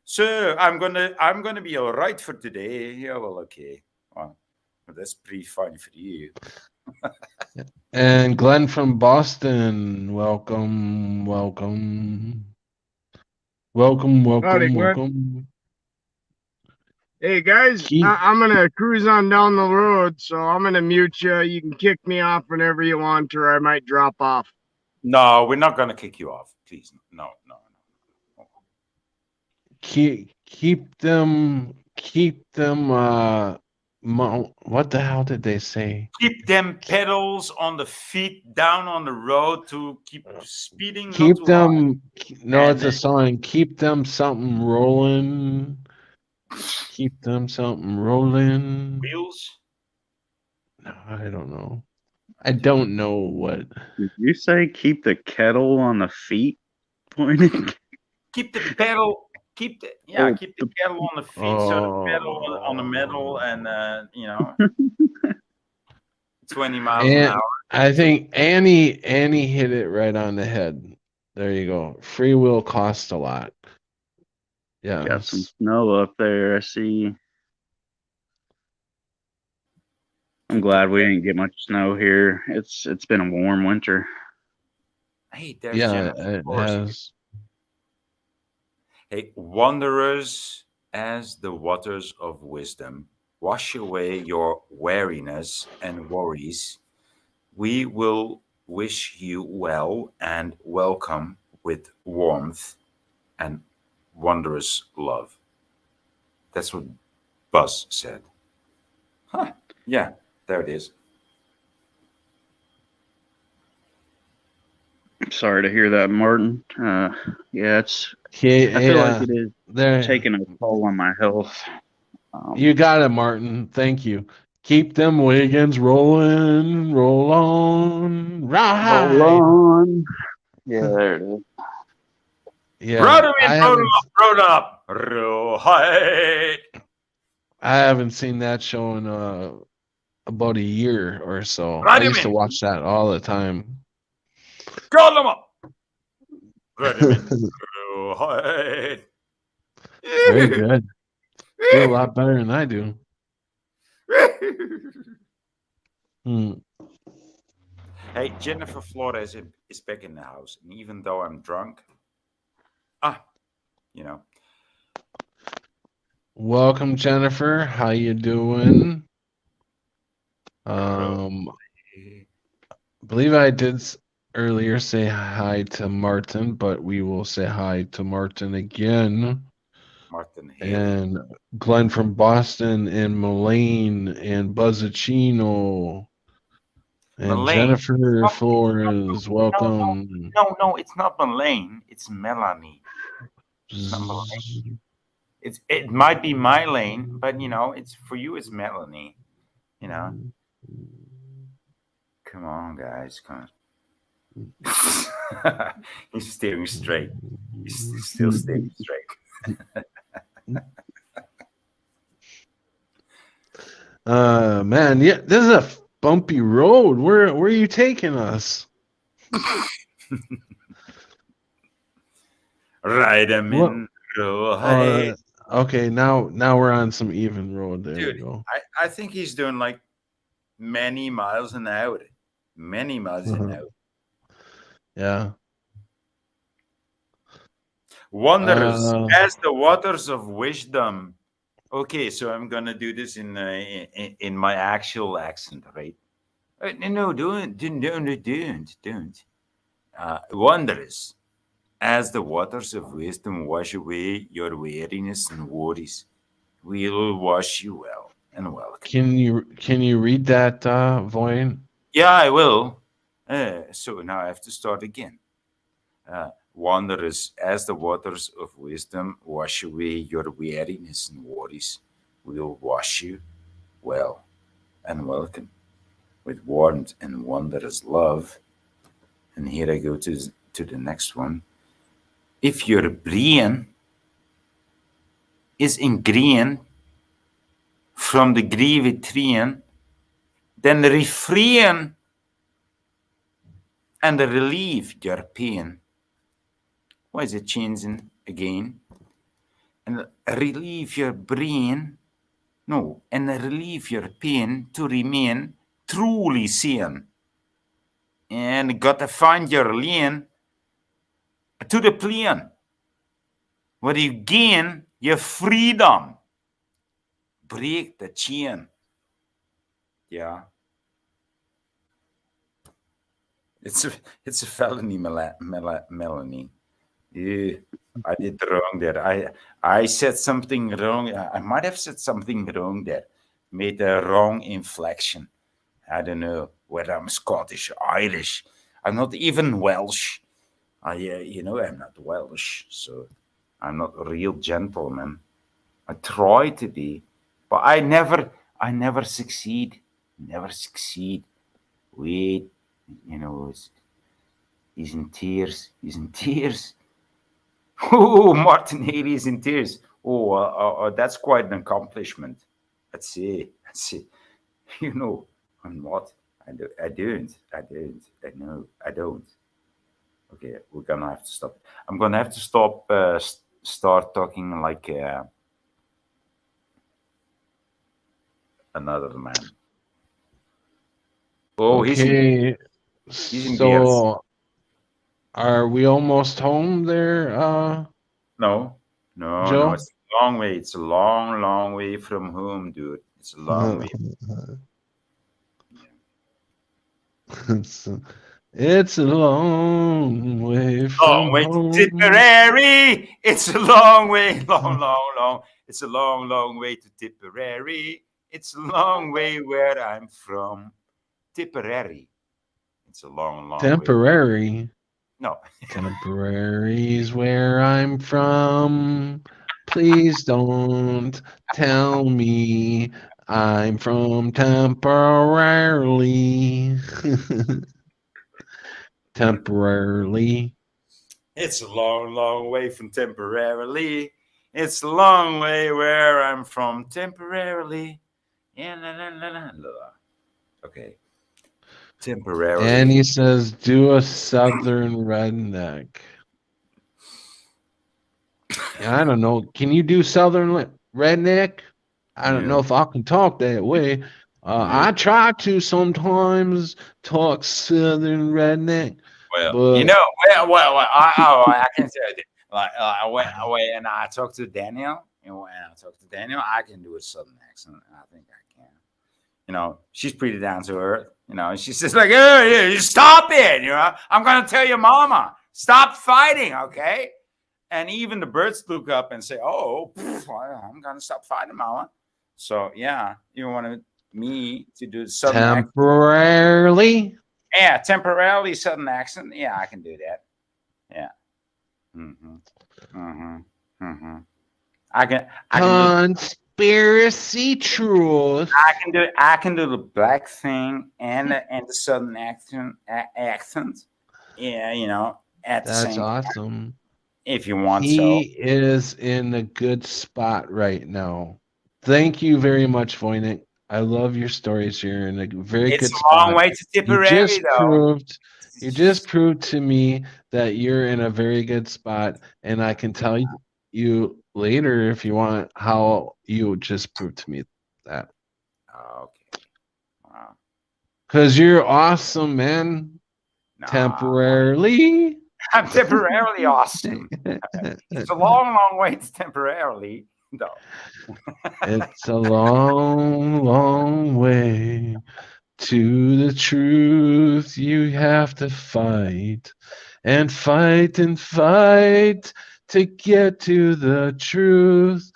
so I'm gonna be all right for today." Yeah, well, okay, well, that's pretty funny for you. And Glenn from Boston, welcome. Welcome, Howdy, welcome, Glenn. welcome. Hey guys, Keep I'm gonna cruise on down the road, so I'm gonna mute you. You can kick me off whenever you want, or I might drop off. No, we're not going to kick you off. Please. No, no, no. keep them what the hell did they say? Keep them pedals on the feet down on the road to keep speeding not Keep too hard. them no, And it's a song. Keep them something rolling. Keep them something rolling. wheels. No, I don't know. I don't know what. Did you say keep the kettle on the feet pointing? Keep the pedal. Oh, Keep the pedal on the feet, so the pedal on the metal, and Oh. 20 miles an And hour. I think Annie hit it right on the head. There you go. Free will costs a lot. got some Yes. snow up there. I see. I'm Keep the glad we didn't get much snow here. It's been a warm winter. Hey, there's Yeah, Jennifer it Flores again. has. Hey, wanderers, as the waters of wisdom wash away your weariness and worries, we will wish you well and welcome with warmth and wondrous love. That's what Buzz said. Huh. Yeah, there it is. Sorry to hear that, Martin. Yeah, Okay, I feel like yeah. it is There taking a toll on my health. you got it, Martin. Thank you. Keep them Wiggins rolling, roll on, Roll ride. on. Yeah, there it is. Yeah, Run I in, haven't run up. Hi. I haven't seen that show in about a year or so. I Run him used to in. watch that all the time. Call him up. Run him in. Hi. Very good. Do a lot better than I do. Hmm. Hey, Jennifer Flores is back in the house. And even though I'm drunk, you know, Welcome, Jennifer. How you doing? I believe I did earlier say hi to Martin, but we will say hi to Martin again. Martin Haley. And Glenn from Boston, and Mullane, and Buzzacino, and Mullane. Jennifer Flores. Welcome. No, it's not Mullane. It's Melanie. It's not Mullane. It might be my lane, but it's for you. It's Melanie. Come on, guys, come on. He's steering straight. He's still steering straight. Man, yeah, this is a bumpy road. Where are you taking us? Ride him in. Okay, now we're on some even road. There Dude, you go. I think he's doing like many miles an hour. Many miles an hour. Yeah. Wonders as the waters of wisdom. Okay, so I'm gonna do this in my actual accent, right? No, don't. Wonders as the waters of wisdom wash away your weariness and worries, we will wash you well and welcome. Can you read that, Voin? Yeah, I will. So now I have to start again. Wondrous as the waters of wisdom wash away your weariness and worries, we will wash you well and welcome with warmth and wondrous love. And here I go to the next one. If your brain is in green from the grieved train, then refrain and relieve your pain. Why is it changing again? And relieve your brain, no, and relieve your pain to remain truly sane. And gotta find your lane to the plane. What you gain, your freedom. Break the chain. Yeah. It's a it's a felony, Melanie. Yeah, I did wrong there. I said something wrong. I might have said something wrong there. Made a wrong inflection. I don't know whether I'm Scottish, Irish. I'm not even Welsh. I'm not Welsh, so I'm not a real gentleman. I try to be, but I never succeed. Never succeed. Wait, he's in tears. He's in tears. Oh, Martin Haley is in tears. Oh, that's quite an accomplishment. Let's see. Let's see. You know, I'm not. I don't. I don't. I know. I don't. Okay, we're gonna have to stop. I'm gonna have to stop. Start talking like another man. Oh, Okay, he's in tears. so are we almost home there, No, no, no. Joe? It's a long way. It's a long, long way from home, dude. It's a long way. it's, it's a long way Long from way to home. Tipperary. It's a long way, long, long, long. It's a long, long way to Tipperary. It's a long way where I'm from. Tipperary. It's a long, long way. Temporary. No. Temporary's where I'm from. Please don't tell me I'm from temporarily. Temporarily. It's a long, long way from temporarily. It's a long way where I'm from temporarily. Yeah, la, la, la, la, la. Okay. And Temporarily. he says, do a southern redneck. I don't know. Can you do southern redneck? I don't know No. if I can talk that way. No. I try to sometimes talk southern redneck, Well, but I can say it. Like when I talk to Daniel, when I talk to Daniel, I can do a southern accent. I think I can. She's pretty down to earth. She's just like, hey, you stop it. I'm gonna tell your mama, stop fighting, okay? And even the birds look up and say, oh, I'm gonna stop fighting, mama. So yeah, you wanted me to do the southern accent? temporarily. Yeah, temporarily southern accent. Yeah, I can do that. Yeah. Mm-hmm. Mm-hmm. Mm-hmm. I can do Conspiracy truth. I can do the black thing and the southern accent. Yeah, at the That's same time awesome. if you want He so. is in a good spot right now. Thank you very much, Voynich. I love your stories. You're in a very It's good a long spot. way to You Tipperary just though. proved you just proved to me that you're in a very good spot, and I can tell you later if you want how you just proved to me that. Okay. Wow. Because you're awesome, man. Nah, Temporarily. I'm temporarily awesome. It's a long, long way to temporarily though. It's a long, long way to the truth. You have to fight and fight to get to the truth.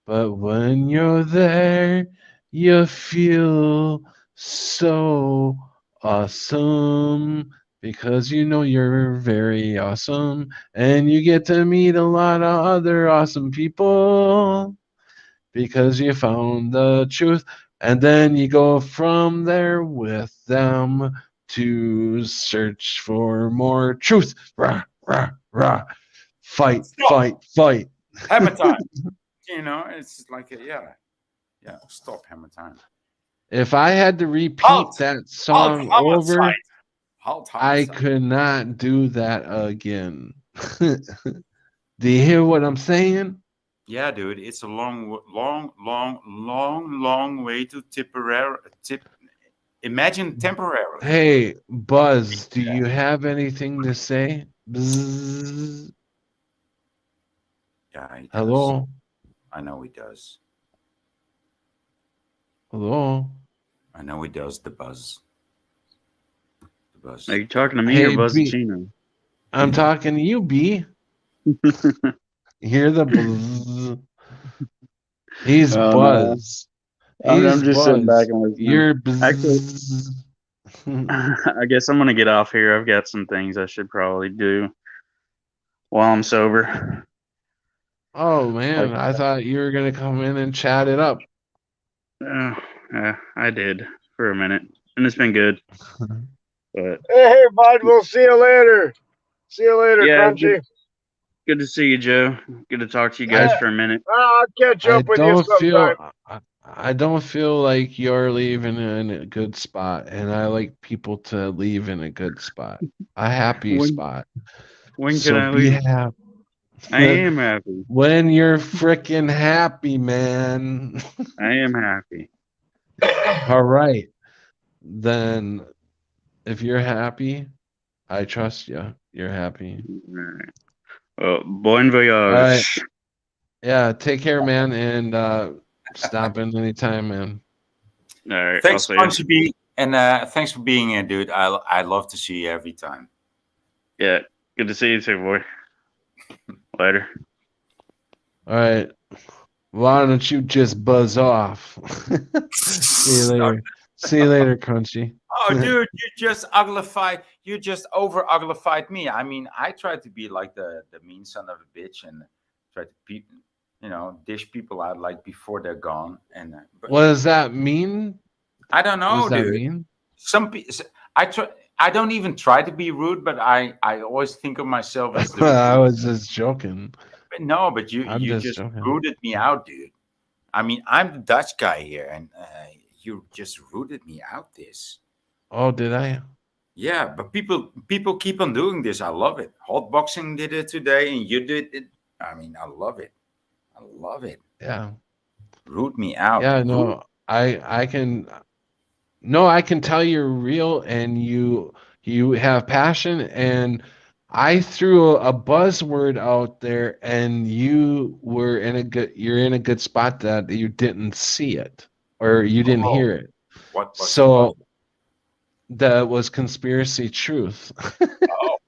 But when you're there, you feel so awesome because you know you're very awesome and you get to meet a lot of other awesome people because you found the truth. And then you go from there with them to search for more truth. Rah, rah, rah. Fight, Stop. fight, fight. Hammer time. It's like yeah. Stop hammer time. If I had to repeat Halt. that Halt song over, homicide. Halt I homicide. could not do that again. Do you hear what I'm saying? Yeah, dude, it's a long, long, long, long, long way to Tipperary. Imagine temporarily. Hey, Buzz, do you have anything to say? Bzzz. Yeah, he does. Hello? I know he does. Hello? I know he does. The buzz. The Are buzz. you talking to me or Hey, B. Buzzachino? I'm talking to you, B. Hear the buzz. He's Oh no, Buzz. I'm He's just sitting back Buzz. and listening. You're Actually, Buzz. I guess I'm gonna get off here. I've got some things I should probably do while I'm sober. Oh, Like, man. I thought you were going to come in and chat it up. yeah, I did for a minute, and it's been good. But Hey, bud, we'll see you later. See you later, yeah, Crunchy. good to see you, Joe. Good to talk to you I guys for a minute. I'll catch I up with you don't sometime. feel I don't feel like you're leaving in a good spot, and I like people to leave in a good spot, a happy When spot. when can So I be leave? happy I am happy. when you're freaking happy, man. I am happy. All right, then if you're happy, I trust you. You're happy. All right. Well, bon All right, voyage. yeah. Take care, man, and stop in anytime, man. All right, I'll Thanks, see you. Punchy B, and thanks for being here, dude. I love to see you every time. Yeah, good to see you too, boy. Later. All right. Why don't you just buzz off? See you later. See you later, Crunchy. Oh, dude, you just uglified. You just over uglified me. I mean, I tried to be like the mean son of a bitch and try to dish people out like before they're gone. And but What does that mean? I don't What does know, that dude. mean? Some people, I try. I don't even try to be rude, but I always think of myself as the I rude. was just joking. But no, but you I'm you just just joking. rooted me out, dude. I mean, I'm the Dutch guy here, and you just rooted me out. This. Oh, did I? Yeah, but people keep on doing this. I love it. Hotboxing did it today, and you did it. I mean, I love it. I love it. Yeah. Root me out. Yeah, no. I can no, I can tell you're real and you have passion, and I threw a buzzword out there and you're in a good spot that you didn't see it or you didn't Oh, hear it. what was the buzz? So that was conspiracy truth. Oh.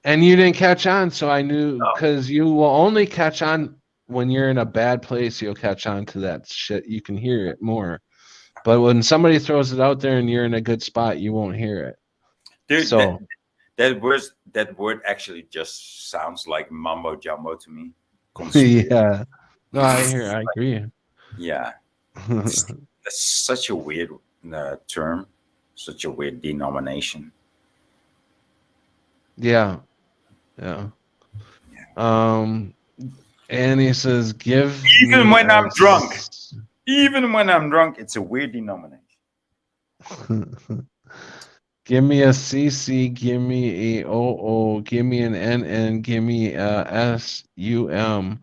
And you didn't catch on, so I knew No. because you will only catch on when you're in a bad place, you'll catch on to that shit. You can hear it more. But when somebody throws it out there and you're in a good spot, you won't hear it. Dude, So that word actually just sounds like mumbo jumbo to me. Conspiracy. yeah. No, I agree. Yeah, that's such a weird term, such a weird denomination. Yeah. Yeah. And he says, give Even me when a I'm drunk. Even when I'm drunk, it's a weird denomination. give me a CC, give me a OO, give me an NN, give me a SUM,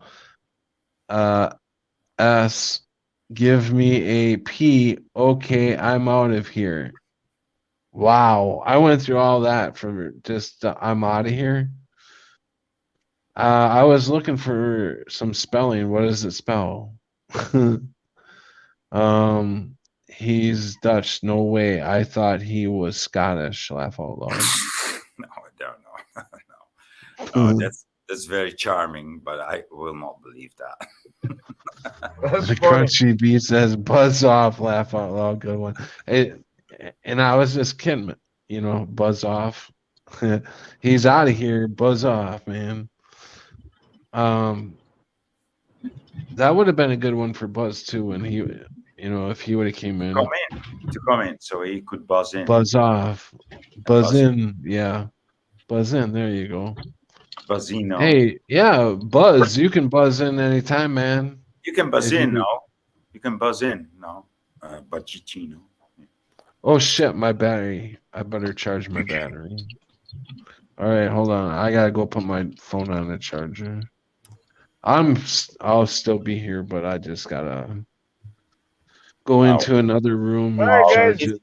S, give me a P. Okay, I'm out of here. Wow, I went through all that for just I'm out of here. I was looking for some spelling. What does it spell? He's Dutch. No way. I thought he was Scottish. Laugh out loud. No, I don't know. No, that's very charming, but I will not believe that. That's The funny. crunchy bee says, "Buzz off." Laugh out loud. Good one. And I was just kidding. Buzz off. He's out of here. Buzz off, man. That would have been a good one for Buzz too when if he would have came in. To come in, so he could buzz in. Buzz off. Buzz Buzz. in. Yeah. Buzz in. There you go. Buzzino. Hey, yeah, Buzz. You can buzz in anytime, man. You can buzz If you in, do- no? You can buzz in, no? Buzzino. Oh shit, my battery. I better charge my battery. All right, hold on. I gotta go put my phone on the charger. I'll still be here, but I just gotta go into another room All and right, charge guys. it.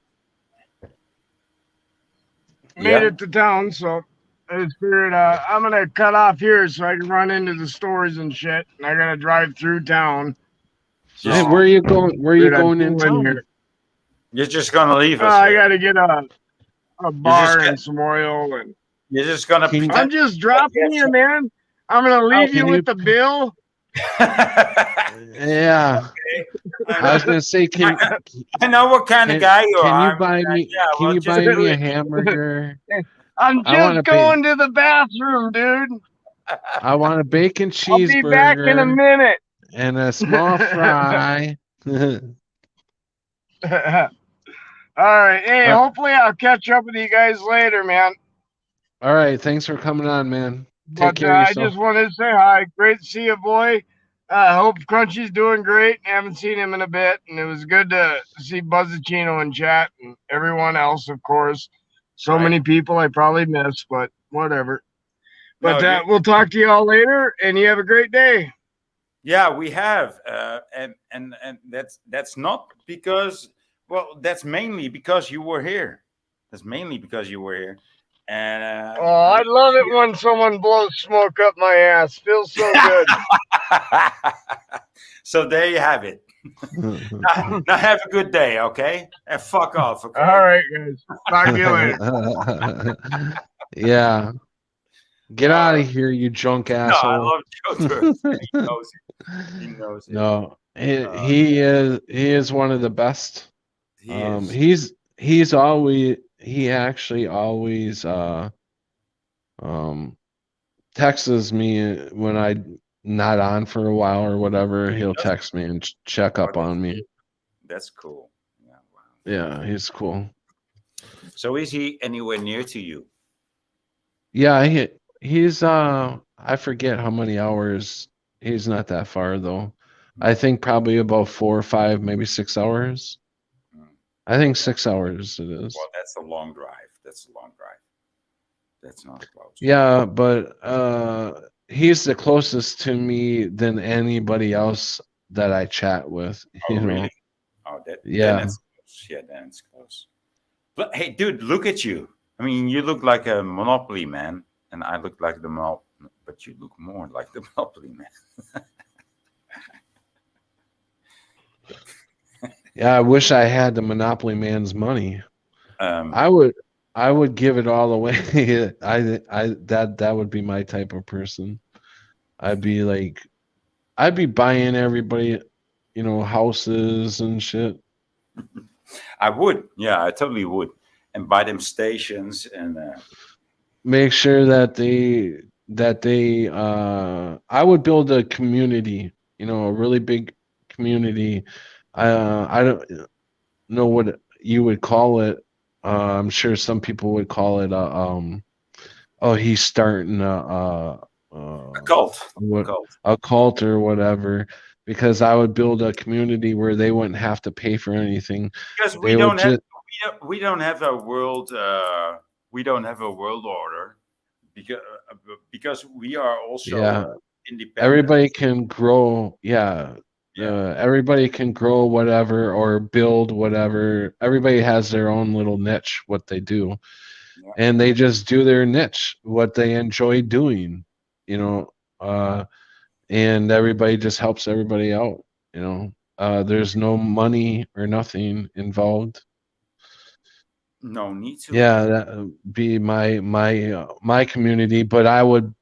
Made it to town, so I just figured I'm gonna cut off here so I can run into the stores and shit. And I gotta drive through town. Hey, Just, So where are you going? Where are you figured I'd going in pull in town? here. you're just gonna leave us I here. gotta get a You're just bar and some oil, and you're just gonna Can pretend I'm just like dropping you, man. I'm gonna Oh, leave you can with you? the bill. Yeah, I I was know. gonna say, I know what kind of guy you can are. you I mean, buy me? yeah, Can well, you just buy me a hamburger? I'm I want just a ba- going to the bathroom, dude. I want a bacon I'll be back in a cheeseburger minute. and a small fry. All All right. Hey, right, hopefully I'll catch up with you guys later, man. all right. Thanks for coming on, man. Take But care of I yourself. just wanted to say hi. Great to see you, boy. I hope Crunchy's doing great. I haven't seen him in a bit, and it was good to see Buzzacino in chat and everyone else, of course. So right. many people I probably missed, but whatever. No, But we'll talk to you all later, and you have a great day. yeah, we have, and that's not because, well, that's mainly because you were here. That's mainly because you were here, and Oh, I love it when someone blows smoke up my ass. Feels so good. so there you have it. Now have a good day, okay? And fuck off, okay? All right, guys. Talk to you later. Yeah, get All out right. of here, you drunk No, I asshole. love Joe Dirt. He knows it. He knows it. No, Uh, he is one of the best. he is. He actually always um texts me when I not on for a while or whatever. He He'll does. text me and check Oh, up on me. that's cool. Yeah, wow. Yeah, he's cool. So is he anywhere near to you? Yeah, he's I forget how many hours. He's not that far though. I think probably about 4 or 5, maybe 6 hours. Mm. I think 6 hours it is. Well, that's a long drive. That's a long drive. That's not close. Yeah, but he's the closest to me than anybody else that I chat with, Oh, you really? know. Oh, that then Yeah. it's close. Yeah, then it's close. But hey, dude, look at you. I mean, you look like a Monopoly man, and I look like the Monopoly, but you look more like the Monopoly man. Yeah, I wish I had the Monopoly man's money. Um, I would I would give it all away. That would be my type of person. I'd be like I'd be buying everybody, houses and shit. I would. Yeah, I totally would. And buy them stations and Make sure that they I would build a community, a really big community. I don't know what you would call it. I'm sure some people would call it oh, he's starting a cult. A what cult. a cult or whatever, because I would build a community where they wouldn't have to pay for anything. Because They would just we don't have a world we don't have a world order because we are also yeah, independent. everybody can grow. Yeah, Yeah. everybody can grow whatever or build whatever. Everybody has their own little niche, what they do, Yeah. and they just do their niche, what they enjoy doing, you know. And everybody just helps everybody out, you know. There's no money or nothing involved. No need to. Yeah, that would be my community, but I would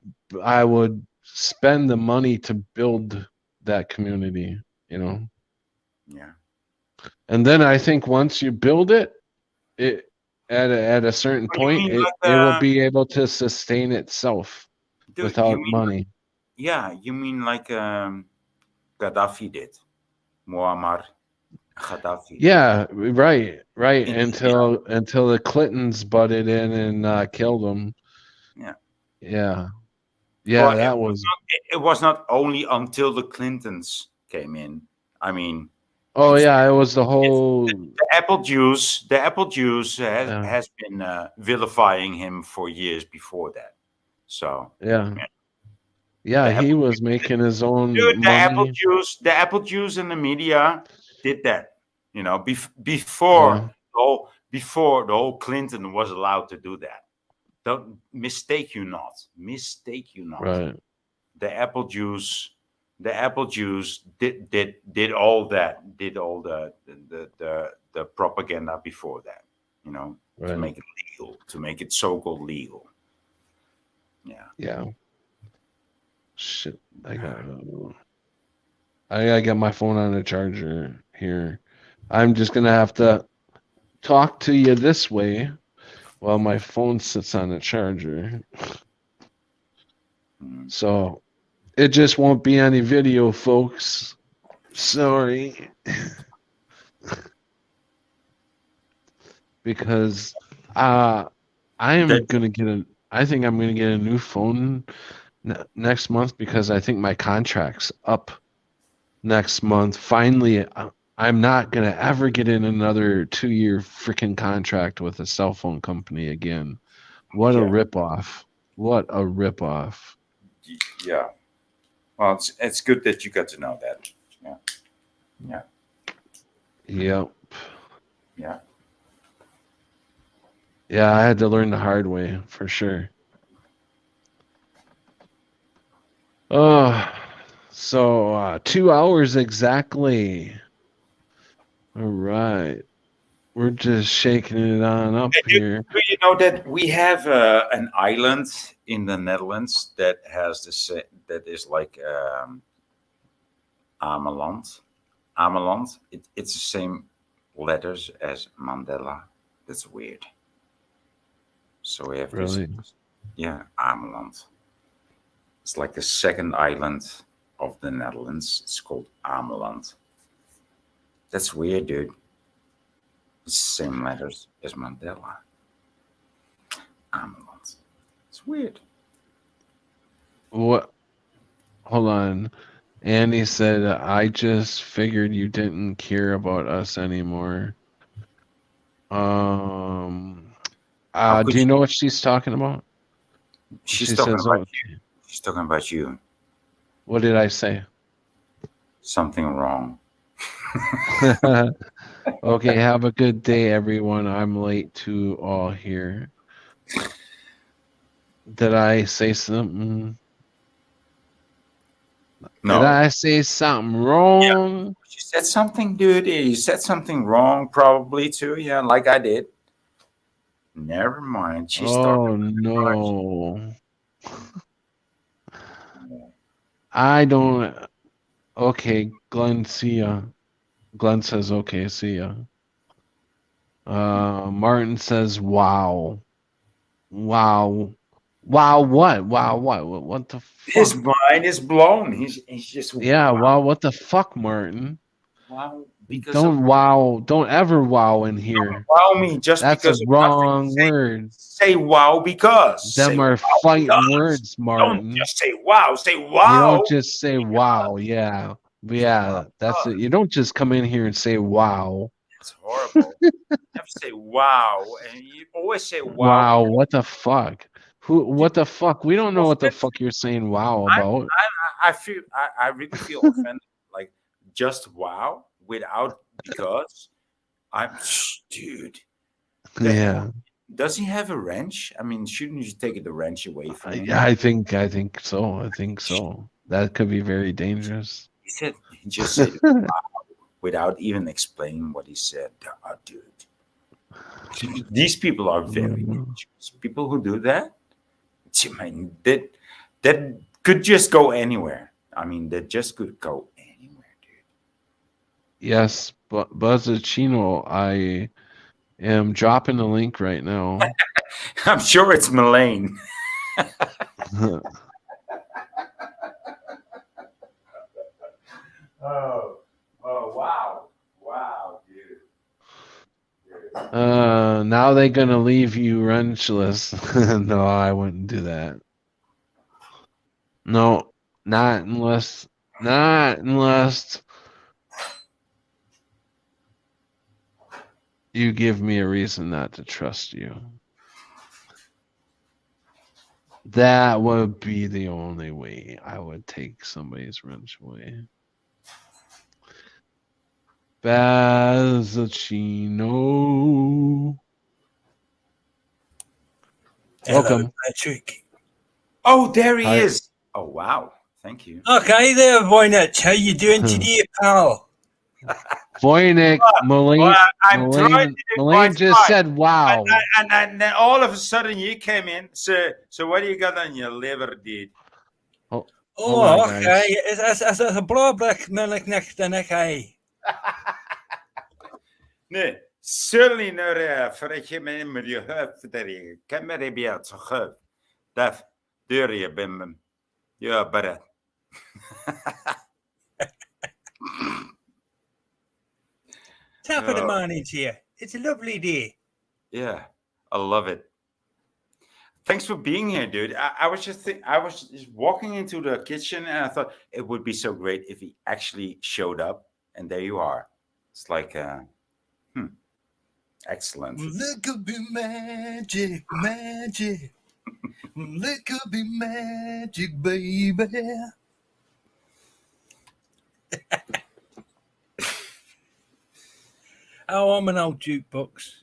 spend the money to build that community, you know. Yeah. And then I think once you build it, it at a certain Oh, you point, mean it will be able to sustain itself dude, you without mean money. yeah, you mean like Gaddafi did. Muammar Gaddafi Yeah, right. in Libya. Until the Clintons butted in and killed him. Yeah. Yeah, Well, yeah, that was. it was not only until the Clintons came in. I mean, Oh it's yeah, it was the it's whole. the apple juice Yeah, has been vilifying him for years before that. So yeah, yeah, yeah. the He apple was making his own dude, money. the apple juice and the media did that. You know, Yeah, before the whole Clinton was allowed to do that. Don't mistake you not. Mistake you not. Right. The apple juice. The apple juice did all that. Did all the propaganda before that. You know, to Right. make it legal, to make it so-called legal. Yeah. Yeah. Shit. I gotta get my phone on a charger here. I'm just gonna have to talk to you this way while my phone sits on a charger. Mm. So it just won't be any video, folks. Sorry. Because I am gonna get I think I'm gonna get a new phone next month because I think my contract's up next month. Finally, I'm not gonna ever get in another 2-year freaking contract with a cell phone company again. What a Yeah. ripoff! What a ripoff! Yeah. Well, it's good that you got to know that. Yeah. Yeah. Yep. Yeah. Yeah, I had to learn the hard way for sure. Oh, so 2 hours exactly. All right. We're just shaking it on up here. Do you know that we have an island in the Netherlands that has this that is like Ameland. Ameland. It's the same letters as Mandela. That's weird. So we have this. Really? Yeah, Ameland. It's like the second island of the Netherlands. It's called Ameland. That's weird, dude. It's the same letters as Mandela. Ameland. It's weird. What? Hold on. Annie said, I just figured you didn't care about us anymore. How could Do you know what she's talking about? She's She talking says, about oh, you. She's talking about you. what did I say? Something wrong. Okay, have a good day, everyone. I'm late to all here. Did I say something? No. Did I say something Yeah. wrong? You said something, dude. You said something wrong, probably too. Yeah, like I did. Never mind. She's Oh talking. no. Yeah. I don't. Okay, Glenn, see ya. Glenn says, okay, see ya. Martin says, wow. Wow. Wow, what? Wow, what? What the His fuck? mind is blown. He's just Yeah, wow, what the fuck, Martin? wow because of Don't wow. Don't ever wow in here. wow me just That's a because of nothing. wrong word. Say wow because. Say Them are wow fighting because. words, Don't Martin. just say wow. Say You wow. don't just say wow. Yeah. Yeah, that's it. You don't just come in here and say wow. It's horrible. You have to say wow, and you always say wow. Wow, what the fuck? What the fuck? We don't know what the Offended. fuck you're saying wow I, about. I feel I really feel offended. Like just wow without because I'm dude. The hell Yeah. does he have a wrench? I mean, shouldn't you take the wrench away from him? I think so. I think so. That could be very dangerous. He just said without even explaining what he said. Dude, these people are very dangerous. People who do that, I mean, that could just go anywhere. I mean, that just could go anywhere, dude. Yes, but Buzzacino, I am dropping the link right now. I'm sure it's Mullane. Oh, wow, dude. Now they're gonna leave you wrenchless. No, I wouldn't do that. No, not unless you give me a reason not to trust you. That would be the only way I would take somebody's wrench away. Bazzacino. Welcome. Patrick. Oh, there he Hi. is. Oh, wow. Thank you. Okay, there, Voynich. How you doing today, pal? Voynich, Mullane, Well, I'm trying to do Mullane quite just fine. said, wow. And then all of a sudden you came in. So what do you got on your liver, dude? Hold Oh, on, okay. guys. Is a blauwblik melk next to neck, hey? Nee, certainly not voordat je me met je hoofd erin. Kan me er bij zo hoofd. Dat deur je bim. Ja, but Top of the morning to you. It's a lovely day. yeah, I love it. Thanks for being here, dude. I was just walking into the kitchen and I thought it would be so great if he actually showed up, and there you are. It's like, excellent. There could be magic, magic. There could be magic, baby. Oh, I'm an old jukebox.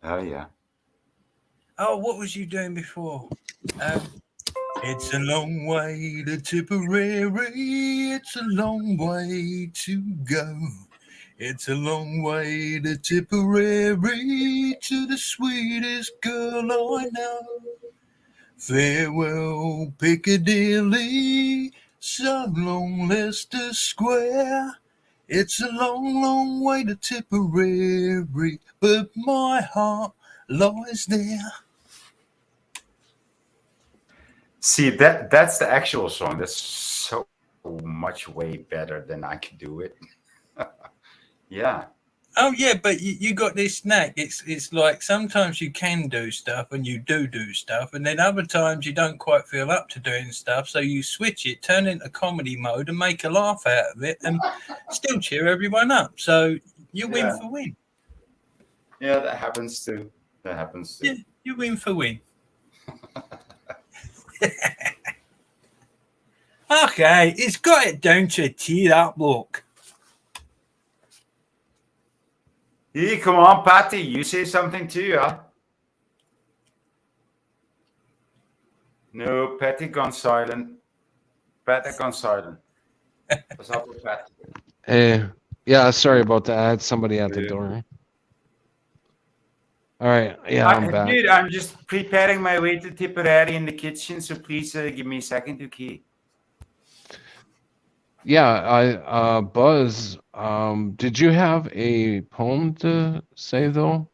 Oh yeah. Oh, what was you doing before? It's a long way to Tipperary. It's a long way to go. It's a long way to Tipperary, to the sweetest girl I know. Farewell, Piccadilly, so long, Leicester Square. It's a long, long way to Tipperary, but my heart lies there. See, that's the actual song. That's so much way better than I could do it. Yeah. Oh yeah, but you got this knack. It's like sometimes you can do stuff and you do stuff, and then other times you don't quite feel up to doing stuff, so you switch it, turn it into comedy mode, and make a laugh out of it, and still cheer everyone up. So you win for win. Yeah, that happens too. Yeah, you win for win. Okay, it's got it down to a T, that bloke. Here, come on, Patty. You say something too, huh? No, Patty gone silent. Patty gone silent. What's up with Patty? Hey, yeah, sorry about that. I had somebody at the door. All right, yeah, I'm back. Dude, I'm just preparing my way to Tipperary in the kitchen, so please give me a second to key. Yeah, Buzz, did you have a poem to say though?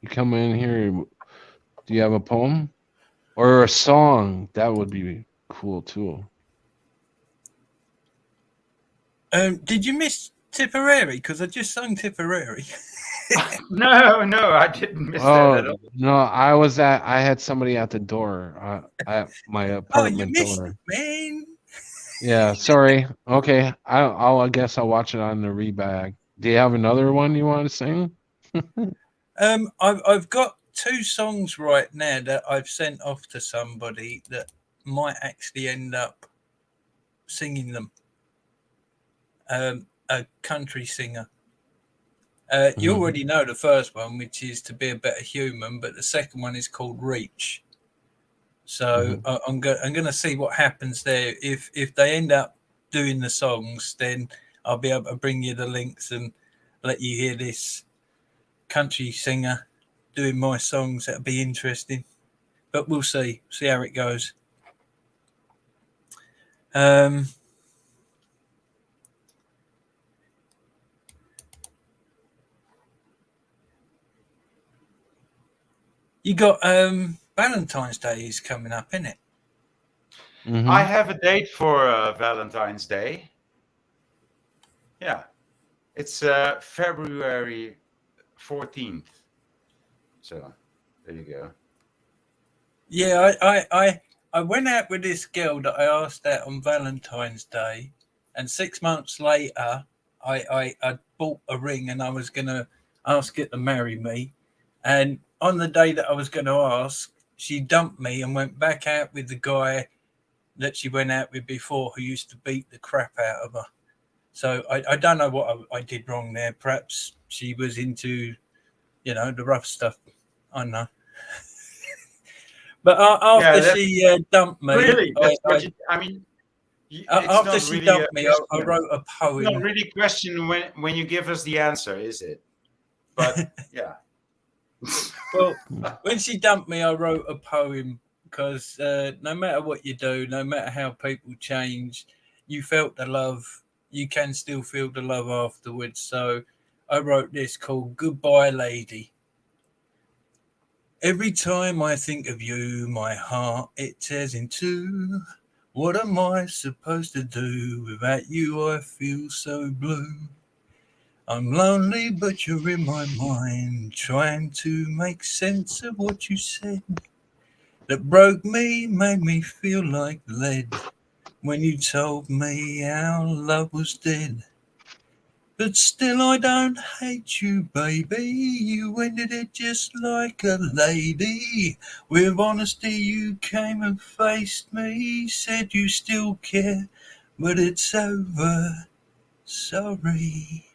You come in here, do you have a poem? Or a song? That would be cool too. Did you miss Tipperary? Because I just sung Tipperary. No, I didn't miss that at all. No, I had somebody at the door, at my apartment you missed door. it, man. Yeah, sorry. Okay, I guess I'll watch it on the rebag. Do you have another one you want to sing? I've got 2 songs right now that I've sent off to somebody that might actually end up singing them. A country singer. You already know the first one, which is To Be a Better Human, but the second one is called Reach. So I'm going to see what happens there. If they end up doing the songs, then I'll be able to bring you the links and let you hear this country singer doing my songs. That'll be interesting, but we'll see how it goes. You got Valentine's Day is coming up, isn't it? I have a date for Valentine's Day. Yeah, it's February 14th. So there you go. Yeah, I went out with this girl that I asked out on Valentine's Day, and 6 months later, I bought a ring and I was going to ask her to marry me. And on the day that I was going to ask, she dumped me and went back out with the guy that she went out with before, who used to beat the crap out of her. So I don't know what I did wrong there. Perhaps she was into, the rough stuff. I don't know. But after Yeah, she dumped me, really, that's what I you, I mean, it's after not she really a dumped me, I question. wrote a It's not poem. really a question when you give us the answer, is it? But yeah. Well, when she dumped me, I wrote a poem because no matter what you do, no matter how people change, you felt the love. You can still feel the love afterwards. So I wrote this called Goodbye Lady. Every time I think of you, my heart it tears in two. What am I supposed to do? Without you, I feel so blue. I'm lonely, but you're in my mind, trying to make sense of what you said. That broke me, made me feel like lead when you told me our love was dead. But still, I don't hate you, baby. You ended it just like a lady. With honesty, you came and faced me, said you still care, but it's over. Sorry.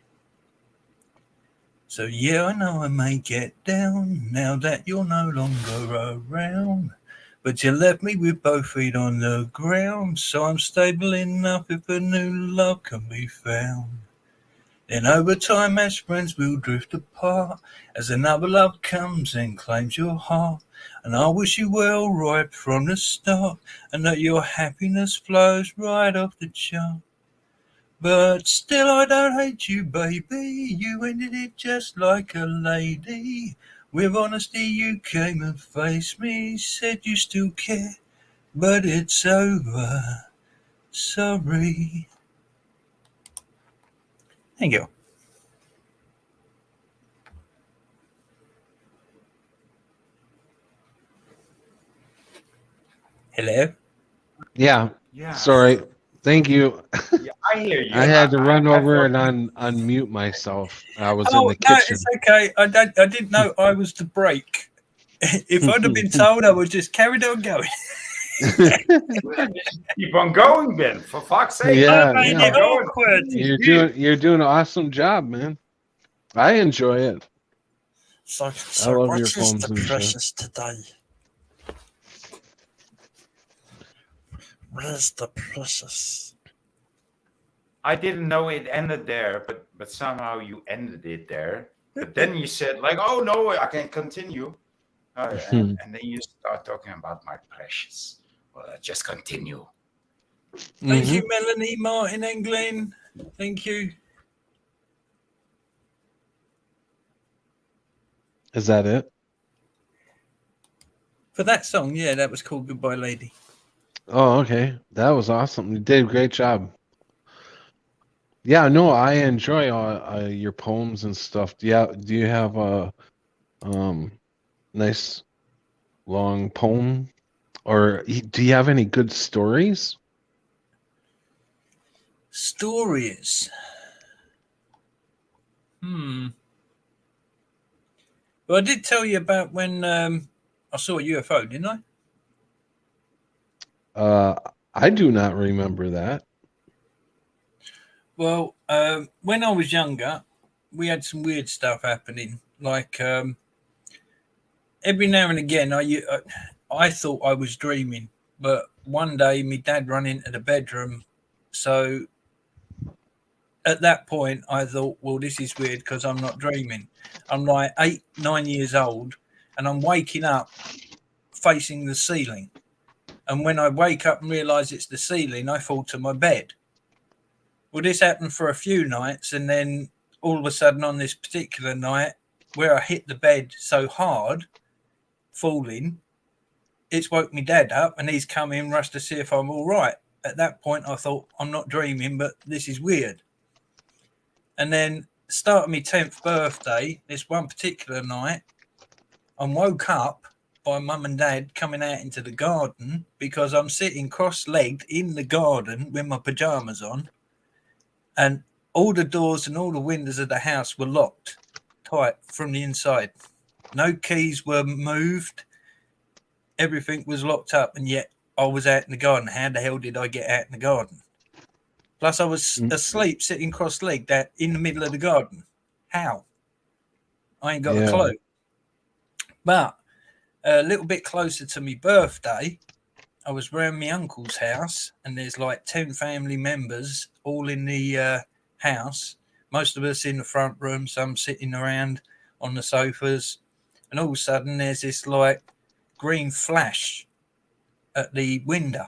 So yeah, I know I may get down now that you're no longer around. But you left me with both feet on the ground, so I'm stable enough if a new love can be found. Then over time as friends we'll drift apart, as another love comes and claims your heart. And I wish you well right from the start, and that your happiness flows right off the chart. But still I don't hate you, baby. You ended it just like a lady. With honesty you came and faced me, said you still care, but it's over. Sorry. Thank you. Hello? Yeah. Yeah. Sorry. Thank you. Yeah, I hear you. I had to run I over thought and unmute myself. I was in Oh the no, kitchen. it's okay. I didn't know I was the break. If I'd have been told, I would just carried on going. keep on going, Ben. For fuck's sake. Yeah, I made yeah. it awkward. You're doing an awesome job, man. I enjoy it. So I love what your is poems the and shit. precious today? Where's the precious? I didn't know it ended there, but somehow you ended it there. But then you said like, "Oh no, I can continue," and then you start talking about my precious. Well, just continue. Thank Mhm. you, Melanie, Martin, and Glenn. Thank you. Is that it? For that song, yeah, that was called Goodbye Lady. Oh, okay. That was awesome. You did a great job. Yeah, no, I enjoy your poems and stuff. Do you have a nice long poem, or do you have any good stories? Stories. Well, I did tell you about when I saw a UFO, didn't I? I do not remember that. Well, when I was younger, we had some weird stuff happening. Like every now and again, I thought I was dreaming, but one day my dad ran into the bedroom. So at that point, I thought, well, this is weird because I'm not dreaming. I'm like 8, 9 years old, and I'm waking up facing the ceiling. And when I wake up and realize it's the ceiling, I fall to my bed. Well, this happened for a few nights, and then all of a sudden on this particular night, where I hit the bed so hard, falling, it's woke me dad up, and he's come in, rushed to see if I'm all right. At that point, I thought, I'm not dreaming, but this is weird. And then, start of my 10th birthday, this one particular night, I'm woke up by mum and dad coming out into the garden because I'm sitting cross-legged in the garden with my pajamas on, and all the doors and all the windows of the house were locked tight from the inside. No keys were moved. Everything was locked up, and yet I was out in the garden. How the hell did I get out in the garden? Plus, I was asleep, sitting cross-legged out in the middle of the garden. How? I ain't got a clue. But A little bit closer to my birthday, I was round my uncle's house, and there's like 10 family members all in the house. Most of us in the front room, some sitting around on the sofas. And all of a sudden, there's this like green flash at the window.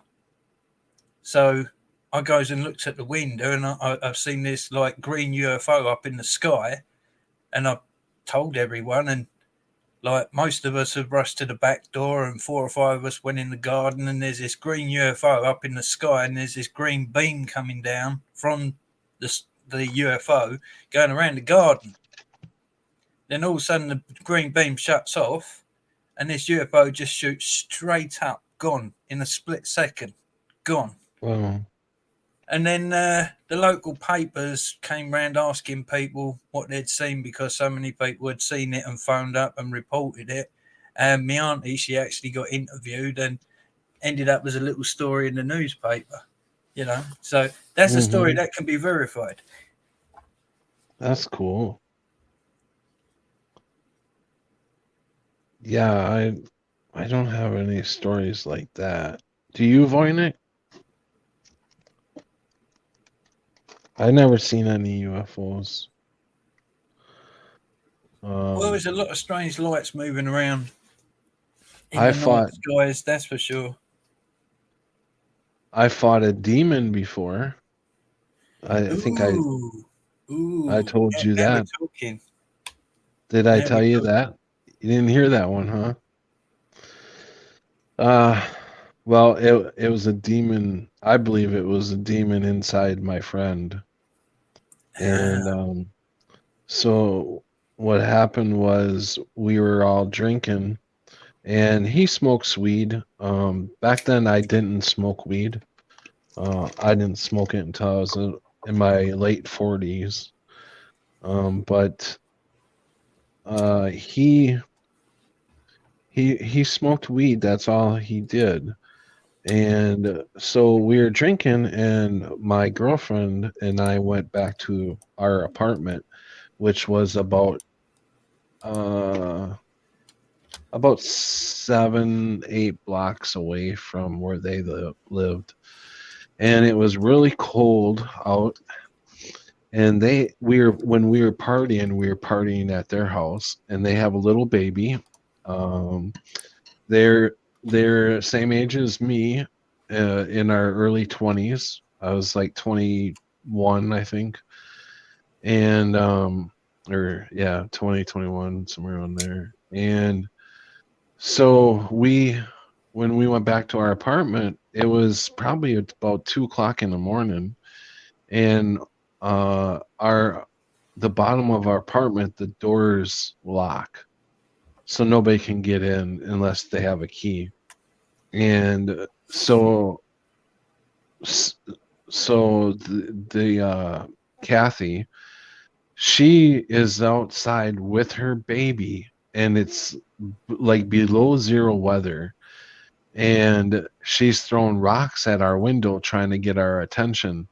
So I goes and looks at the window, and I've seen this like green UFO up in the sky. And I told everyone, and like most of us have rushed to the back door, and 4 or 5 of us went in the garden, and there's this green UFO up in the sky, and there's this green beam coming down from the UFO going around the garden. Then all of a sudden the green beam shuts off, and this UFO just shoots straight up, gone in a split second, gone. Wow. And then the local papers came round asking people what they'd seen, because so many people had seen it and phoned up and reported it. And my auntie, she actually got interviewed and ended up as a little story in the newspaper, you know. So that's a story that can be verified. That's cool. Yeah, I don't have any stories like that. Do you, Voynich? I never seen any UFOs. Well, there's a lot of strange lights moving around in I the fought- night skies, that's for sure. I fought a demon before. I think I told you now that. we're talking. Did I Now tell we're you talking. that? You didn't hear that one, huh? Well, it was a demon. I believe it was a demon inside my friend. And so what happened was we were all drinking, and he smokes weed. Back then I didn't smoke weed. I didn't smoke it until I was in my late 40s. But he smoked weed. That's all he did. And so we were drinking, and my girlfriend and I went back to our apartment, which was about 7-8 blocks away from where they lived. And it was really cold out. And when we were partying at their house, and they have a little baby. They're same age as me, in our early 20s. I was like 21, I think. And 2021, somewhere around there. And so when we went back to our apartment, it was probably about 2 o'clock in the morning, and the bottom of our apartment, the doors lock, so nobody can get in unless they have a key. And so the Kathy, she is outside with her baby, and it's like below zero weather, and she's throwing rocks at our window trying to get our attention.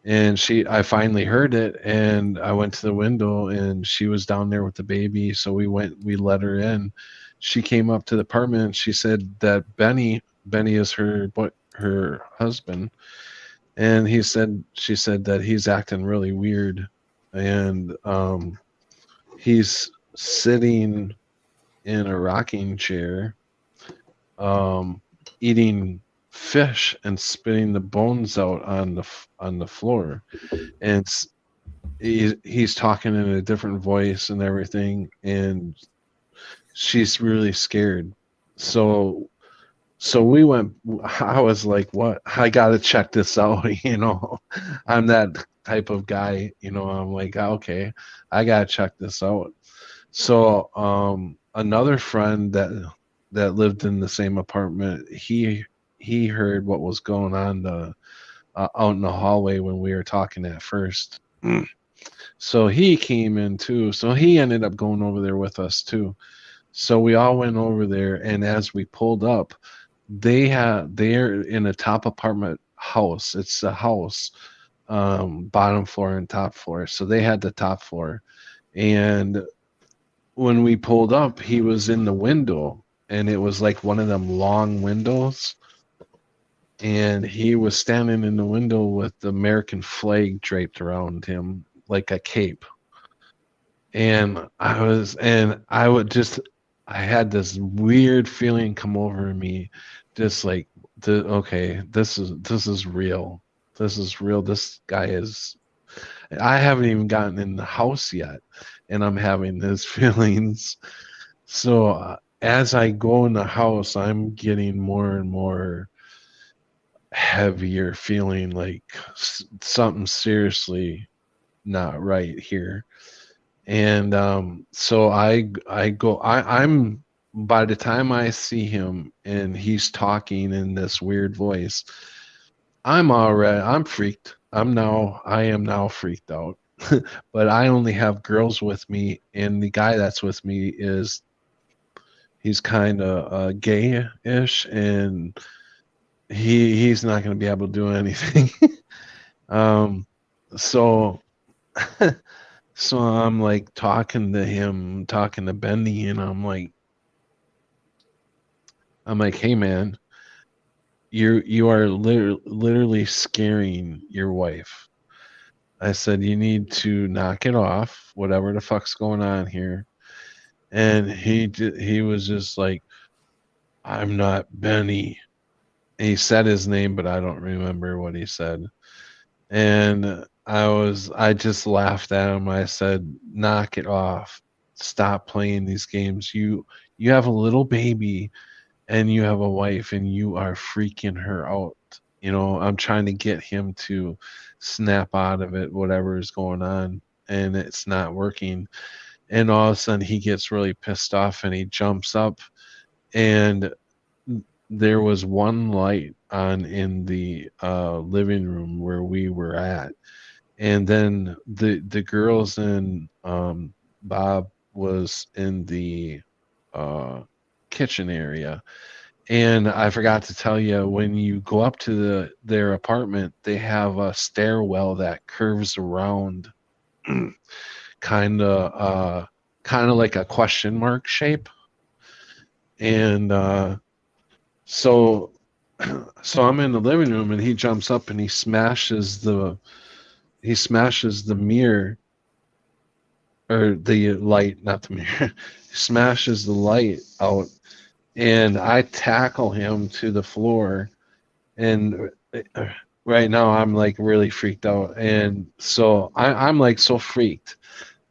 And I finally heard it, and I went to the window, and she was down there with the baby. So we let her in. She came up to the apartment, and she said that Benny is her husband, and she said that he's acting really weird, and he's sitting in a rocking chair, eating fish and spitting the bones out on the floor, and he's talking in a different voice and everything, and she's really scared. So we went. I was like, what? I gotta check this out. I'm that type of guy. I'm like, okay, I gotta check this out. So another friend that lived in the same apartment, he heard what was going on out in the hallway when we were talking at first. So he came in too. So he ended up going over there with us too. So we all went over there, and as we pulled up, they're in a top apartment house. It's a house, bottom floor and top floor. So they had the top floor, and when we pulled up, he was in the window, and it was like one of them long windows, and he was standing in the window with the American flag draped around him like a cape. And I had this weird feeling come over me, just like, okay, this is real. This is real. This guy is. I haven't even gotten in the house yet, and I'm having these feelings. So as I go in the house, I'm getting more and more heavier, feeling like something seriously not right here. And so I'm by the time I see him and he's talking in this weird voice, I'm freaked. I am now freaked out. But I only have girls with me, and the guy that's with me he's kind of gay-ish, and he's not going to be able to do anything. um, so so I'm like talking to him, talking to Bendy, and I'm like, hey man, you are literally scaring your wife. I said you need to knock it off, whatever the fuck's going on here. And he was just like, I'm not Benny. He said his name, but I don't remember what he said. And I just laughed at him. I said, knock it off. Stop playing these games. You have a little baby and you have a wife and you are freaking her out. You know, I'm trying to get him to snap out of it, whatever is going on, and it's not working. And all of a sudden he gets really pissed off and he jumps up, and there was one light on in the living room where we were at, and then the girls and Bob was in the uh, kitchen area. And I forgot to tell you, when you go up to their apartment, they have a stairwell that curves around, kind of like a question mark shape. And so so I'm in the living room, and he jumps up and he smashes the mirror, or the light, not the mirror. He smashes the light out, and I tackle him to the floor. And right now I'm like really freaked out, and so I'm like so freaked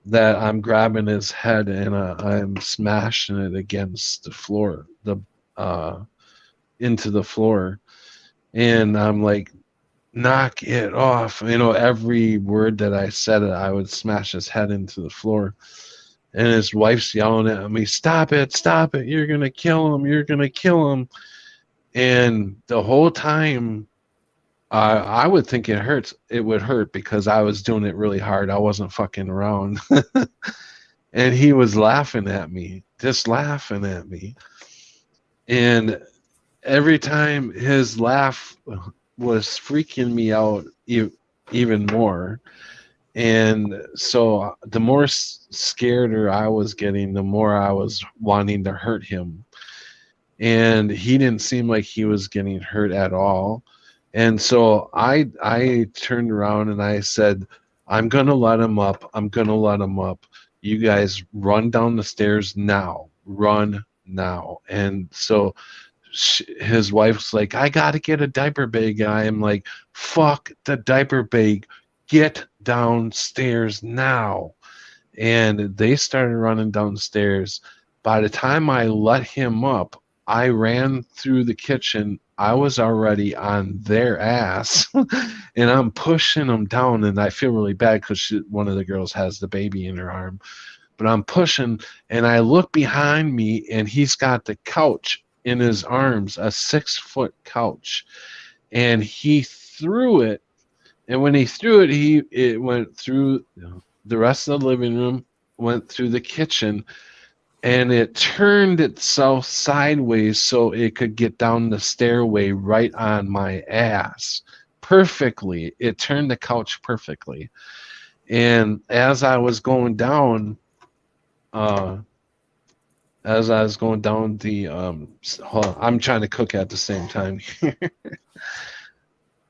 that I'm grabbing his head, and I'm smashing it against the floor, the uh into the floor. And I'm like, knock it off. You know, every word that I said, I would smash his head into the floor. And his wife's yelling at me, stop it, you're gonna kill him, you're gonna kill him. And the whole time, I would think it would hurt because I was doing it really hard. I wasn't fucking around. And he was laughing at me, just laughing at me. And every time, his laugh was freaking me out even more. And so the more scareder I was getting, the more I was wanting to hurt him. And he didn't seem like he was getting hurt at all. And so I turned around and I said, I'm going to let him up. I'm going to let him up. You guys run down the stairs now. Run now. And so his wife's like, I got to get a diaper bag. And I am like, fuck the diaper bag. Get downstairs now. And they started running downstairs. By the time I let him up, I ran through the kitchen. I was already on their ass, and I'm pushing them down. And I feel really bad because one of the girls has the baby in her arm. But I'm pushing, and I look behind me, and he's got the couch in his arms, a 6-foot couch. And he threw it. And when he threw it, it went through the rest of the living room, went through the kitchen, and it turned itself sideways so it could get down the stairway right on my ass perfectly. It turned the couch perfectly. And as I was going down, as I was going down the hold on, I'm trying to cook at the same time.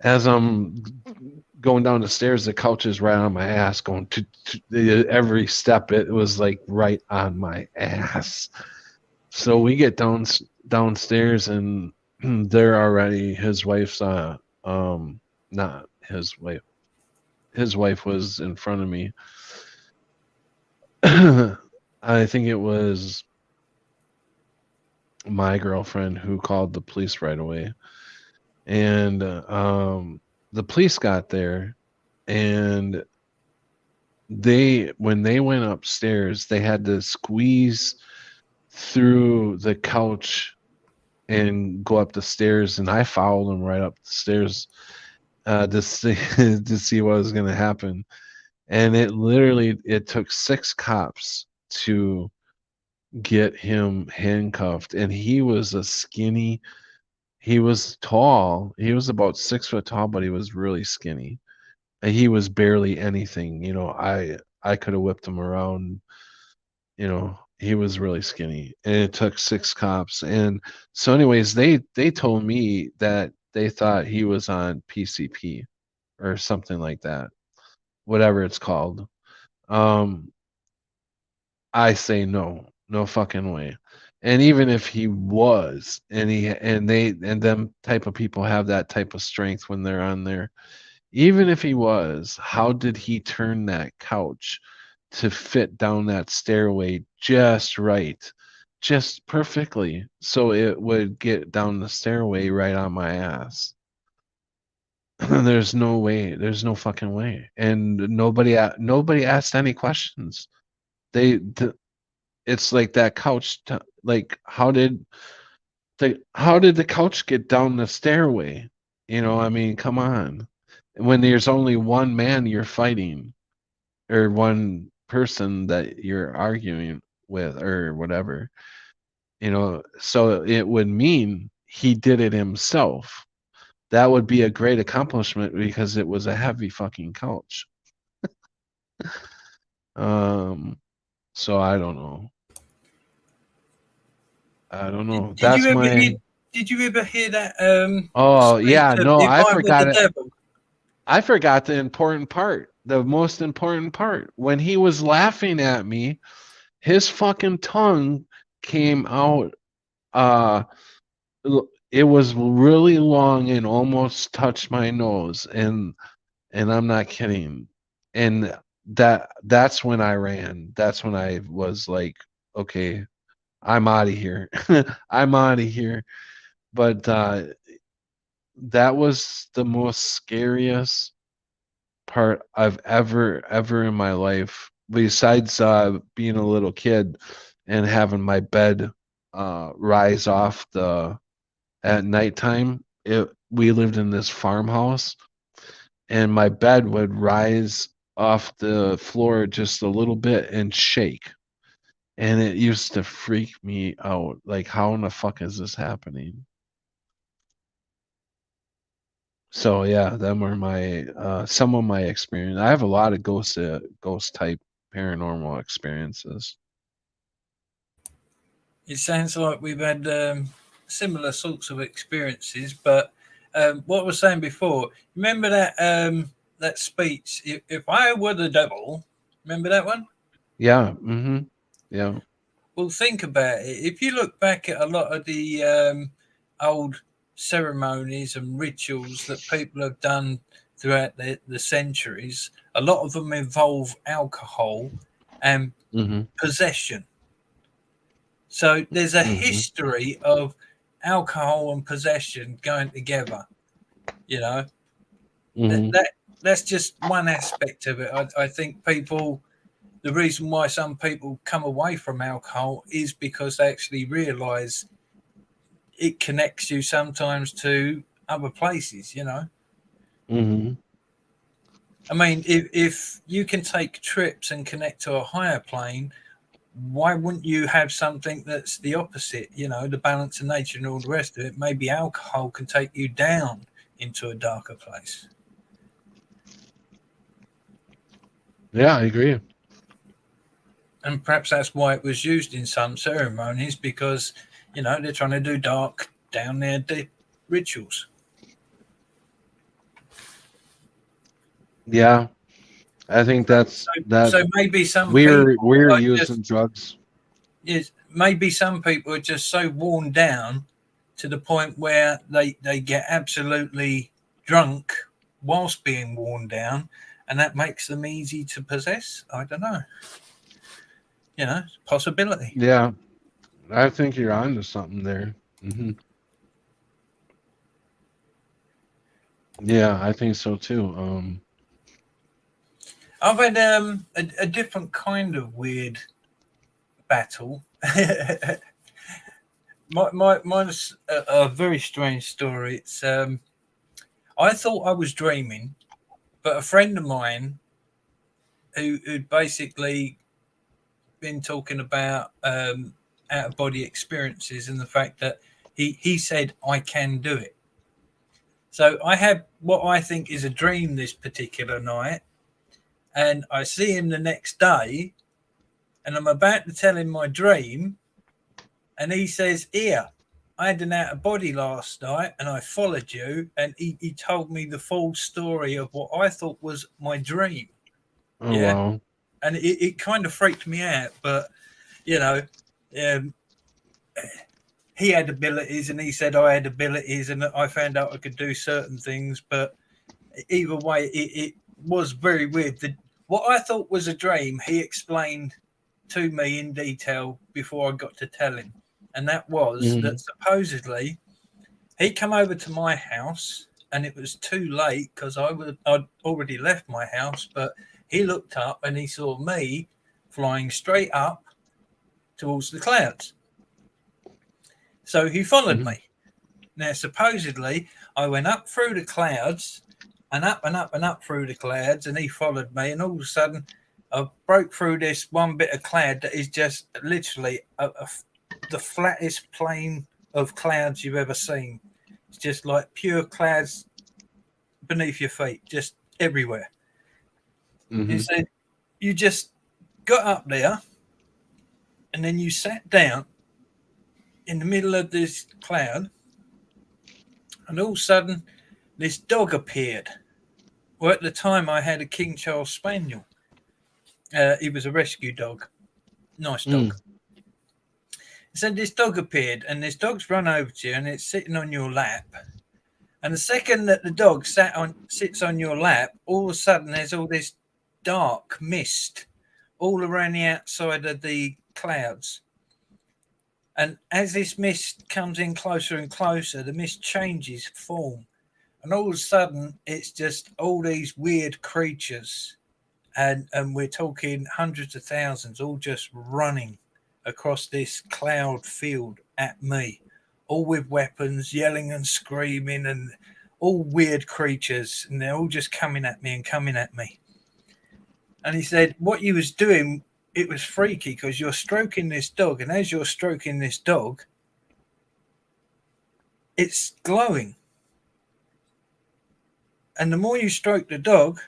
As I'm going down the stairs, the couch is right on my ass, going to every step. It was like right on my ass. So we get downstairs, and they're already his wife's not his wife. His wife was in front of me. I think it was my girlfriend who called the police right away. And the police got there, and when they went upstairs, they had to squeeze through the couch and go up the stairs, and I followed them right up the stairs to see to see what was going to happen. And it took 6 cops to get him handcuffed, and he was a skinny. He was tall. He was about 6 foot tall, but he was really skinny. And he was barely anything. I could have whipped him around. He was really skinny, and it took 6 cops. And so, anyways, they told me that they thought he was on PCP or something like that, whatever it's called. Um, I say no, no fucking way. And even if he was, and them type of people have that type of strength when they're on there. Even if he was, how did he turn that couch to fit down that stairway just right, just perfectly, so it would get down the stairway right on my ass? There's no way. There's no fucking way. And nobody asked any questions. It's like that couch. Like, how did the couch get down the stairway? I mean, come on. When there's only one man you're fighting, or one person that you're arguing with, or whatever, so it would mean he did it himself. That would be a great accomplishment because it was a heavy fucking couch. Um, so I don't know. Did That's you ever my. hear? Did you ever hear that Oh speech yeah, of no, "If I I Were the forgot it. Devil"? I forgot the important part. The most important part. When he was laughing at me, his fucking tongue came out. Uh, it was really long and almost touched my nose, and I'm not kidding. And that's when I ran. That's when I was like, okay, I'm out of here. I'm out of here. But that was the most scariest part I've ever in my life, besides being a little kid and having my bed rise off the at nighttime. We lived in this farmhouse, and my bed would rise off the floor just a little bit and shake. And it used to freak me out. Like, how in the fuck is this happening? So yeah, them are my some of my experience. I have a lot of ghost type paranormal experiences. It sounds like we've had similar sorts of experiences. But what I was saying before, remember that speech? If I were the devil, remember that one? Yeah, mm-hmm. Yeah. Well, think about it. If you look back at a lot of the old ceremonies and rituals that people have done throughout the centuries, a lot of them involve alcohol and Mm-hmm. possession. So there's a Mm-hmm. history of alcohol and possession going together. You know that, Mm-hmm. that that's just one aspect of it. I think people. The reason why some people come away from alcohol is because they actually realise it connects you sometimes to other places. Mm-hmm. I mean, if you can take trips and connect to a higher plane, why wouldn't you have something that's the opposite? The balance of nature and all the rest of it. Maybe alcohol can take you down into a darker place. Yeah, I agree. And perhaps that's why it was used in some ceremonies, because, you know, they're trying to do dark, down there, deep rituals. Yeah, I think that's that. So maybe some people We're are using drugs. maybe some people are just so worn down to the point where they get absolutely drunk whilst being worn down, and that makes them easy to possess. I don't know. You know, possibility. Yeah, I think you're onto something there. Hmm. Yeah, I think so too. I've had a different kind of weird battle. Mine's a very strange story. It's I thought I was dreaming, but a friend of mine who'd basically been talking about out of body experiences and the fact that he said I can do it. So I had what I think is a dream this particular night, and I see him the next day, and I'm about to tell him my dream, and he says, "Here, I had an out of body last night, and I followed you," and he told me the full story of what I thought was my dream. Oh Yeah, wow. and it kind of freaked me out, but you know, um, he had abilities, and he said I had abilities, and I found out I could do certain things. But either way, it was very weird. What I thought was a dream, he explained to me in detail before I got to tell him, and that was Hmm. that supposedly he come over to my house, and it was too late because I'd already left my house, but he looked up and he saw me flying straight up towards the clouds. So he followed Hmm. me. Now, supposedly, I went up through the clouds and up and up and up through the clouds, and he followed me. And all of a sudden, I broke through this one bit of cloud that is just literally the flattest plane of clouds you've ever seen. It's just like pure clouds beneath your feet, just everywhere. Hmm. He said, you just got up there and then you sat down in the middle of this cloud, and all of a sudden, this dog appeared. Well, at the time, I had a King Charles Spaniel. He was a rescue dog, nice dog. So this dog appeared, and this dog's run over to you, and it's sitting on your lap. And the second that the dog sits on your lap, all of a sudden there's all this dark mist all around the outside of the clouds. And as this mist comes in closer and closer, the mist changes form. And all of a sudden, it's just all these weird creatures. And we're talking hundreds of thousands, all just running across this cloud field at me, all with weapons, yelling and screaming, and all weird creatures. And they're all just coming at me and coming at me. And he said, what you was doing, it was freaky because you're stroking this dog. And as you're stroking this dog, it's glowing. And the more you stroke the dog,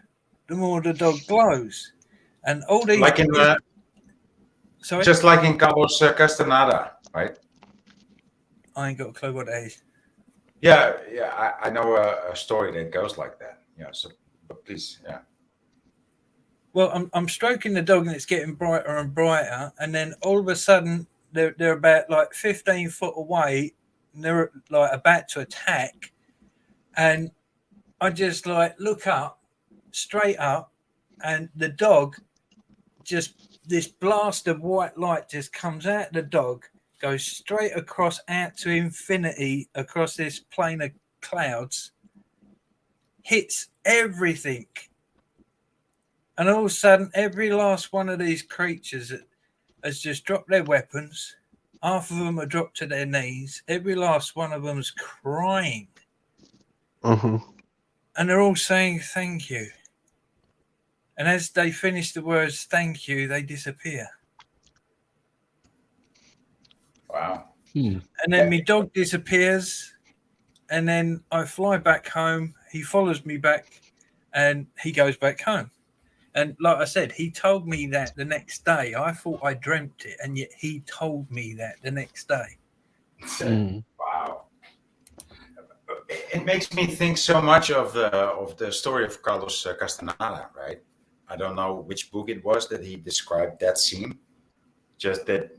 the more the dog glows. And all these Like in sorry, just like in Cabos Castanada, right? I ain't got a clue what that is. Yeah, yeah. I know a story that goes like that. Yeah. So, but please, yeah. Well, I'm stroking the dog and it's getting brighter and brighter, and then all of a sudden they're about like 15 foot away, and they're like about to attack, and I just like look up, straight up, and the dog just this blast of white light just comes out of the dog, goes straight across out to infinity across this plane of clouds, hits everything. And all of a sudden, every last one of these creatures has just dropped their weapons. Half of them are dropped to their knees. Every last one of them is crying. Uh-huh. And they're all saying thank you. And as they finish the words thank you, they disappear. Wow. And then my dog disappears. And then I fly back home. He follows me back and he goes back home. And like I said, he told me that the next day. I thought I dreamt it, and yet he told me that the next day. Wow. It makes me think so much of the story of Carlos Castaneda, right? I don't know which book it was that he described that scene, just the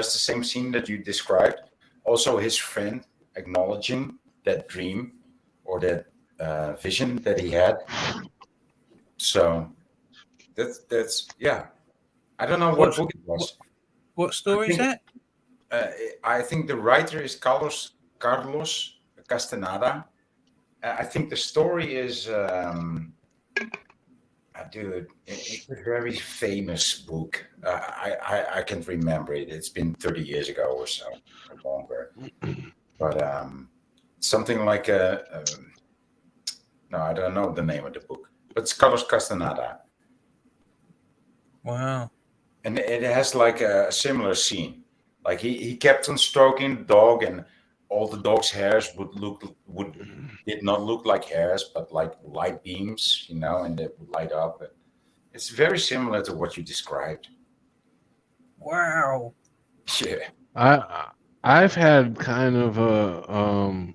same scene that you described. Also, his friend acknowledging that dream or that vision that he had. So that's yeah. I don't know what What's book it was. what I story is think that? uh, I think the writer is Carlos Castaneda. I think the story is, dude, it's a very famous book. I can't remember it. It's been 30 years ago or so, or longer. But something like no, I don't know the name of the book. But it's Carlos Castaneda, Wow. and it has like a similar scene. Like he kept on stroking the dog, and all the dog's hairs would did not look like hairs, but like light beams, and they would light up. It's very similar to what you described. Wow. Yeah. I've had kind of a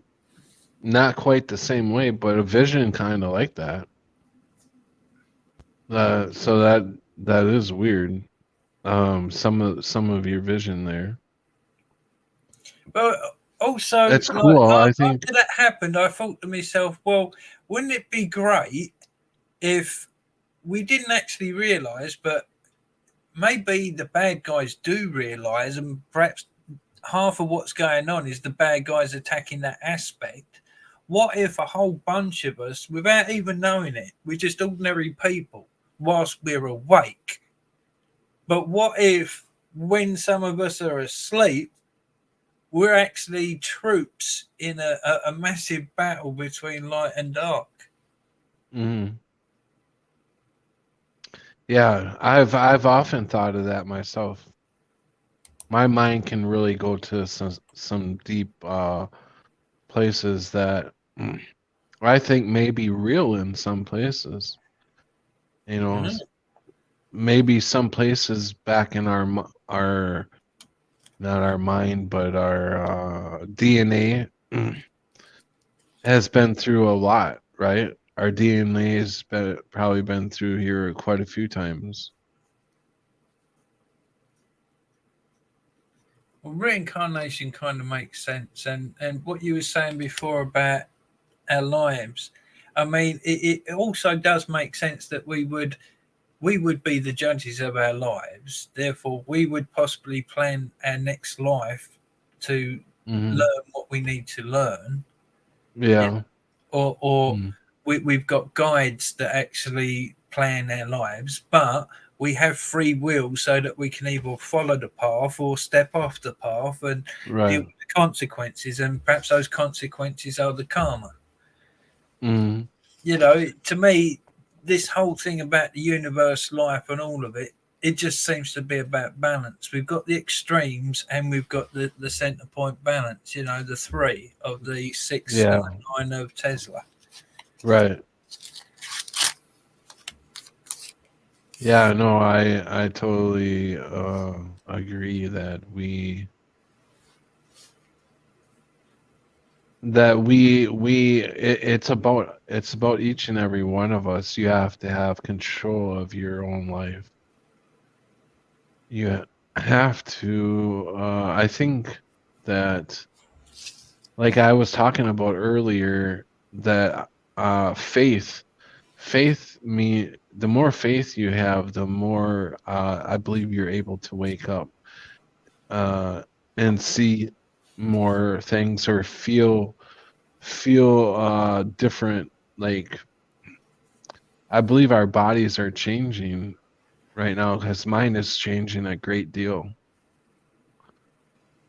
not quite the same way, but a vision kind of like that. So that is weird. Some of your vision there. But also, It's like cool. I think. after that happened, I thought to myself, well, wouldn't it be great if we didn't actually realise, but maybe the bad guys do realise, and perhaps half of what's going on is the bad guys attacking that aspect. What if a whole bunch of us, without even knowing it, we're just ordinary people whilst we're awake? But what if, when some of us are asleep, we're actually troops in a massive battle between light and dark? Mhm. Yeah, I've often thought of that myself. My mind can really go to some deep places that I think may be real in some places. You know, Mhm. maybe some places back in our not our mind, but our DNA has been through a lot, right? Our DNA has probably been through here quite a few times. Well, reincarnation kind of makes sense, and what you were saying before about our lives, I mean, it also does make sense that we would be the judges of our lives. Therefore, we would possibly plan our next life to Hmm. learn what we need to learn, Yeah. or Mm. we've got guides that actually plan our lives, but we have free will so that we can either follow the path or step off the path and deal Right. with the consequences. And perhaps those consequences are the karma. Mm. To me, this whole thing about the universe, life, and all of it, it just seems to be about balance. We've got the extremes and we've got the center point balance, the three of the six and Yeah. the nine of Tesla. Right. Yeah, no, I totally agree it's about each and every one of us. You have to have control of your own life. You have to I think that, like I was talking about earlier, that faith me the more faith you have, the more I believe you're able to wake up uh and see more things, or feel different. Like, I believe our bodies are changing right now, because mine is changing a great deal.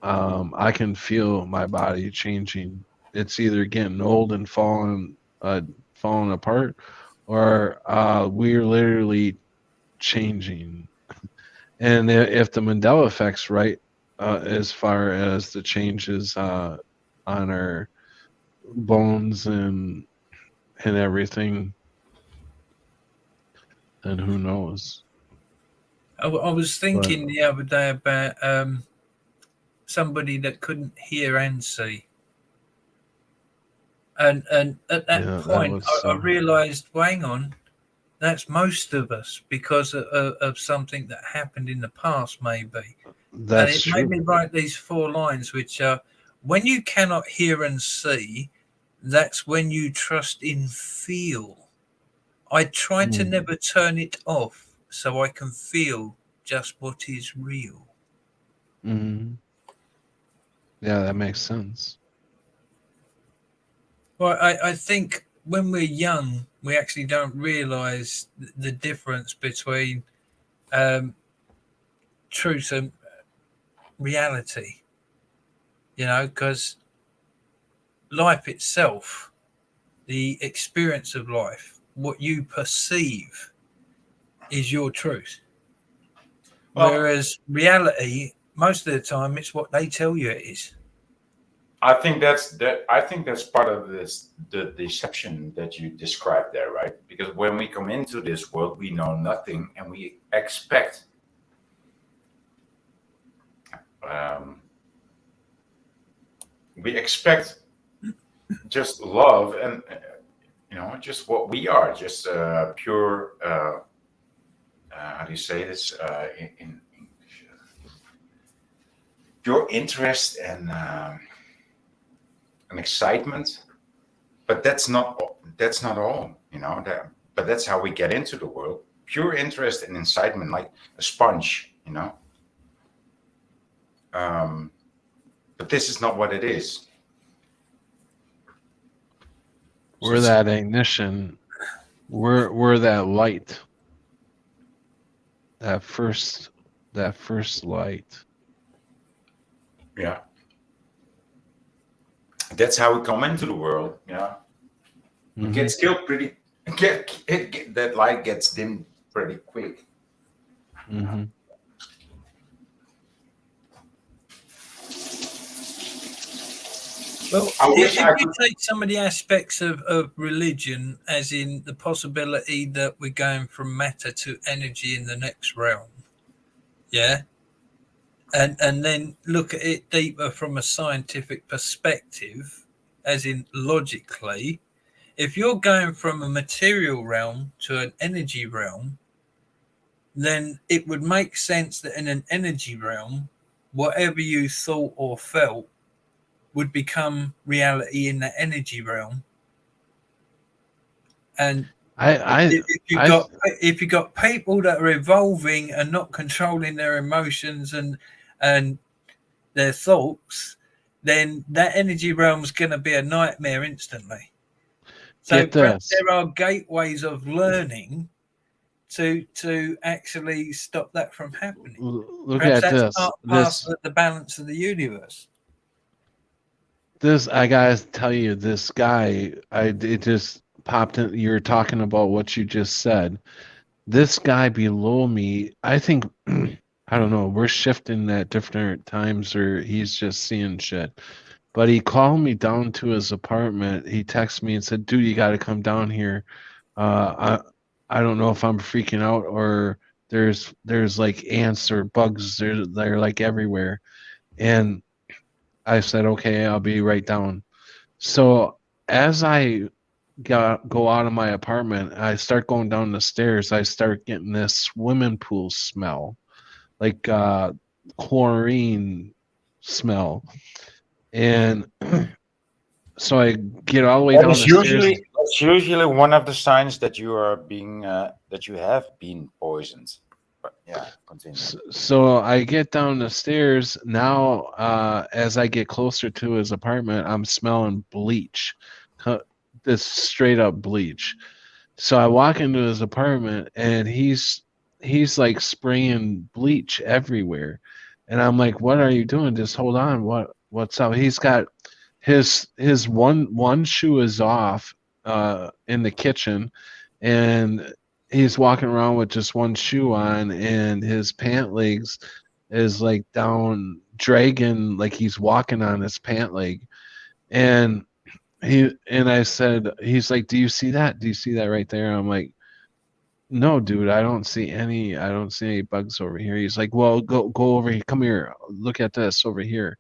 I can feel my body changing. It's either getting old and falling apart, or we're literally changing. And if the Mandela effect's right, as far as the changes on our bones and everything, and who knows? I was thinking the other day about somebody that couldn't hear and see. And at that Yeah, that point, was I realised, well, hang on, that's most of us because of something that happened in the past, maybe. And that's it made true. me write these 4 lines, which are, when you cannot hear and see, that's when you trust in feel. I try to never turn it off so I can feel just what is real. Hmm. Yeah, that makes sense. Well, I think when we're young, we actually don't realize the difference between truth and reality, because life itself, the experience of life, what you perceive is your truth. Well, Whereas reality, most of the time, it's what they tell you it is. I think that's part of the deception that you described there, right? Because when we come into this world, we know nothing, and um, we expect just love and just what we are, just pure. How do you say this in English? Pure interest and excitement, but that's not all, but that's how we get into the world. Pure interest and excitement, like a sponge, but this is not what it is. We're that ignition. We're that light. That first light. Yeah, that's how we come into the world. Yeah, it gets killed pretty. That light gets dimmed pretty quick. Mm-hmm. Well, I wish if I you could. take some of the aspects of religion, as in the possibility that we're going from matter to energy in the next realm, yeah, and then look at it deeper from a scientific perspective, as in logically, if you're going from a material realm to an energy realm, then it would make sense that in an energy realm, whatever you thought or felt would become reality in the energy realm. And I if you got people that are evolving and not controlling their emotions and their thoughts, then that energy realm is going to be a nightmare instantly. So get perhaps this. there are gateways of learning to actually stop that from happening. Look Perhaps at that's this. part and parcel of the balance of the universe. This I gotta tell you, this guy, it just popped in. You're talking about what you just said. This guy below me, I think, I don't know. We're shifting at different times, or he's just seeing shit. But he called me down to his apartment. He texted me and said, "Dude, you got to come down here. I don't know if I'm freaking out or there's like ants or bugs. They're like everywhere." And I said, "Okay, I'll be right down." So as I go out of my apartment, I start going down the stairs. I start getting this swimming pool smell, like chlorine smell, and so I get all the way That down is the stairs. usually one of the signs that you are being that you have been poisoned. But yeah, continue. So I get down the stairs. Now, as I get closer to his apartment, I'm smelling bleach, this straight up bleach. So I walk into his apartment, and he's like spraying bleach everywhere, and I'm like, "What are you doing? Just hold on. What's up?" He's got his one shoe is off, in the kitchen, and he's walking around with just one shoe on, and his pant legs is like down, dragging, like he's walking on his pant leg. And I said, he's like, "Do you see that? Do you see that right there?" I'm like, no, dude, I don't see any bugs over here. He's like, well, go over here. Come here. Look at this over here.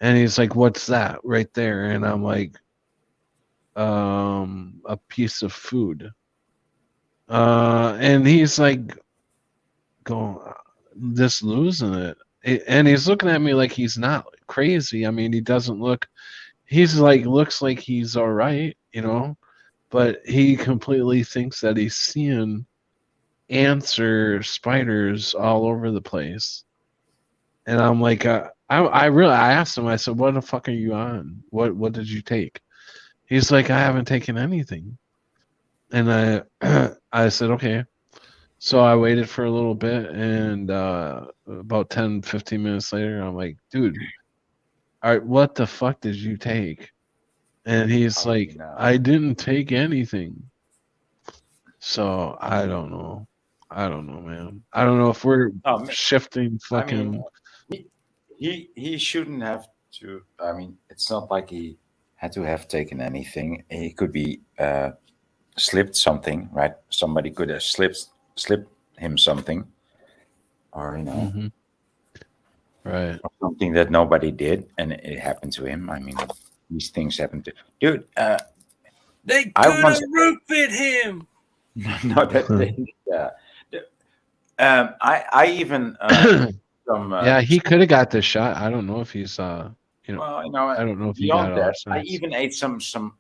And he's like, what's that right there? And I'm like, a piece of food. And he's like, going, just losing it. And he's looking at me like he's not crazy. I mean, he doesn't look, he's like, looks like he's all right, but he completely thinks that he's seeing ants or spiders all over the place. And I'm like, I asked him, I said, what the fuck are you on? What did you take? He's like, I haven't taken anything. And I said, okay. So I waited for a little bit, and about 10, 15 minutes later, I'm like, dude, all right, what the fuck did you take? And he's like, no. I didn't take anything. So I don't know. Man. I don't know if we're shifting fucking. I mean, he shouldn't have to. I mean, it's not like he had to have taken anything. He could be slipped something, right? Somebody could have slipped him something, or Mhm. Right. or something that nobody did, and it happened to him. I mean, these things happen to dude. They I could once- have root fit him. No, that I even some Yeah, he could have got this shot. I don't know if he's well, I don't know if he got beyond it that, all I sense. even ate some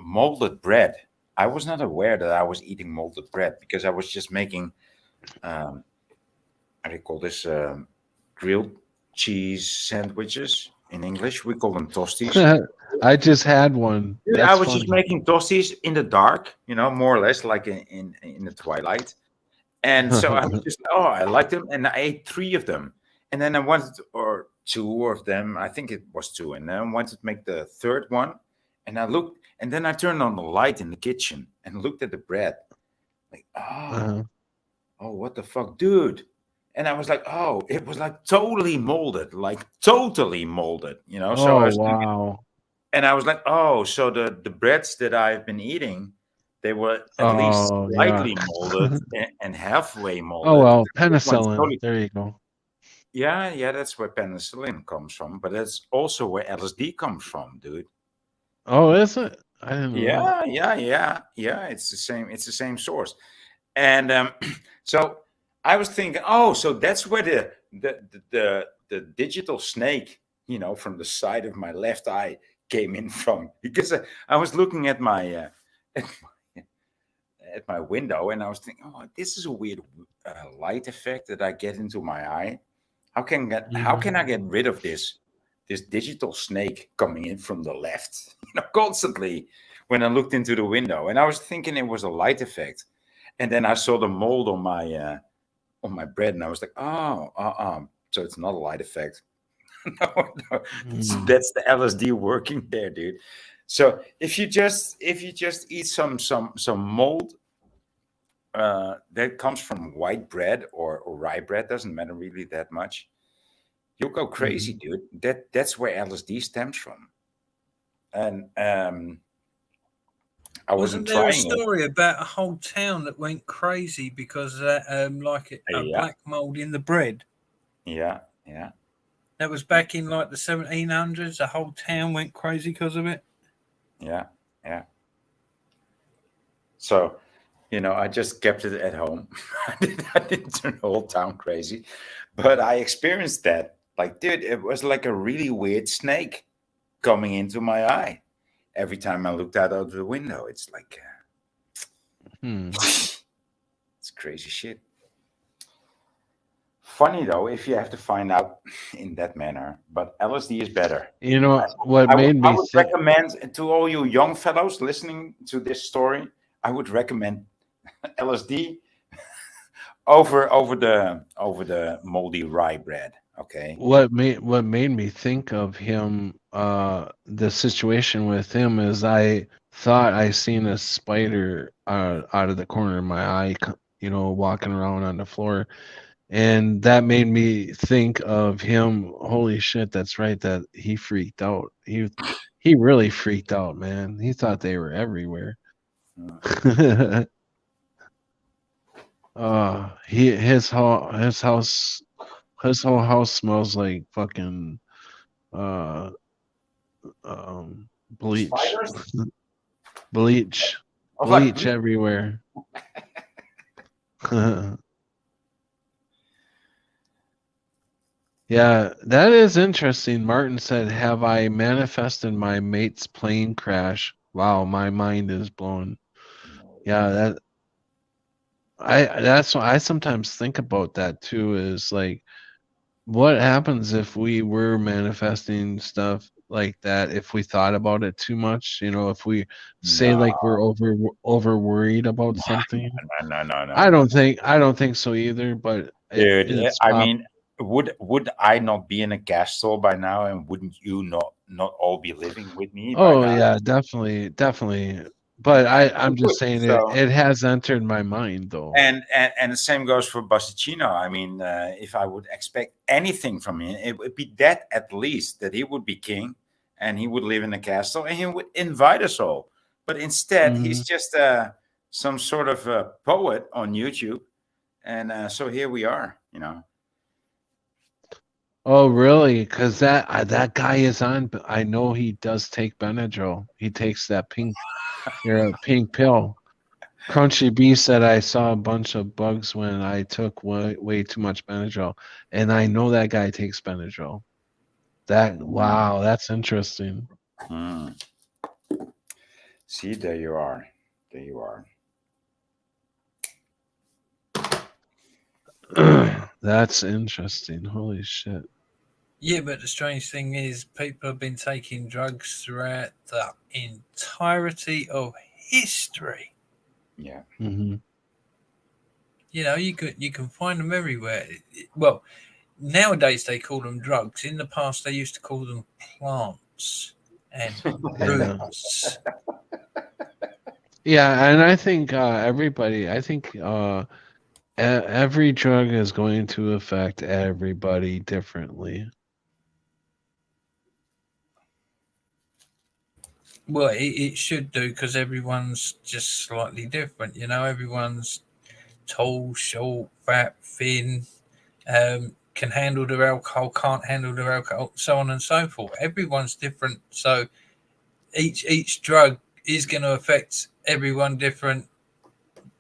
molded bread. I was not aware that I was eating molded bread because I was just making how do you call this, grilled cheese sandwiches in English. We call them toasties. I just had one. Dude, That's I was funny. just making toasties in the dark, more or less like in the twilight. And so I was just, I liked them, and I ate 3 of them. And then I wanted, or 2 of them, I think it was 2, and then I wanted to make the 3rd one. And I looked, and then I turned on the light in the kitchen and looked at the bread, like, Uh-huh. what the fuck, dude? And I was like, it was like totally molded, So I Oh was thinking, wow. and I was like, so the breads that I've been eating, they were at least Oh slightly yeah. molded and halfway Oh molded. well, The first one's penicillin. There you go. yeah, that's where penicillin comes from, but that's also where LSD comes from, dude. Oh, is it? I didn't know that. Yeah. It's the same. It's the same source, and so I was thinking, so that's where the digital snake, from the side of my left eye came in from, because I was looking at my at my window, and I was thinking, this is a weird light effect that I get into my eye. How can I get rid of this digital snake coming in from the left, constantly when I looked into the window? And I was thinking it was a light effect, and then I saw the mold on my bread, and I was like, so it's not a light effect. No, that's the LSD working there, dude. So if you just eat some mold that comes from white bread or rye bread, doesn't matter really that much, you'll go crazy, dude. That's where LSD stems from. And I wasn't there a trying it. story about a whole town that went crazy because of that, a black mold in the bread? Yeah. That was back in like the 1700s. The whole town went crazy because of it. Yeah. So, I just kept it at home. I didn't turn the whole town crazy, but I experienced that. Like, dude, it was like a really weird snake coming into my eye every time I looked out of the window. It's like, it's crazy shit. Funny though, if you have to find out in that manner, but LSD is better. You know what made me I would think? recommend to all you young fellows listening to this story, I would recommend LSD over the moldy rye bread. Okay. What made me think of him, the situation with him, is I thought I seen a spider out of the corner of my eye, walking around on the floor, and that made me think of him. Holy shit, that's right. That he freaked out. He really freaked out, man. He thought they were everywhere. his whole house smells like fucking uh bleach. Spiders? bleach. Oh, like Bleach everywhere. Yeah, that is interesting. Martin said, "Have I manifested my mate's plane crash?" Wow, my mind is blown. Yeah, that's what I sometimes think about that too, is like what happens if we were manifesting stuff like that, if we thought about it too much, if we say no, like we're over worried about something. no, I don't think so either, but dude. it's I pop. mean, would I not be in a castle by now, and wouldn't you not all be living with me by Oh now? yeah, definitely. But I'm just saying it So it has entered my mind though. and the same goes for Bassicino. I mean, if I would expect anything from him, it would be that, at least, that he would be king and he would live in a castle and he would invite us all. But instead, Hmm. he's just some sort of poet on YouTube, and so here we are. Oh really? Because that guy is on. I know he does take Benadryl. He takes that pink pill. Crunchy B said I saw a bunch of bugs when I took way too much Benadryl, and I know that guy takes Benadryl. Mm. Wow, that's interesting. Mm. See, there you are. There you are. That's interesting. Holy shit. Yeah, but the strange thing is, people have been taking drugs throughout the entirety of history. Yeah. Hmm. You can find them everywhere. Well, nowadays they call them drugs. In the past, they used to call them plants and Yeah. roots. Yeah, and I think every drug is going to affect everybody differently. Well, it should do, because everyone's just slightly different. Everyone's tall, short, fat, thin, can handle their alcohol, can't handle their alcohol, so on and so forth. Everyone's different, so each drug is going to affect everyone different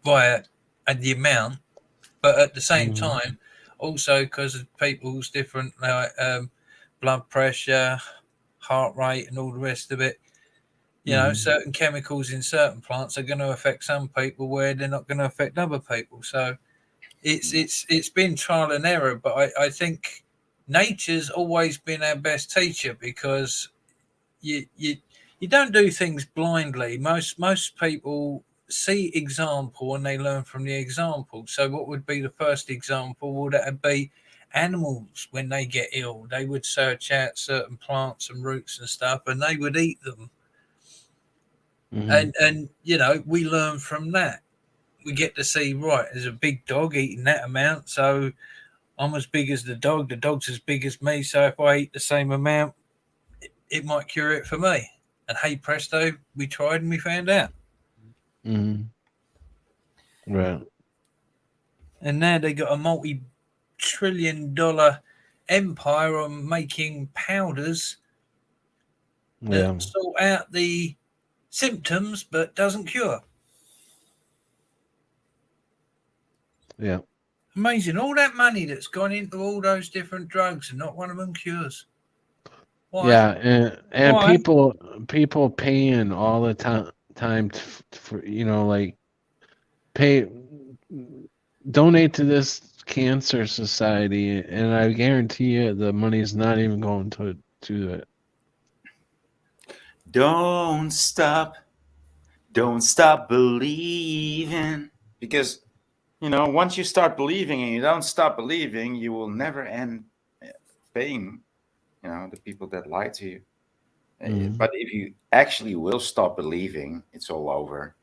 by the amount, but at the same Hmm. time, also because of people's different blood pressure, heart rate, and all the rest of it. Hmm. Certain chemicals in certain plants are going to affect some people where they're not going to affect other people. So it's been trial and error, but I think nature's always been our best teacher, because you you you don't do things blindly. Most people see example and they learn from the example. So what would be the first example? Would that be animals? When they get ill, they would search out certain plants and roots and stuff, and they would eat them. Hmm. And we learn from that. We get to see, right, there's a big dog eating that amount, so I'm as big as the dog's as big as me, so if I eat the same amount, it might cure it for me. And hey presto, we tried and we found out. Hmm. Right. And now they got a multi-trillion-dollar empire on making powders that Yeah. sort out the symptoms but doesn't cure. Yeah. Amazing. All that money that's gone into all those different drugs and not one of them cures. Why? Yeah, and Why? people paying all the time for like pay donate to this cancer society, and I guarantee you the money's not even going to it. Don't stop. Don't stop believing. Because, once you start believing and you don't stop believing, you will never end paying, the people that lie to you. Hmm. But if you actually will stop believing, it's all over.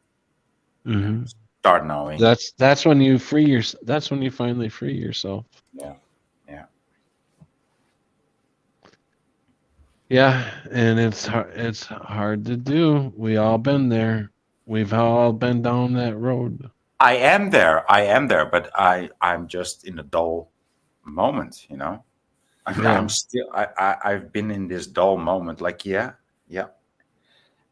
Hmm. Start knowing. That's when you free your that's when you finally free yourself. Yeah. Yeah. Yeah, and it's hard to do. We all been there. We've all been down that road. I am there, but I'm just in a dull moment, you know. Yeah. I'm still I've been in this dull moment, like yeah,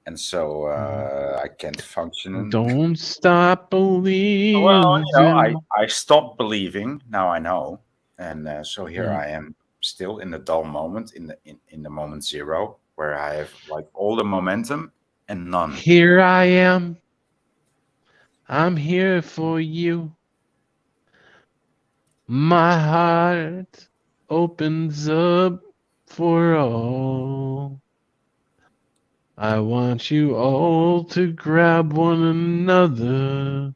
and so I can't function. Don't stop Well, believing. I stopped believing. Now I know, and so here Mm. I am, still in the dull moment, in the moment zero, where I have like all the momentum and none. Here I am. I'm here for you. My heart opens up for all. I want you all to grab one another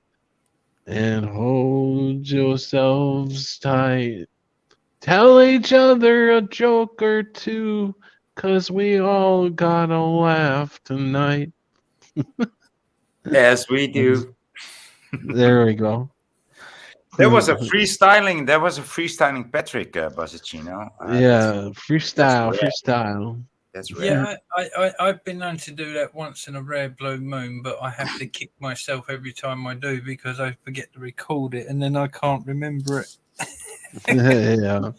and hold yourselves tight. Tell each other a joke or two, 'cause we all gotta laugh tonight. As we do. There we go. There was a freestyling. There was a freestyling Patrick Bassicino. Yeah, That's freestyle, rare. freestyle. That's rare. Yeah, I've been known to do that once in a rare blue moon, but I have to kick myself every time I do because I forget to record it and then I can't remember it. Yeah.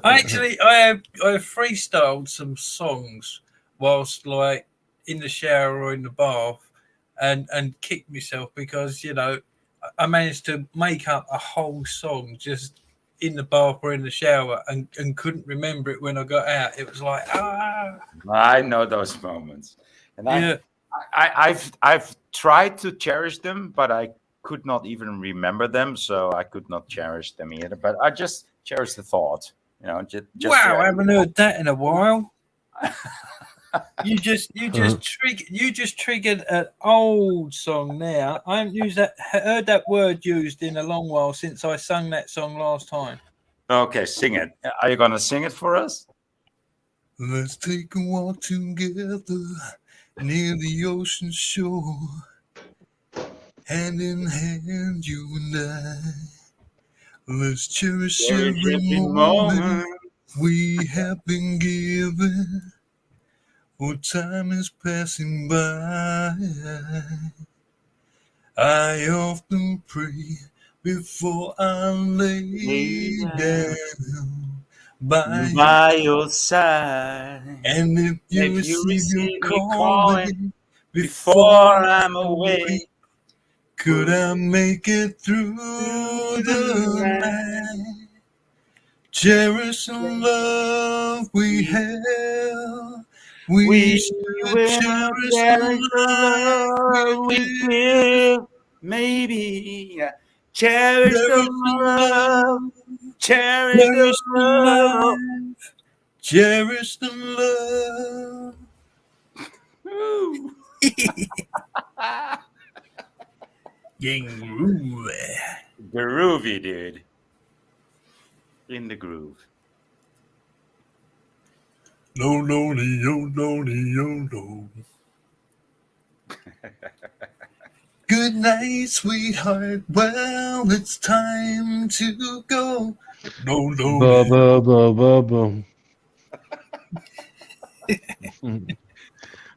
I freestyled some songs whilst like in the shower or in the bath, and kicked myself because I managed to make up a whole song just in the bath or in the shower and couldn't remember it when I got out. It was like I know those moments, and yeah. I've tried to cherish them, but I could not even remember them, so I could not cherish them either. But I just cherish the thought, just Wow, I haven't heard that in a while. You just triggered an old song now. I haven't heard that word used in a long while since I sung that song last time. Okay, sing it. Are you gonna sing it for us? Let's take a walk together near the ocean shore, hand in hand, you and I. Let's cherish every moment we have been given. For time is passing by. I often pray before I lay down By your side. And if you If you receive your receive me calling before I'm away, could I make it through the night? Cherish the love we have. We should cherish the love we give. Maybe cherish the love, cherish the Cherish the love. life. Cherish the love. Woo. Groovy, dude. In the groove. No, no, no, no, no, no. Good night, sweetheart. Well, it's time to go. No, no, Ba ba ba ba ba.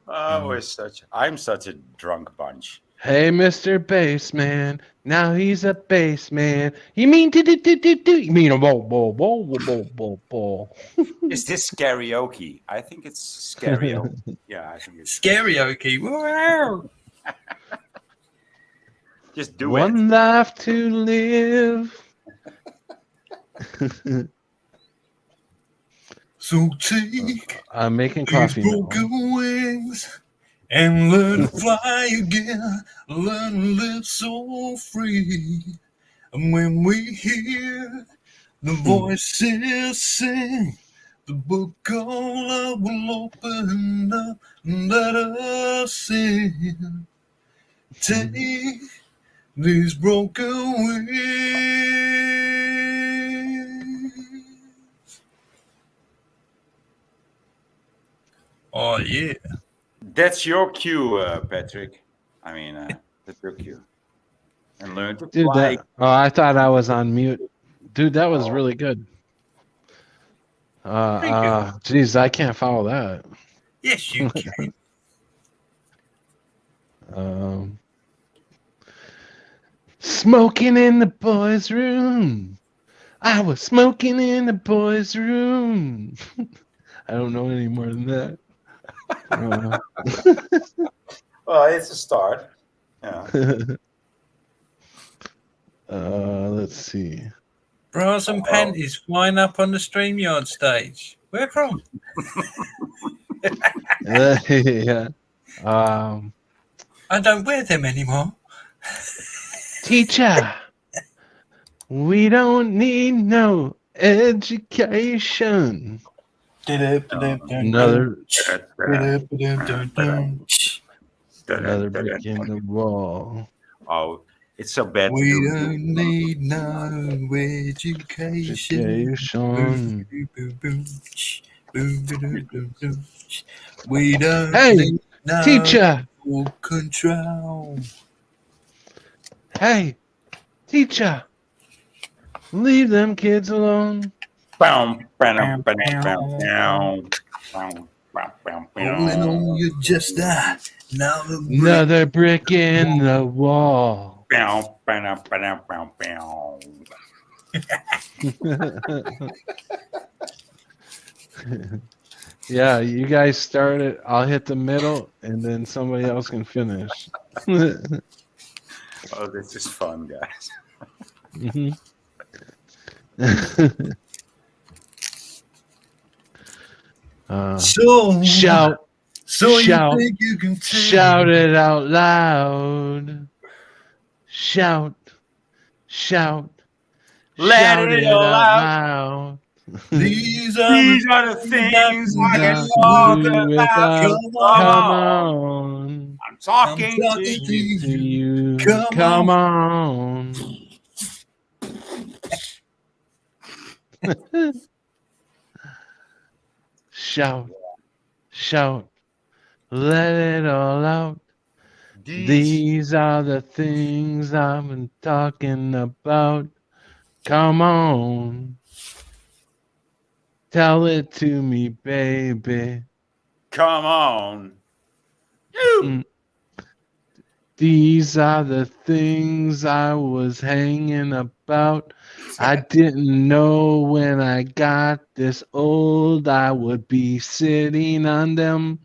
Oh, I'm such a drunk bunch. Hey, Mr. Bassman. Now he's a bassman. You mean do? You mean a bo bo bo bo bo bo bo. Is this karaoke? I think it's karaoke. Yeah, I think it's karaoke. Wow. just do One life to live. So take I'm making these coffee now. broken wings and learn to fly again. Learn to live so free. And when we hear the voices sing, the book of love will open up and let us in. Take these broken wings. Oh, yeah. That's your cue, Patrick. I mean, that's your cue. And learn to Dude, fly. I thought I was on mute. Dude, that was really good. Geez, I can't follow that. Yes, you can. Smoking in the boys' room. I was smoking in the boys' room. I don't know any more than that. Well, it's a start. Yeah. Let's see. Bras and panties flying up on the StreamYard stage. Where from? Yeah. I don't wear them anymore. Teacher, we don't need no education. Another brick in the wall. Oh, it's so bad to We do. don't need no education. Education. We don't Hey, need no teacher. control. Hey, teacher. Leave them kids alone. Bam, bam, Bam, bam, bam. bam, bam, bam, bam, bam, Holding on, you just Another brick in the wall. bam, bam, bam, bam, bam. Yeah, you guys start it. I'll hit the middle, and then somebody else can finish. Oh, this is fun, guys. Mhm. So Shout, so shout, you think you can shout it out loud. Shout, shout, Let shout it it all out out. loud. These These are the things I can Got talk to do about. without. Come on. I'm talking to talking To you. you. Come on. Shout, shout, let it all out. These are the things I've been talking about. Come on. Tell it to me, baby. Come on. These are the things I was hanging about. I didn't know when I got this old I would be sitting on them.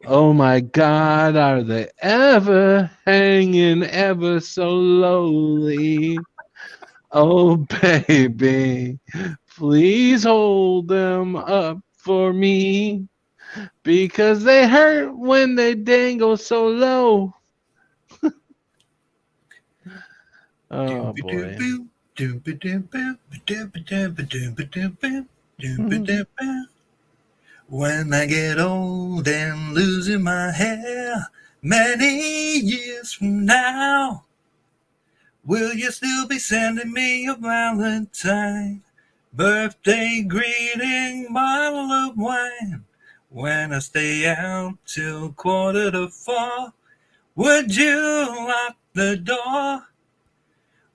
Oh my God, are they ever hanging ever so lowly? Oh baby, please hold them up for me because they hurt when they dangle so low. Oh boy. When I get old and losing my hair, many years from now, will you still be sending me a Valentine birthday greeting bottle of wine? When I stay out till 3:45, would you lock the door?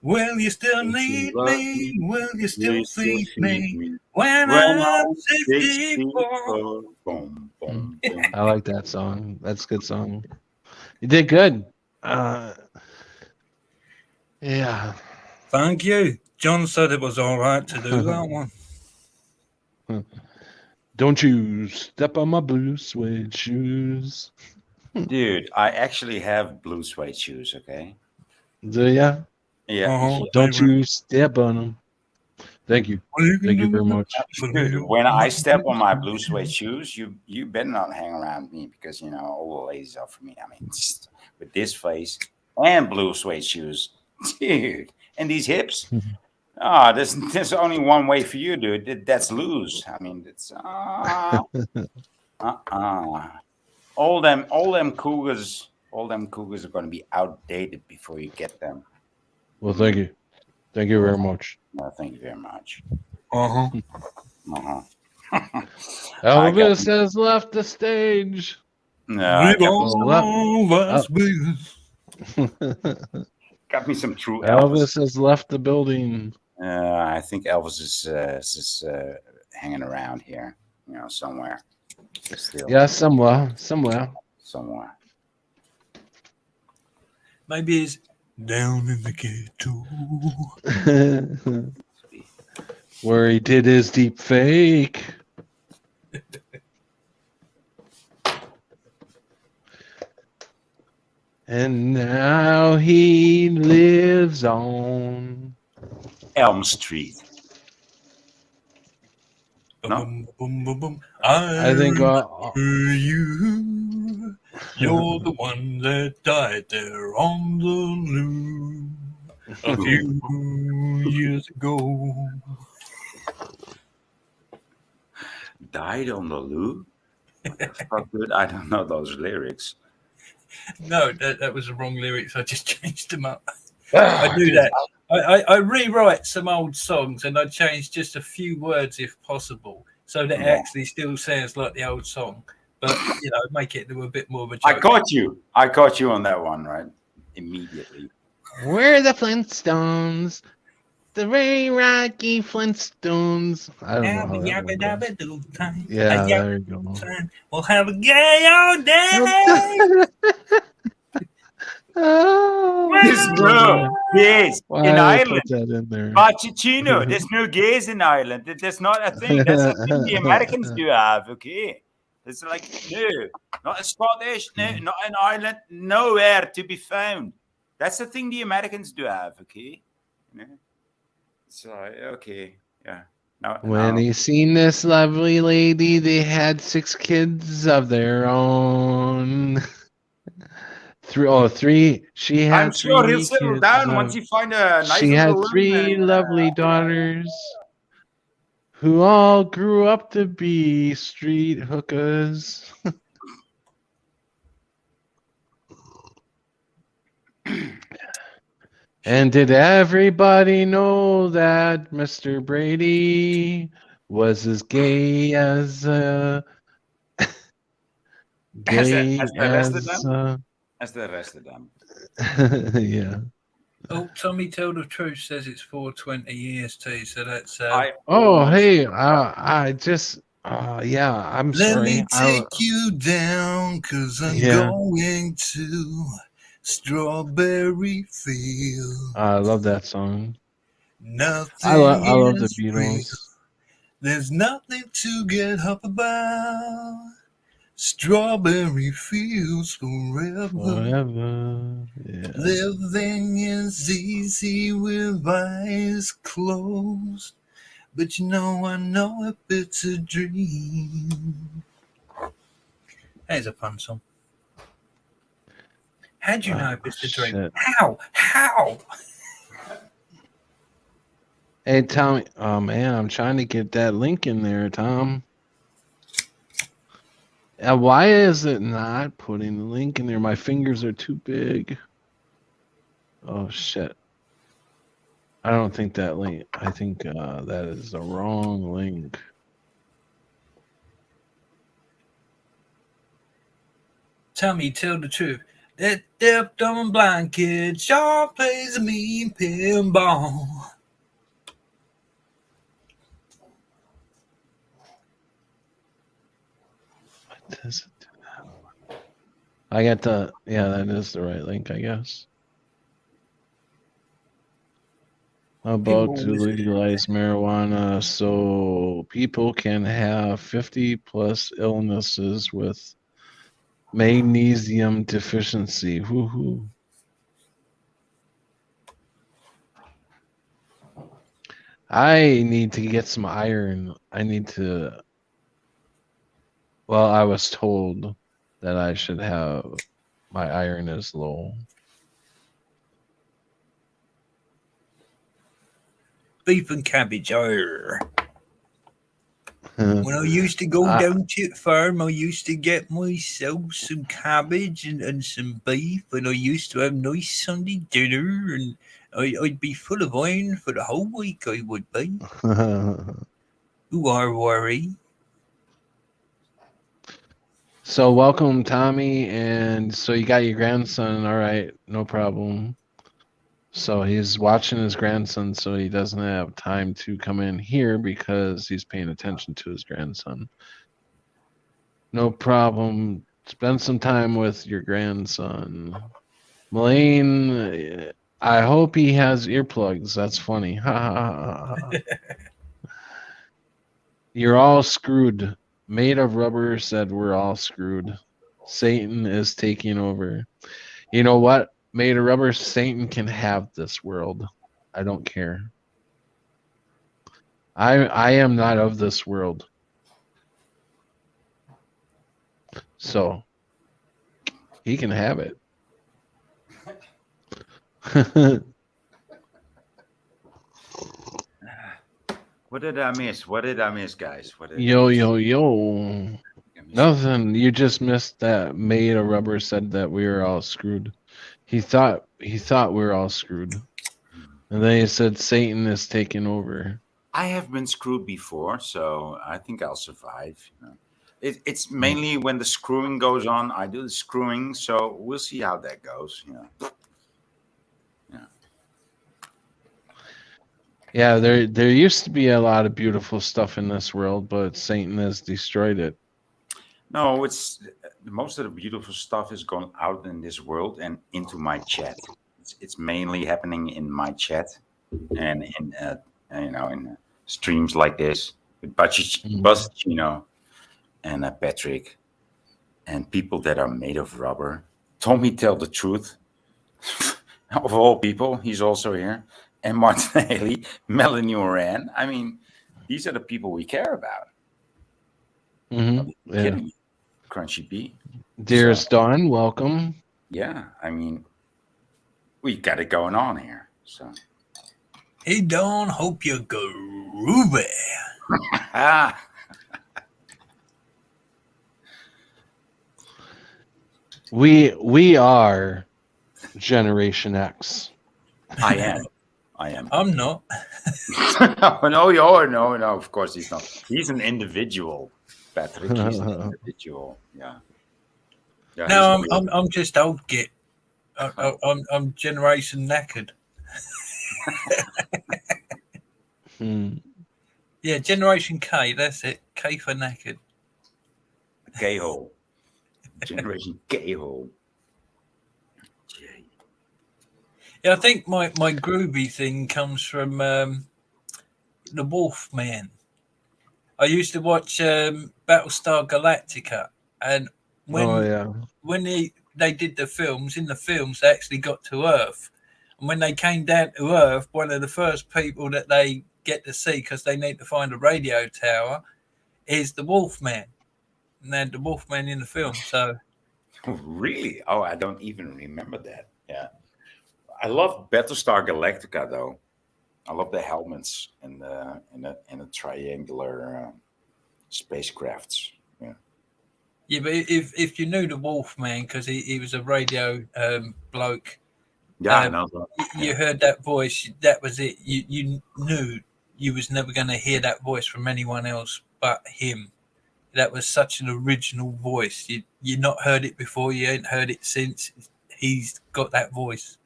Will you still need me? Will you still feed me when I'm 64? Boom, boom, boom. I like that song. That's a good song. You did good. Yeah. Thank you. John said it was all right to do that one. Don't you step on my blue suede shoes. Dude, I actually have blue suede shoes, okay? Do ya? Yeah. Don't you step on them. Thank you. Thank you very much. Dude, when I step on my blue suede shoes, you better not hang around me because you know all the ladies are for me. I mean, with this face and blue suede shoes, dude, and these hips. Ah, there's only one way for you, dude. That's lose. I mean, it's all them cougars are going to be outdated before you get them. Well, thank you. Thank you very much. No, thank you very much. Elvis has left the stage. No, I Well, got me some true Elvis has left the building. I think Elvis is hanging around here, you know, somewhere. Still, Yeah, somewhere. somewhere. Maybe down in the ghetto. Where he did his deep fake. And now he lives on. Elm Street. No? Boom, boom, boom, boom. I think remember you. You're the one that died there on the loom a few years ago. Died on the loo? What the fuck, dude? I don't know those lyrics. No, that was the wrong lyrics. I just changed them up. I do that. I rewrite some old songs and I change just a few words if possible, so that it actually still sounds like the old song, but make it into a bit more of a joke. I caught you. I caught you on that one, right? Immediately. We're the Flintstones. The very Rocky Flintstones. I don't know how that one goes. Yeah, there you go. We'll have a gay old day. Oh, There's no gays why in did I Ireland. put that in there? Bacicino, there's no gays in Ireland. That's not a thing. That's a thing the Americans do have, okay? It's like, no, not in Scottish, no, not in Ireland, nowhere to be found. That's the thing the Americans do have, okay? So, okay, yeah. When he seen this lovely lady, they had 6 kids of their own. Three. She had I'm sure he'll 3 settle kids. down once he find a nice She had little 3 lovely daughters who all grew up to be street hookers. And did everybody know that Mr. Brady was as gay as gay as the rest of them. Yeah. Oh, Tommy Tell the Truth says it's 420 EST, so that's. Hey, I just. Yeah, I'm Let sorry. me take you down, cause I'm going to Strawberry Field. I love that song. Nothing I love the is Beatles. real. There's nothing to get up about. Strawberry Fields forever. Yeah. Living is easy with eyes closed, but I know if it's a dream. There's a fun song. How'd you know if it's a dream? Shit. How? Hey, Tommy. Oh, man, I'm trying to get that link in there, Tom. Why is it not putting the link in there? My fingers are too big. Oh, shit. I don't think that link. I think that is the wrong link. Tommy, tell the truth. That deaf, dumb, and blind kid sure plays a mean pinball. What does it do that? I got the. Yeah, that is the right link, I guess. About to legalize marijuana so people can have 50 plus illnesses with magnesium deficiency. Woohoo. I need to get some iron. I was told that I should have my iron is low. Beef and cabbage. When I used to go down to the farm, I used to get myself some cabbage and some beef, and I used to have nice Sunday dinner, and I'd be full of iron for the whole week. I would be. Who are worry? So welcome, Tommy, and so you got your grandson. All right, no problem. So he's watching his grandson, so he doesn't have time to come in here because he's paying attention to his grandson. No problem. Spend some time with your grandson. Melaine, I hope he has earplugs. That's funny. Ha, ha, ha, ha. You're all screwed. Made of Rubber said we're all screwed. Satan is taking over. You know what? Made of Rubber, Satan can have this world. I don't care. I am not of this world. So he can have it. What did I miss? What did I miss, guys? What did I Yo, miss? yo, yo. I missed Nothing. You just missed that Made of Rubber said that we were all screwed. He thought we were all screwed. And then he said Satan is taking over. I have been screwed before, so I think I'll survive. It's mainly when the screwing goes on. I do the screwing, so we'll see how that goes. Yeah, there used to be a lot of beautiful stuff in this world, but Satan has destroyed it. No, it's most of the beautiful stuff is gone out in this world and into my chat. It's mainly happening in my chat and in in streams like this with Buzz, and Patrick and people that are made of rubber. Tommy tell the truth. Of all people, he's also here. And Martin Haley, Melanie Moran. I mean, these are the people we care about. Mm-hmm. Yeah. Kidding me, Crunchy B. Dearest Dawn, welcome. Yeah, I mean, we got it going on here. So, Hey, Dawn, hope you're groovy. ah, We are Generation X. I am. I am. I'm not. No. Of course he's not. He's an individual, Patrick. He's an individual. Yeah. Yeah, No, he's I'm just old git. I'm generation knackered. Yeah, Generation K. That's it. K for knackered. K-hole. Generation K-hole. Yeah, I think my groovy thing comes from the Wolfman. I used to watch Battlestar Galactica, and when they did the films, in the films they actually got to Earth, and when they came down to Earth, one of the first people that they get to see, because they need to find a radio tower, is the Wolfman, and they had the Wolfman in the film. So Really? Oh, I don't even remember that. Yeah. I love Battlestar Galactica though. I love the helmets and the triangular spacecrafts. Yeah. yeah, but if you knew the Wolfman, because he was a radio bloke, Yeah, I know that. you heard that voice. That was it. You knew you was never going to hear that voice from anyone else but him. That was such an original voice. You not heard it before. You ain't heard it since. He's got that voice.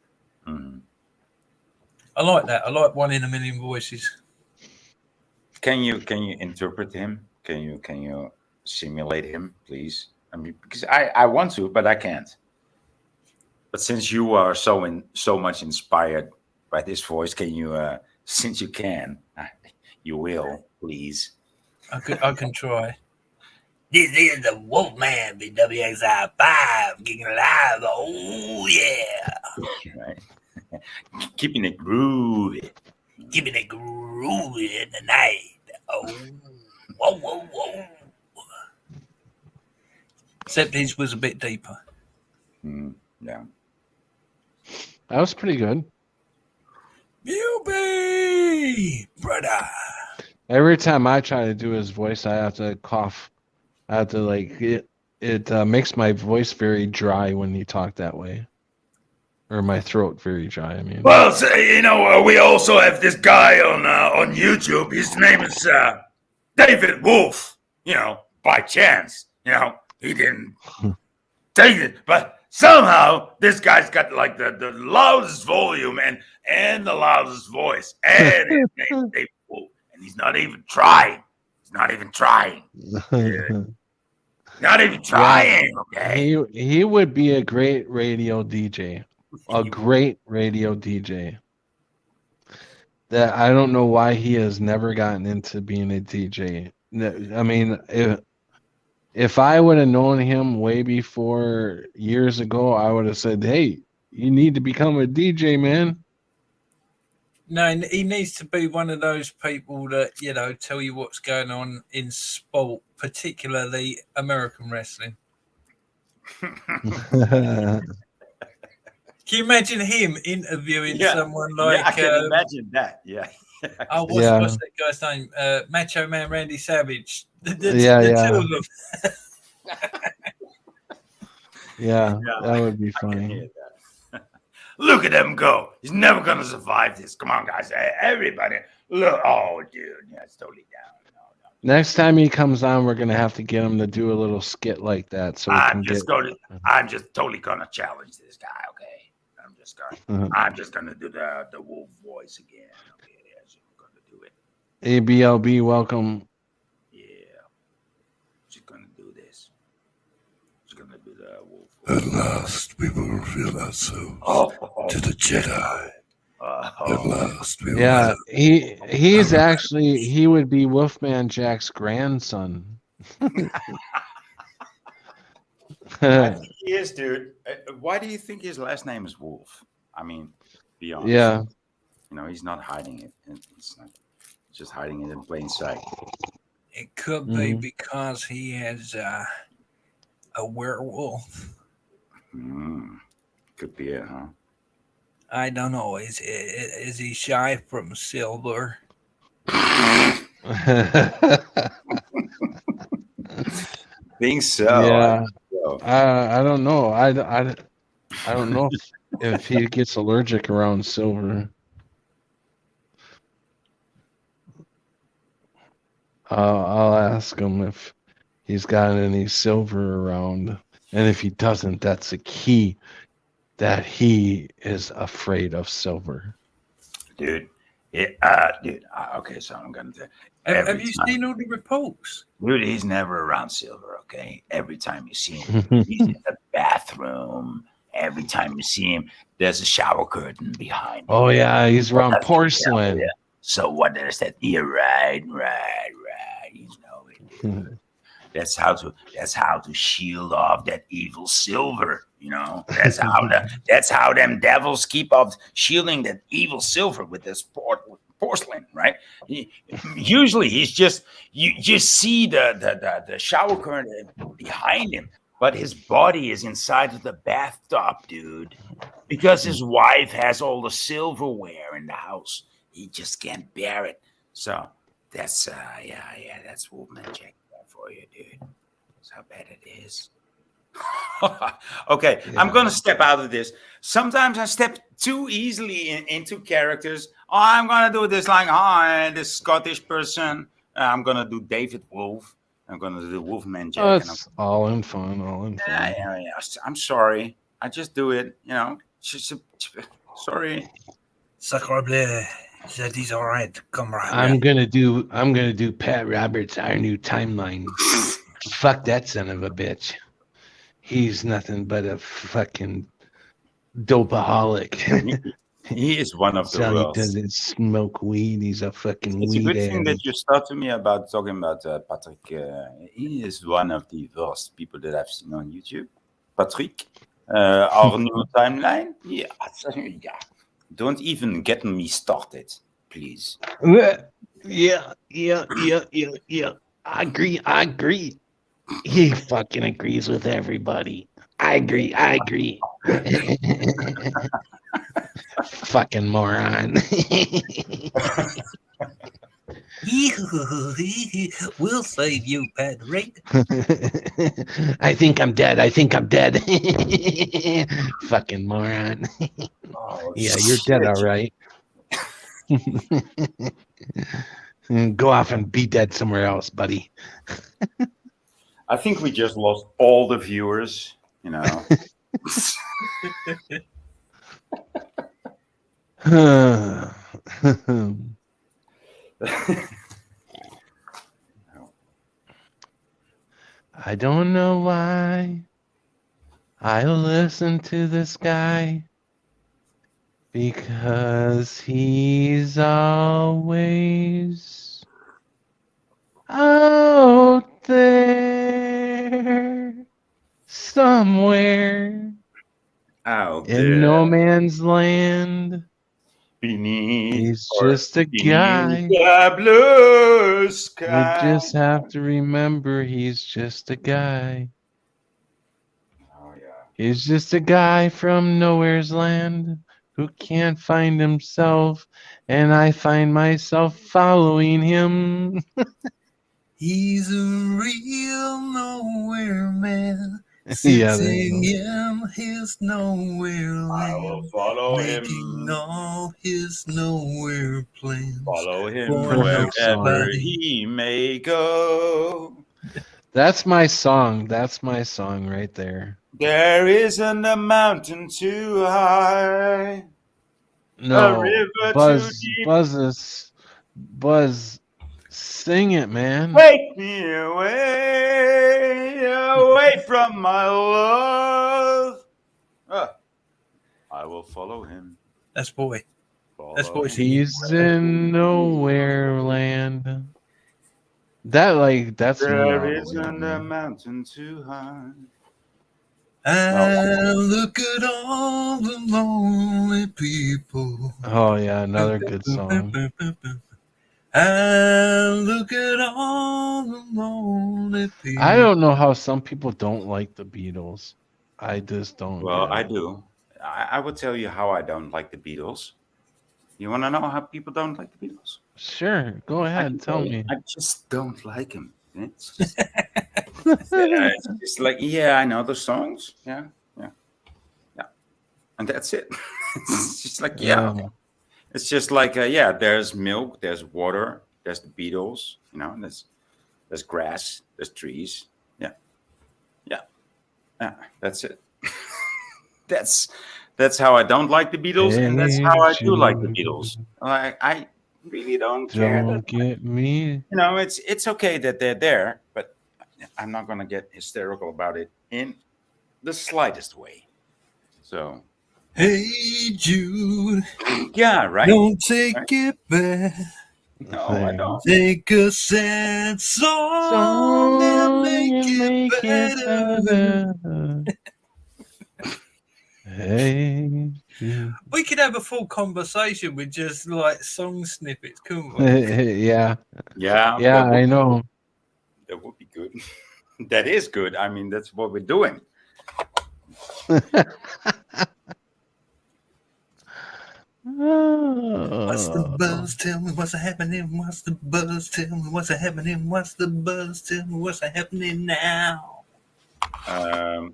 Mhm. I like that. I like one in a million voices. Can you interpret him? Can you simulate him, please? I mean, because I want to, but I can't. But since you are so much inspired by this voice, can you? Since you can, you will, please. I can try. This is the Wolfman, BWXI5, getting alive. Oh yeah, Right. Keeping it groovy. keeping it groovy in the night. Oh, whoa. Except his was a bit deeper. Yeah. That was pretty good. Yubi, brother. Every time I try to do his voice, I have to cough. I have to it makes my voice very dry when you talk that way. Or my throat very dry, I mean. Well, so, we also have this guy on YouTube. His name is David Wolf. By chance, he didn't take it, but somehow this guy's got like the loudest volume and the loudest voice, and his name is David Wolf, and he's not even trying. Yeah. Not even trying. Okay. He would be a great radio DJ. a great radio DJ. That I don't know why he has never gotten into being a DJ. I mean, if I would have known him way before years ago, I would have said, "Hey, you need to become a DJ, man." No, he needs to be one of those people that, tell you what's going on in sport, particularly American wrestling. Can you imagine him interviewing someone like? I can imagine that. Yeah. What's Yeah. that guy's name? Macho Man Randy Savage. The Yeah. two of them. Yeah, that would be I can funny. hear that. Look at him go. He's never going to survive this. Come on, guys. Everybody. Look. Oh, dude. Yeah, it's totally down. No. Next time he comes on, we're gonna have to get him to do a little skit like that, so we I'm can just totally going to challenge this guy. Okay. I'm just going to do the wolf voice again. Okay. Yes, I'm going to do it. ABLB, welcome. Yeah. Just going to do this. Just going to do the wolf At voice. last we will reveal ourselves Oh. to the Jedi. At last we will Yeah, have he's actually he would be Wolfman Jack's grandson. I think he is, dude. Why do you think his last name is Wolf? I mean, be honest. Yeah. He's not hiding it. It's not just hiding it in plain sight. It could be because he has a werewolf. Could be it, huh? I don't know. Is he shy from silver? Think so. Yeah. So. I don't know. I don't know if he gets allergic around silver. I'll ask him if he's got any silver around, and if he doesn't, that's a key that he is afraid of silver. Dude. Okay, so I'm gonna. Have you seen all the reports? Dude, he's never around silver. Okay, every time you see him, he's in the bathroom. Every time you see him, there's a shower curtain behind him. Oh yeah, he's around porcelain. Yeah. So what is that? Yeah, right. You know it. That's how to shield off that evil silver. That's how them devils keep off shielding that evil silver with this porcelain, right? Usually he's just you just see the shower curtain behind him, but his body is inside of the bathtub, dude, because his wife has all the silverware in the house. He just can't bear it. So that's that's Wolfman Jack for you, dude. That's how bad it is. Okay, yeah. I'm gonna step out of this. Sometimes I step too easily into characters. Oh, I'm gonna do this like, this Scottish person. I'm gonna do David Wolf. I'm gonna do Wolfman Jack. Oh, it's all in fun. Yeah. I'm sorry. I just do it. Sorry. Sacre bleu. That is all right. Come right. I'm gonna do Pat Roberts, Our New Timeline. Fuck that son of a bitch. He's nothing but a fucking dopeaholic. He is one of the So worst. he doesn't smoke weed. He's a fucking It's weed a good thing addict. that you start to me about talking about Patrick. He is one of the worst people that I've seen on YouTube. Patrick, our new timeline. Yeah. Don't even get me started, please. Yeah. I agree. He fucking agrees with everybody. I agree. Fucking moron. We'll save you, Patrick. I think I'm dead. Fucking moron. Oh, Yeah, you're dead, all right. Go off and be dead somewhere else, buddy. I think we just lost all the viewers, I don't know why I listen to this guy. Because he's always out there somewhere Out in no there man's land. beneath He's or just a beneath guy. the blue You sky. just have to remember he's just a guy. Oh yeah. He's just a guy from nowhere's land who can't find himself, and I find myself following him. He's a real nowhere man, Yeah, there you sitting go. in his nowhere I will land, follow making him. all his nowhere plans Follow him for Perfect wherever song. nobody. he may go. That's my song. That's my song right there. There isn't a mountain too high, a No, river too Buzz, deep. Buzz, sing it, man. Take me away from my love. I will follow him. That's boy. That's Follow boy him. singing. He's in nowhere land. That's me There all the way, isn't a man. mountain too high. And look at all the lonely people. Oh yeah, another good song. And look at all the lonely people. I don't know how some people don't like the Beatles. I just don't Well, get I it. do. I will tell you how I don't like the Beatles. You want to know how people don't like the Beatles? Sure, go I ahead, can tell tell you. me. I just don't like them. It's just like, yeah, I know the songs. Yeah, yeah, yeah. And that's it. It's just like, yeah. Um, It's just like, yeah, there's milk, there's water, there's the Beatles, there's grass, there's trees. Yeah, yeah, yeah. That's it. that's that's how I don't like the Beatles, and that's hey how I do like the Jude, Beatles. I really don't care. don't get me. It's okay that they're there, but I'm not gonna get hysterical about it in the slightest way. So Hey Jude, yeah, right. don't take Right? it back. No, I don't. Take a sad song and Song make and it make it better. better. Hey Jude. We could have a full conversation with just like song snippets, couldn't we? Yeah, Yeah, yeah, I know. that would be good. That is good. I mean, that's what we're doing. What's the Oh. buzz? Tell me what's happening. What's the buzz? Tell me what's happening. What's the buzz? Tell me what's happening now. All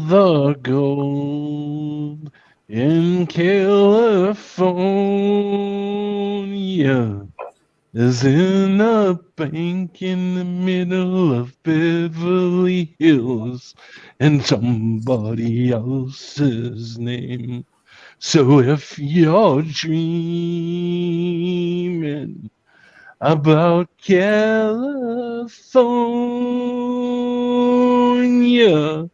the gold in California is in a bank in the middle of Beverly Hills and somebody else's name. So if you're dreaming about California,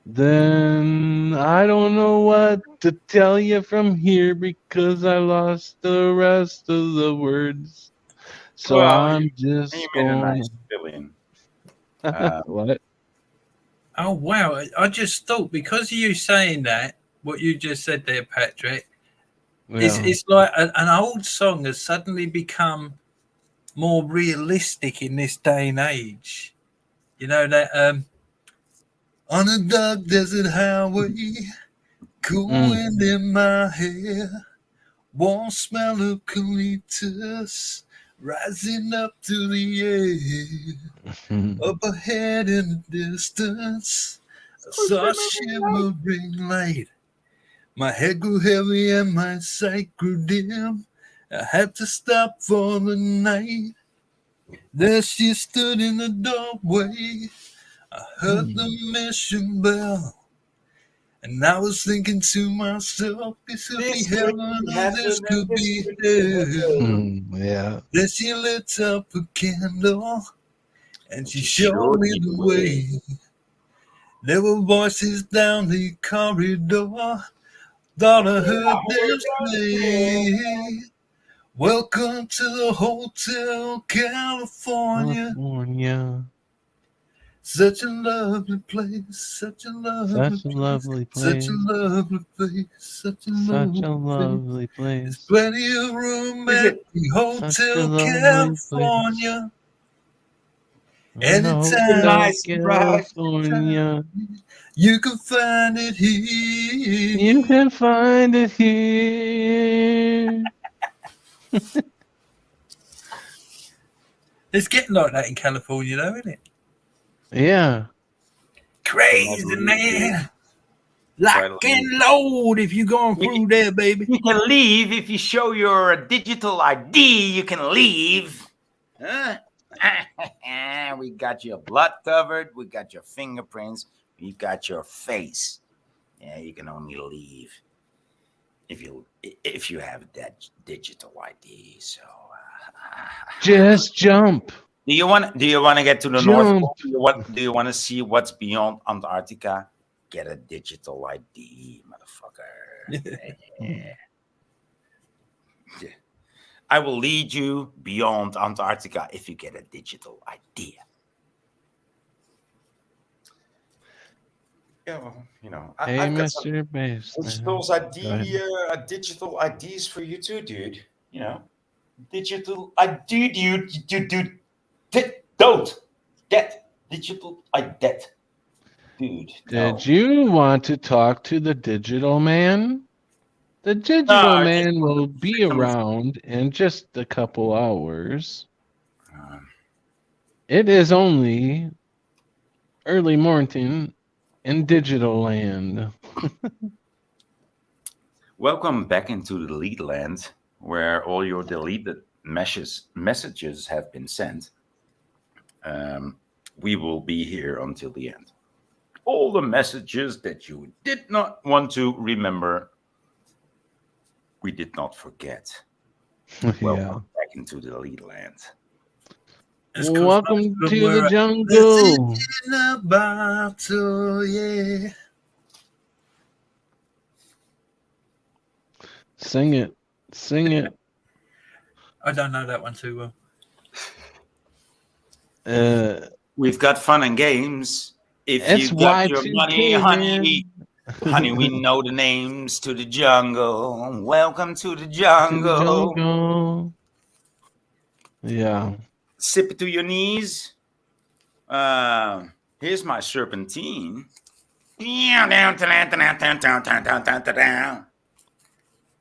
then I don't know what to tell you from here because I lost the rest of the words. So Well, I'm you just made a going. nice billion. What? Oh wow! I just thought because of you saying that, what you just said there, Patrick, Yeah. it's like an old song has suddenly become more realistic in this day and age. You know that on a dark desert highway, cool wind in my hair, warm smell of eucalyptus rising up to the air. Up ahead in the distance, I saw a shimmering light. My head grew heavy and my sight grew dim. I had to stop for the night. There she stood in the doorway. I heard the mission bell. And I was thinking to myself, this could be heaven or this could be hell. Yeah. Then she lit up a candle and she showed me the way. There were voices down the corridor. Thought I heard them say, welcome to the Hotel California. California. Such a lovely place, such a lovely Such a place, lovely such place. a lovely place, such a Such a lovely place. lovely There's place. plenty of room Is at it? the Such a Hotel lovely place. California. In the Anytime, Hotel Nice and bright. California. you can find it here. You can find it here. It's getting like that in California, though, isn't it? Yeah. Crazy, man. Lock and load if you're going through there, baby. You can leave if you show your digital ID. You can leave. Huh? We got your blood covered. We got your fingerprints. We got your face. Yeah, you can only leave if you have that digital ID. So, Just jump. do you want to get to the Jump. North Pole? Do you want to see what's beyond Antarctica? Get a digital ID, motherfucker. Yeah. I will lead you beyond Antarctica if you get a digital ID. Yeah, well, you know, Hey, I've got some Mr. Baseman. digital IDs for you too, dude. You know, digital ID, dude. Don't get digital ID, dude. Did you want to talk to the digital man? The digital man will be around in just a couple hours. It is only early morning in digital land. Welcome back into the lead land, where all your deleted messages have been sent. We will be here until the end. All the messages that you did not want to remember, we did not forget. Welcome back into the lead land. Welcome to the jungle. In a bottle, yeah. Sing it. Sing it. I don't know that one too well. We've got fun and games. If It's you got your Y2K, money, honey, man. honey, we know the names to the jungle. Welcome to the To the jungle. jungle. Yeah. Sip it to your knees. Here's my serpentine. God,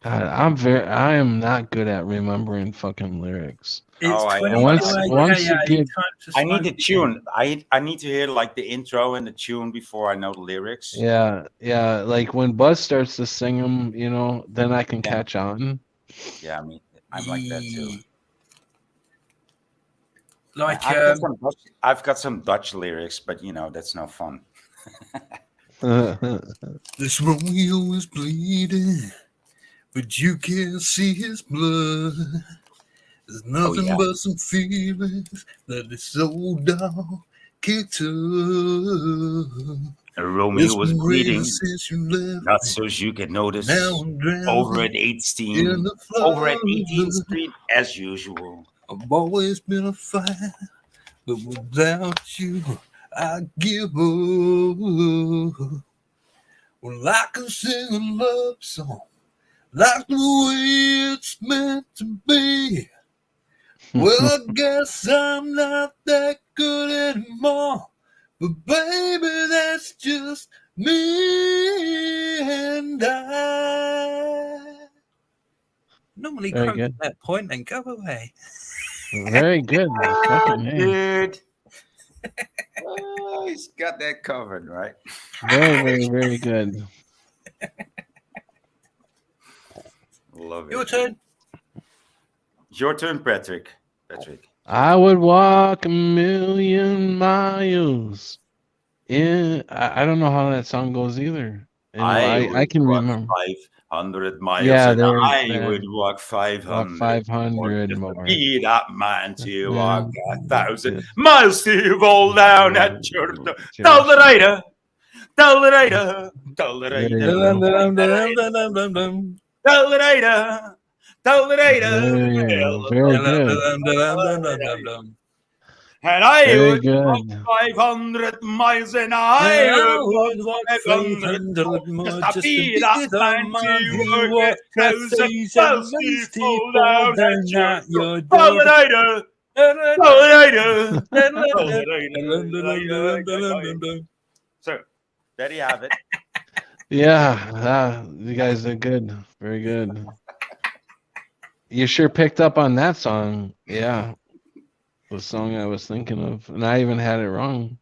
I am not good at remembering fucking lyrics. It's I am. Once you get, I need the tune. I need to hear like the intro and the tune before I know the lyrics. yeah, like when Buzz starts to sing them, you know, then I can catch on. Yeah, I'm like that too. Like I've got some Dutch lyrics, but you know that's no fun. this Romeo is bleeding, but you can't see his blood. There's nothing but some feelings that is so dark, kicked up. Romeo was bleeding, since you left not so you can notice. Now I'm drowning Over at 18th Street, as usual. I've always been a fighter, but without you, I give up. Well, I can sing a love song like the way it's meant to be. Well, I guess I'm not that good anymore, but baby, that's just me and I. Normally come at that point and go away. Very good. Dude. Oh, he's got that covered, right? Very, very good. Love it. Your turn. Your turn, Patrick. I would walk a million miles. I don't know how that song goes either. I can remember. 500 miles. Yeah, and I would walk 500. 500 more. Be that man to walk 1,000 miles to roll down at your Rider. Do-la-da-da, There do-la-da-da, you go. do-la-da-da, do-la-da-da, There you go. Very good. and I Very would walk good. 500 miles and I would walk 500 more 500 just more to just to be be that the man man to who work it. walked the Thousand face and mostly most fall fall down at down your at door. your door. Do-la-da-da, do-la-da-da, do-la-da-da. So, there you have it. Yeah, you guys did good. Very good. You sure picked up on that song. Yeah, the song I was thinking of, and I even had it wrong.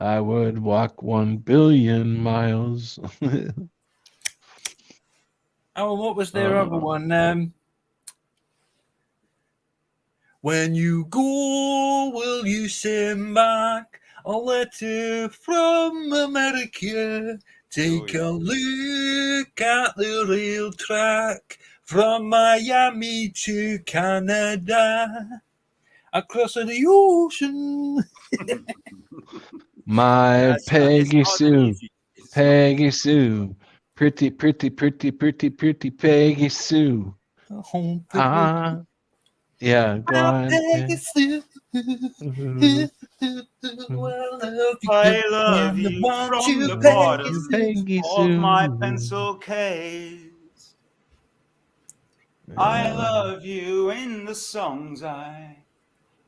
I would walk 1 billion miles. Oh, and what was their other one? When you go, will you send back a letter from America? Take a look at the rail track from Miami to Canada, across the ocean. My It's Peggy not an Sue, easy. It's not Peggy Sue, pretty, pretty, pretty, pretty, pretty Peggy Sue. Oh, Ah, yeah, go on. Peggy Sue. Peggy Well, I love you, I love and I you want from you, the Peggy bottom Sue. of my Sue. pencil case. I love you in the songs I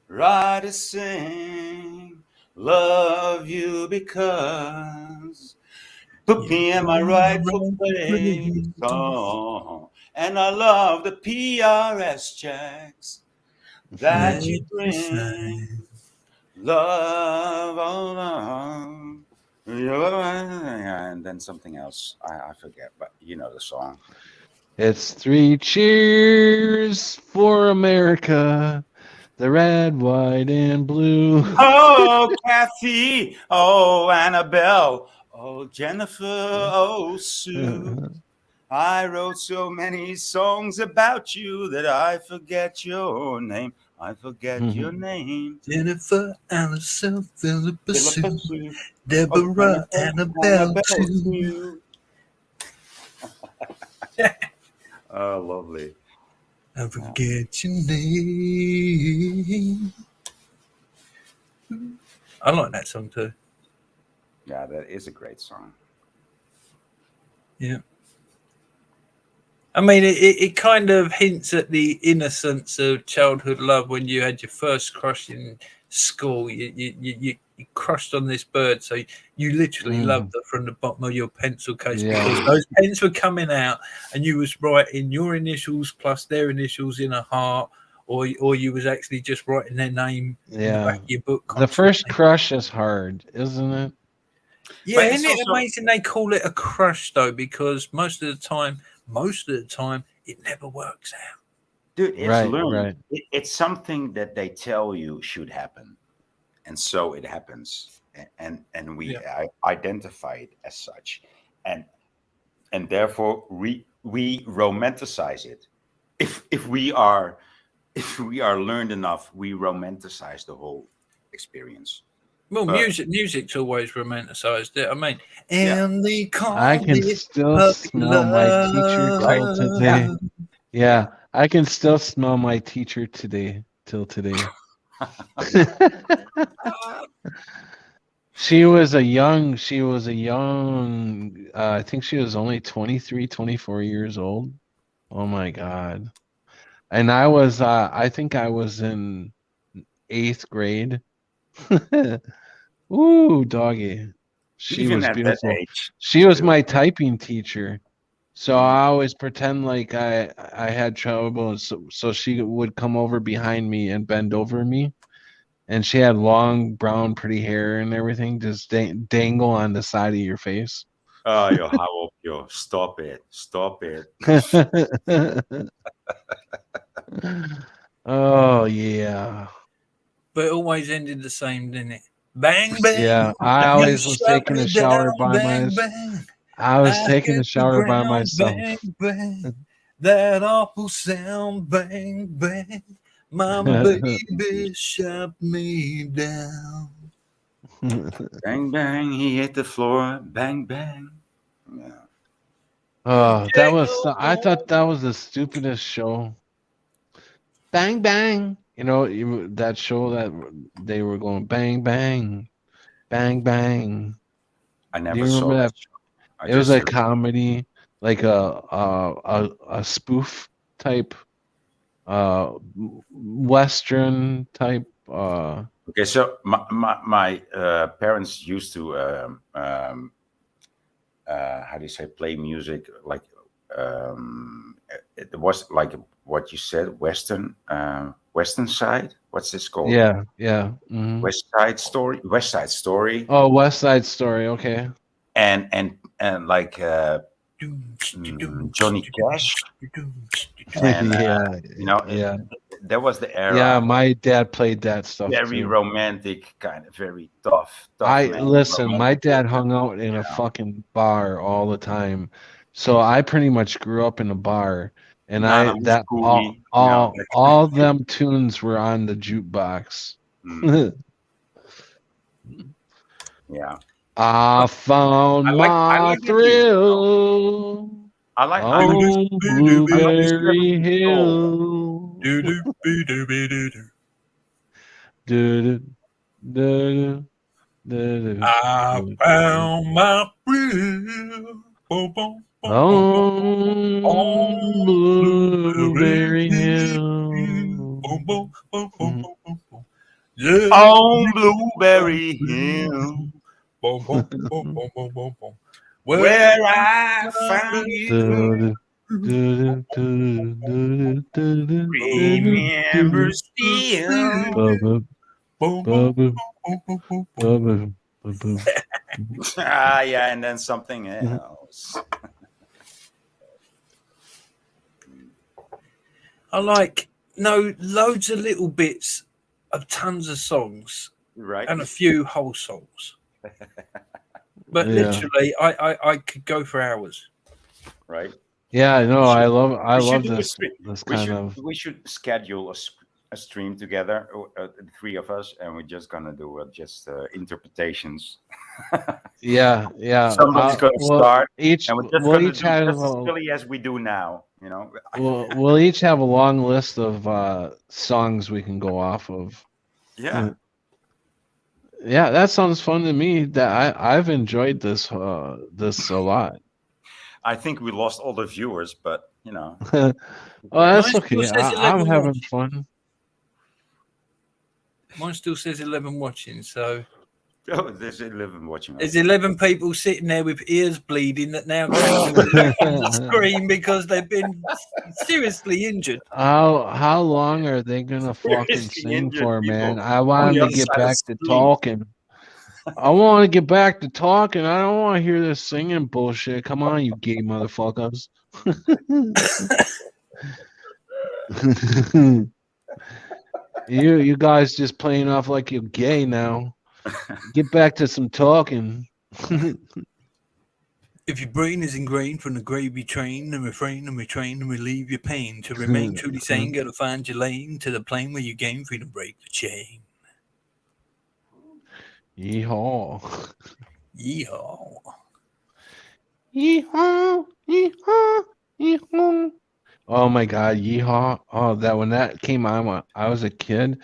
write and sing. Love you because put You me in my found the rightful right place. place. Oh, and I love the PRS checks that you Let the bring. sign. Love, oh, love. And then something else. I forget, but you know the song. It's 3 cheers for America, the red, white, and blue. Oh, Kathy. Oh, Annabelle. Oh, Jennifer. Oh, Sue. I wrote so many songs about you that I forget your name. I forget your name. Jennifer, Allison, Philippa Philippa Sue, Sue. Oh, Deborah, Jennifer, Annabelle Annabelle too. Sue. Oh, lovely. I forget your name. I like that song too. Yeah, that is a great song. Yeah. I mean, it kind of hints at the innocence of childhood love when you had your first crush in school. You crushed on this bird, so you literally loved her from the bottom of your pencil case because those pens were coming out, and you was writing your initials plus their initials in a heart, or you was actually just writing their name in the back of your book. The first crush is hard, isn't it? Yeah, But it's isn't it also- amazing they call it a crush though? Because most of the time, it never works out. Dude, it's Right, learned. right. It's something that they tell you should happen, and so it happens, and we identify it as such, and therefore we romanticize it. If we are learned enough, we romanticize the whole experience. Well, music's always romanticized it. I mean, Yeah. and they call I can it still puppy smell my teacher till love. today. Yeah, I can still smell my teacher today, till today. She was a young, I think she was only 23, 24 years old. Oh my God. And I think I was in 8th grade. Ooh, doggy. She Even was at that beautiful. age, She was still. my typing teacher. So I always pretend like I had trouble, so she would come over behind me and bend over me, and she had long brown pretty hair and everything, just dangle on the side of your face. Oh, yo, how up, yo, stop it. Oh yeah. But it always ended the same, didn't it? Bang bang. Yeah, I You always was shot taking me a shower down, by bang myself. bang. I was taking a hit the shower by ground, myself. bang bang. That awful sound, bang bang. My baby shot me down. Bang bang, he hit the floor. Bang bang. Yeah. Oh, that was. I thought that was the stupidest show. Bang bang. That show that they were going bang bang, bang bang. I Do never you saw remember that that? show. I It was just a heard. comedy, like a spoof type, western type. Okay, so my parents used to how do you say, play music like it was like what you said, western side. What's this called? Yeah, yeah. Hmm. West Side Story, Oh, West Side Story. Okay. and like Johnny Cash, and Yeah, you know it, yeah, that was the yeah. era. My dad played that stuff Very too. romantic, kind of very tough I man, listen. My romantic. dad hung out in a fucking bar all the time, so I pretty much grew up in a bar, and Nana I Moose that all Boogie, all all them tunes were on the jukebox. mm, yeah. I But found I my like that music though. thrill I like on I like the Blueberry 70s soul. Hill. Du-du, du-du, du-du, I du-du. found my thrill. Boom, boom, boom, boom, boom, boom. On On Blueberry Blueberry Hill. Boom, Hill. boom, boom, boom, Mhm. boom, boom, boom. Yeah. On On Blueberry Hill, Blueberry. Boom, boom, boom, boom, boom, boom, boom. Where where I my found you. Du-du, thrill. du-du, du-du, du-du, du-du, du-du, Remember du-du. still. Ba-ba, Boom, boom, ba-ba, boom, boom, boom, boom. ba-ba, ba-ba. Ah, yeah, and then something Mhm. else. I like no loads of little bits of tons of songs Right, and a few whole songs. But Yeah. literally, I could go for hours. right. Yeah, no, We should I we should love do a stream. this We kind should of. we should schedule a stream together, the three of us, and we're just gonna do just interpretations. Yeah, yeah. Somebody's gonna Well, start, each and we're just we'll gonna each do have just as a silly as we do now. You know. we'll each have a long list of songs we can go off of. Yeah, Yeah, that sounds fun to me. That I've enjoyed this a lot. I think we lost all the viewers, but you know, Oh, who that's cares? Mine still okay. says I'm 11 having watching. fun. Mine still says 11 watching. So Oh, there's 11 watching us. there's 11 people sitting there with ears bleeding that now can't go back on the screen because they've been seriously injured. How long are they gonna fucking Seriously sing injured for, man? people I on want the them to other get side of the back to screen. talking. I want to get back to talking. I don't want to hear this singing bullshit. Come on, you gay motherfuckers. You guys just playing off like you're gay now. Get back to some talking. If your brain is ingrained from the gravy train, then refrain and retrain and relieve your pain. To remain truly sane, gotta find your lane to the plane where you gain freedom, break the chain. Yeehaw. Yeehaw. Yeehaw. Yeehaw. Yeehaw. Oh my God, Yeehaw. Oh, that when that came on when I was a kid,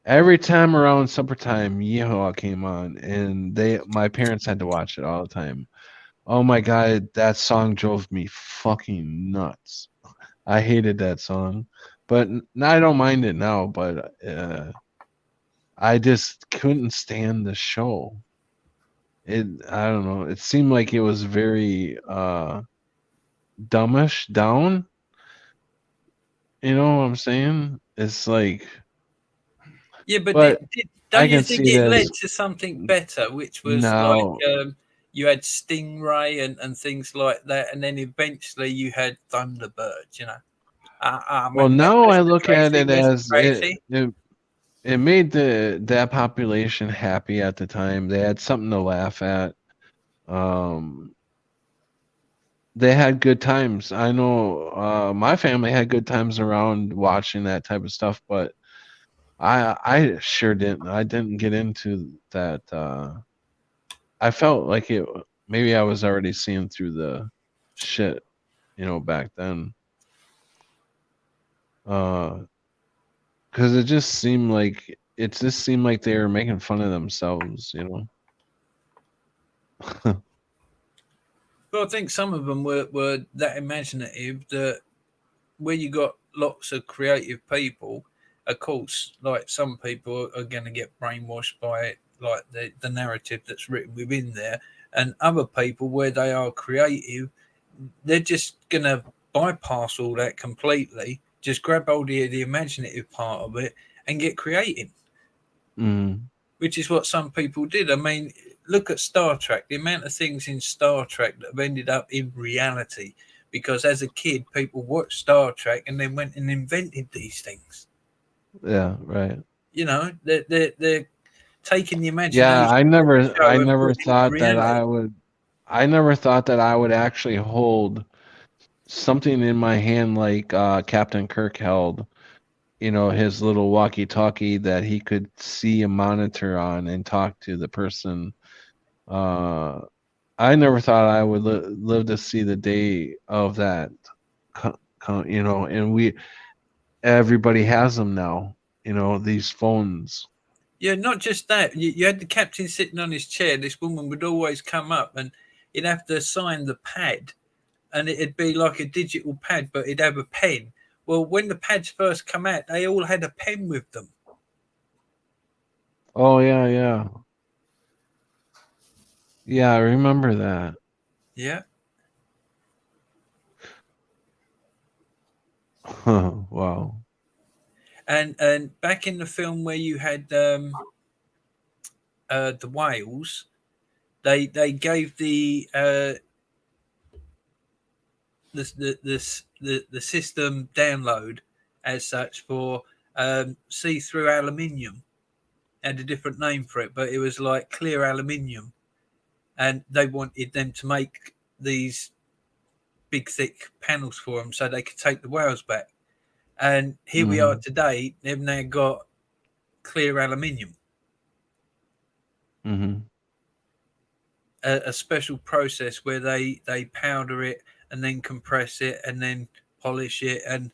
every time around supper time, Yeehaw came on, and my parents had to watch it all the time. Oh my God, that song drove me fucking nuts. I hated that song, but I don't mind it now. But I just couldn't stand the show. I don't know. It seemed like it was very dumbish down. You know what I'm saying? It's like, Yeah, but but I don't you can think see it it led as to something better, which was like now. you had Stingray and things like that, and then eventually you had Thunderbirds, you know. Well, now I look at it as Tracy. it made that population happy at the time. They had something to laugh at. Um, they had good times. I know my family had good times around watching that type of stuff, but I sure didn't. I didn't get into that. I felt like it. Maybe I was already seeing through the shit, back then. Because it just seemed like they were making fun of themselves. Well, I think some of them were that imaginative that where you got lots of creative people, of course, like some people are going to get brainwashed by it, like the narrative that's written within there, and other people where they are creative, they're just going to bypass all that completely, just grab hold of the imaginative part of it and get creative, Mm. which is what some people did. I mean, look at Star Trek, the amount of things in Star Trek that have ended up in reality. Because as a kid, people watched Star Trek and then went and invented these things. Yeah, right. They're taking the Yeah, imagination I of the never I show and never putting it into thought that reality. I would actually hold something in my hand like Captain Kirk held, his little walkie-talkie that he could see a monitor on and talk to the person. Uh, I never thought I would live to see the day of that. And everybody has them now. These phones. Yeah, not just that. You had the captain sitting on his chair. This woman would always come up and he'd have to sign the pad, and it'd be like a digital pad, but it'd have a pen. Well, when the pads first come out, they all had a pen with them. Oh yeah, yeah, yeah. I remember that. Yeah. Wow. And back in the film where you had the whales, they gave the system download as such for see-through aluminium. Had a different name for it, but it was like clear aluminium, and they wanted them to make these big thick panels for them so they could take the whales back. And here we are Hmm. today. They've now got clear aluminium, Hmm. a special process where they powder it and then compress it and then polish it, and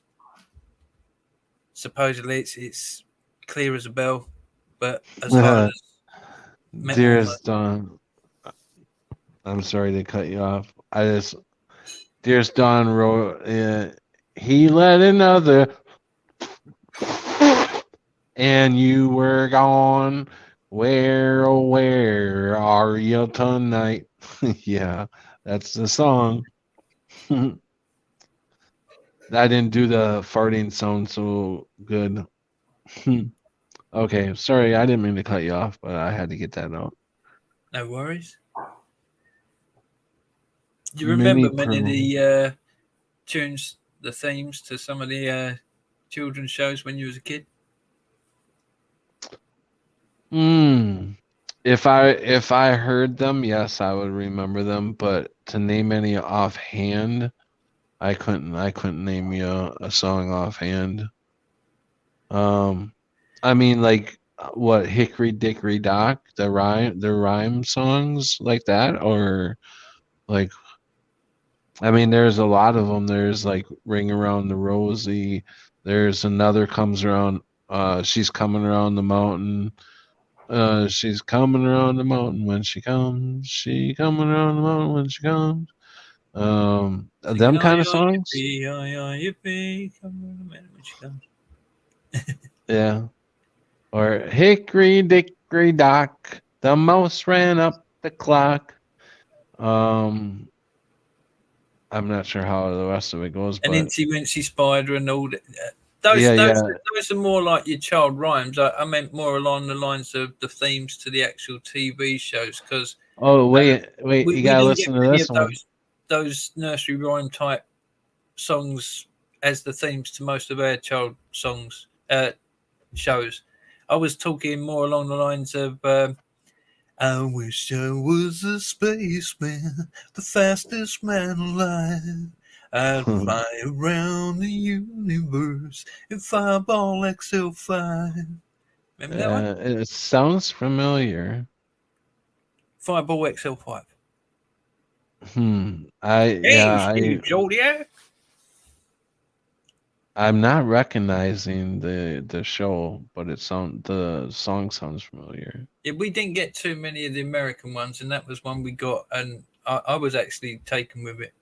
supposedly it's clear as a bell, but as hard as metal on Dearest Don, I'm sorry to cut you off. Dearest Don wrote, he let another, and you were gone. Where, oh, where are you tonight? Yeah, that's the song. I didn't do the farting sound so good. Okay, sorry, I didn't mean to cut you off, but I had to get that out. no worries. Do you Mini remember many of Pro. the tunes, the themes to some of the children's shows when you was a kid? Hmm. If I heard them, yes, I would remember them, but to name any offhand, I couldn't name you a song offhand. Um, I mean, like what Hickory Dickory Dock, the rhyme songs like that, or like I mean, there's a lot of them. There's like Ring Around the Rosie. There's another comes around. She's coming around the mountain. She's coming around the mountain when she comes. She coming around the mountain when she comes. Singing Them "Oi, kind of oi, songs. yippee, oi, oi, yippee, come on, man, when she comes." Yeah. Or Hickory Dickory Dock, the mouse ran up the clock. Um, I'm not sure how the rest of it goes, And but Incy Wincy Spider and all that. yeah, Those those yeah. those are more like your child rhymes. I meant more along the lines of the themes to the actual TV shows, because Oh, wait, you we gotta didn't get listen to many this of one. those nursery rhyme type songs as the themes to most of our child songs shows. I was talking more along the lines of I wish I was a spaceman, the fastest man alive. I'd fly around the universe in Fireball XL5. Remember that one? It sounds familiar. Fireball XL5. I Zodiac. I'm not recognizing the show, but the song sounds familiar. Yeah, we didn't get too many of the American ones, and that was one we got, and I was actually taken with it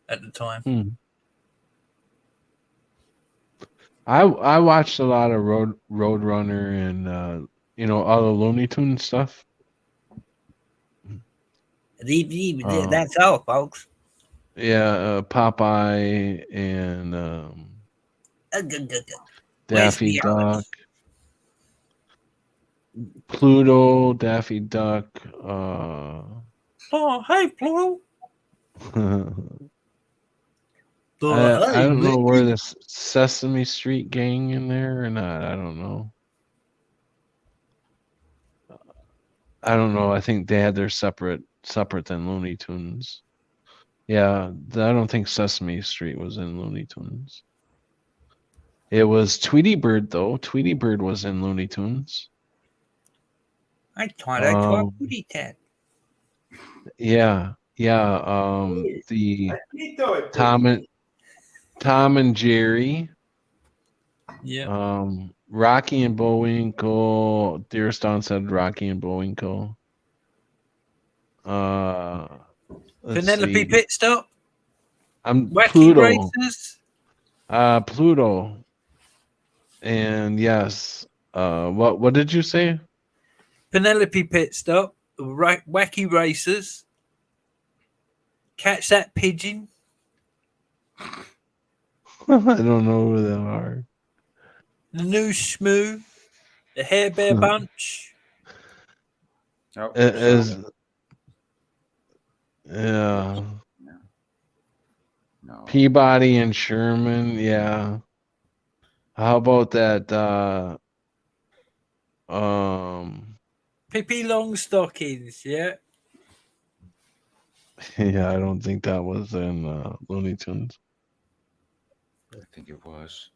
at the time. I watched a lot of Roadrunner and all the Looney Tunes stuff. That's all, folks. Yeah, Popeye and Daffy Duck, Pluto, Daffy Duck. Oh, hey, Pluto. I don't know where this Sesame Street gang in there or not. I don't know. I don't know. I think they had their separate than Looney Tunes. Yeah, I don't think Sesame Street was in Looney Tunes. It was Tweety Bird though. Tweety Bird was in Looney Tunes. I thought I saw Booty Tat. Yeah. The Tom and Jerry. Yeah. Rocky and Bullwinkle. Dearest Dawn said Rocky and Bullwinkle. Penelope Pit Stop. Wacky Pluto. Races. Pluto. And yes. What did you say? Penelope Pit Stop. Wacky Racers. Catch That Pigeon. I don't know who they are. The New Schmoo. The Hair Bear Bunch. Oh, yeah. No. Peabody and Sherman, yeah. How about that? Pippi Longstockings, yeah. Yeah, I don't think that was in Looney Tunes. I think it was.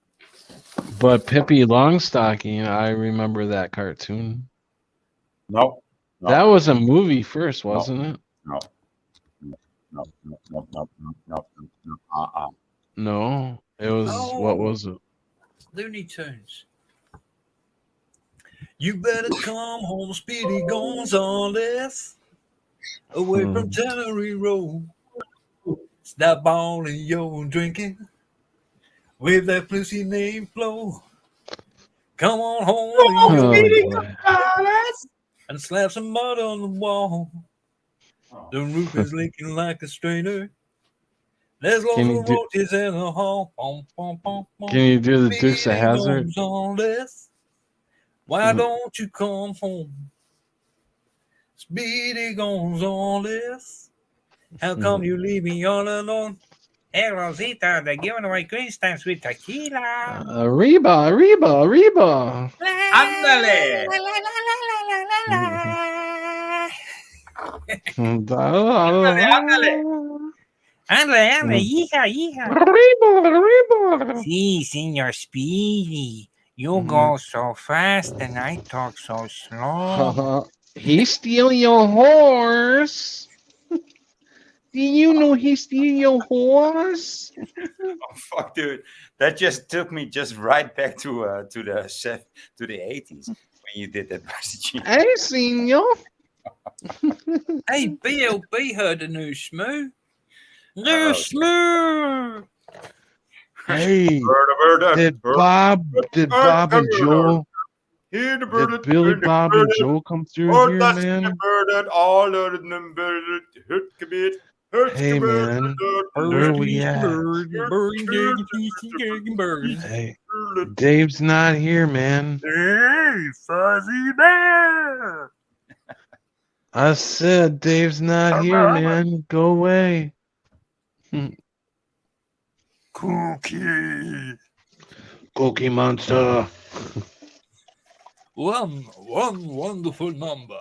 But Pippi Longstocking, I remember that cartoon. No. That was a movie first, wasn't it? No. No, it was. What was it? Looney Tunes. You better come home, Speedy Gonzales, away from Tannery Road. Stop balling your drinking with that pussy named Flo. Come on home, Speedy Gonzales, and slap some mud on the wall. The roof is leaking like a strainer. There's lots of roaches in the hall. Can you do the Dukes of Hazzard? Why don't you come home? Speedy Gonzales. How come you leave me all alone? Hey, Rosita, they're giving away green stamps with tequila. Reba. Ándale. Ándale, hija. Reba. Sí, señor Speedy. You go so fast and I talk so slow. He steal your horse. Do you know he steal your horse? Oh fuck, dude! That just took me right back to the 80s when you did that. Hey, senor. Hey, BLB heard the new Schmoo. New Schmoo. Hey, did Bob and Joel? Did Billy, Bob, and Joel come through here, man? Hey, man, where are we at? Hey, Dave's not here, man. Hey, Fuzzy Bear. I said Dave's not here, man. Go away. Cookie Monster. One wonderful number.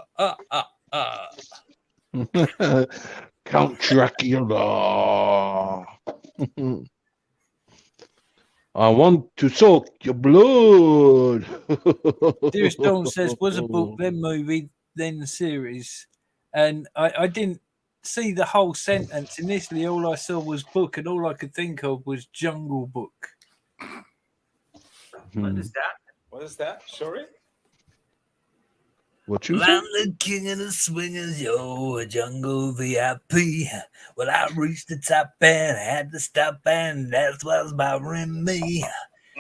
Count Dracula. I want to soak your blood. Dearest Dawn says, was a book, then movie, then the series. And I didn't see the whole sentence. Initially, all I saw was book, and all I could think of was Jungle Book. What is that? What is that? Sorry? What you Well, say? I'm the king of the swingers, yo, a jungle VIP. Well, I reached the top and had to stop, and that was bothering me.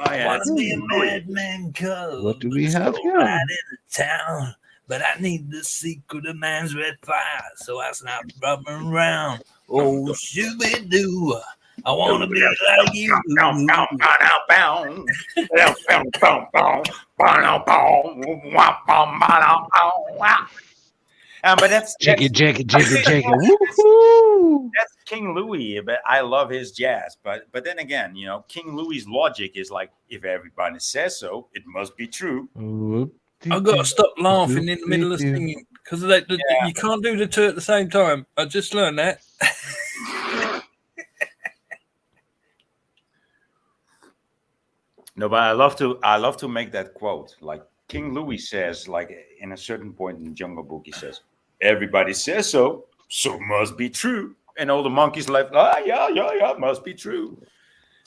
I yeah, want that's to be a King Louis. madman cub, What do we let's have go here? right into town. But I need the secret of man's red fire, so I stop rubbing around. Oh, shooby-doo, I want to be like you. But that's Jiggy, jiggy, jiggy, jiggy. Woohoo! that's King Louis. But I love his jazz. But then again, you know, King Louis's logic is like, if everybody says so, it must be true. I've got to stop laughing in the middle of singing because you can't do the two at the same time. I just learned that. No, but I love to make that quote. Like King Louis says, like in a certain point in Jungle Book, he says, "Everybody says so, so must be true." And all the monkeys left, yeah, must be true.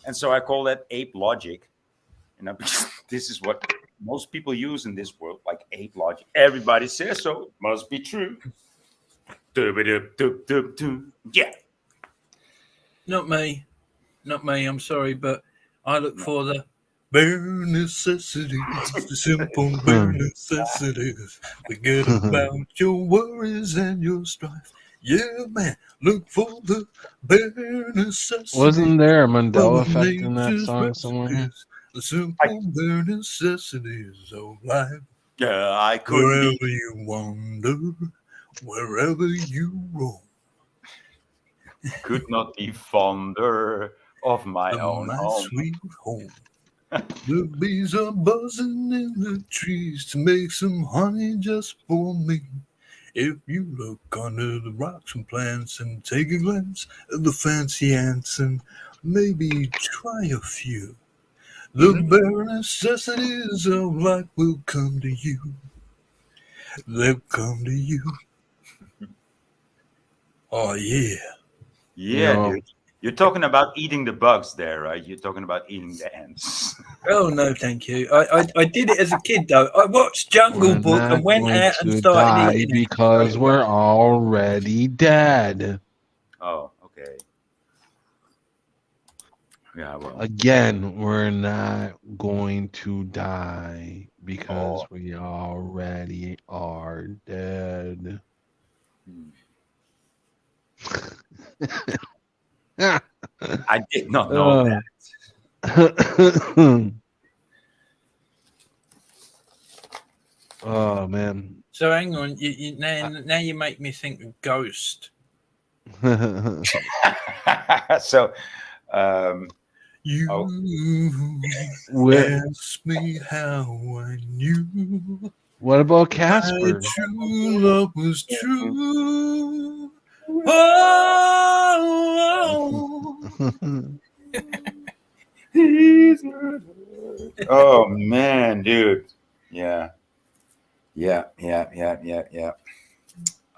And so I call that ape logic. You know, because this is what most people use in this world, like ape logic. Everybody says so, must be true. Yeah. Not me. I'm sorry, but I look for the bare necessities, the simple bare necessities. Forget about your worries and your strife. Yeah, man, look for the bare necessities. Wasn't there a Mandela of Effect in that nature's song somewhere? recipes, the simple bare necessities of life. Yeah, I could Wherever be. you wander, wherever you roam. Could not be fonder of my own My home. sweet home. The bees are buzzing in the trees to make some honey just for me. If you look under the rocks and plants and take a glance at the fancy ants and maybe try a few, the bare necessities of life will come to you. They'll come to you. Oh, yeah. Yeah, No. dude. You're talking about eating the bugs there, right? You're talking about eating the ants. Oh, no, thank you. I did it as a kid, though. I watched Jungle We're Book not and went going out and to started die eating it. because we're already dead. Oh, okay. Yeah, well. Again, we're not going to die because we already are dead. I did not know that. Oh man. So hang on, now you make me think of Ghost. So, You asked me how I knew what about my Casper? true love was true. Oh, oh man, dude. Yeah. I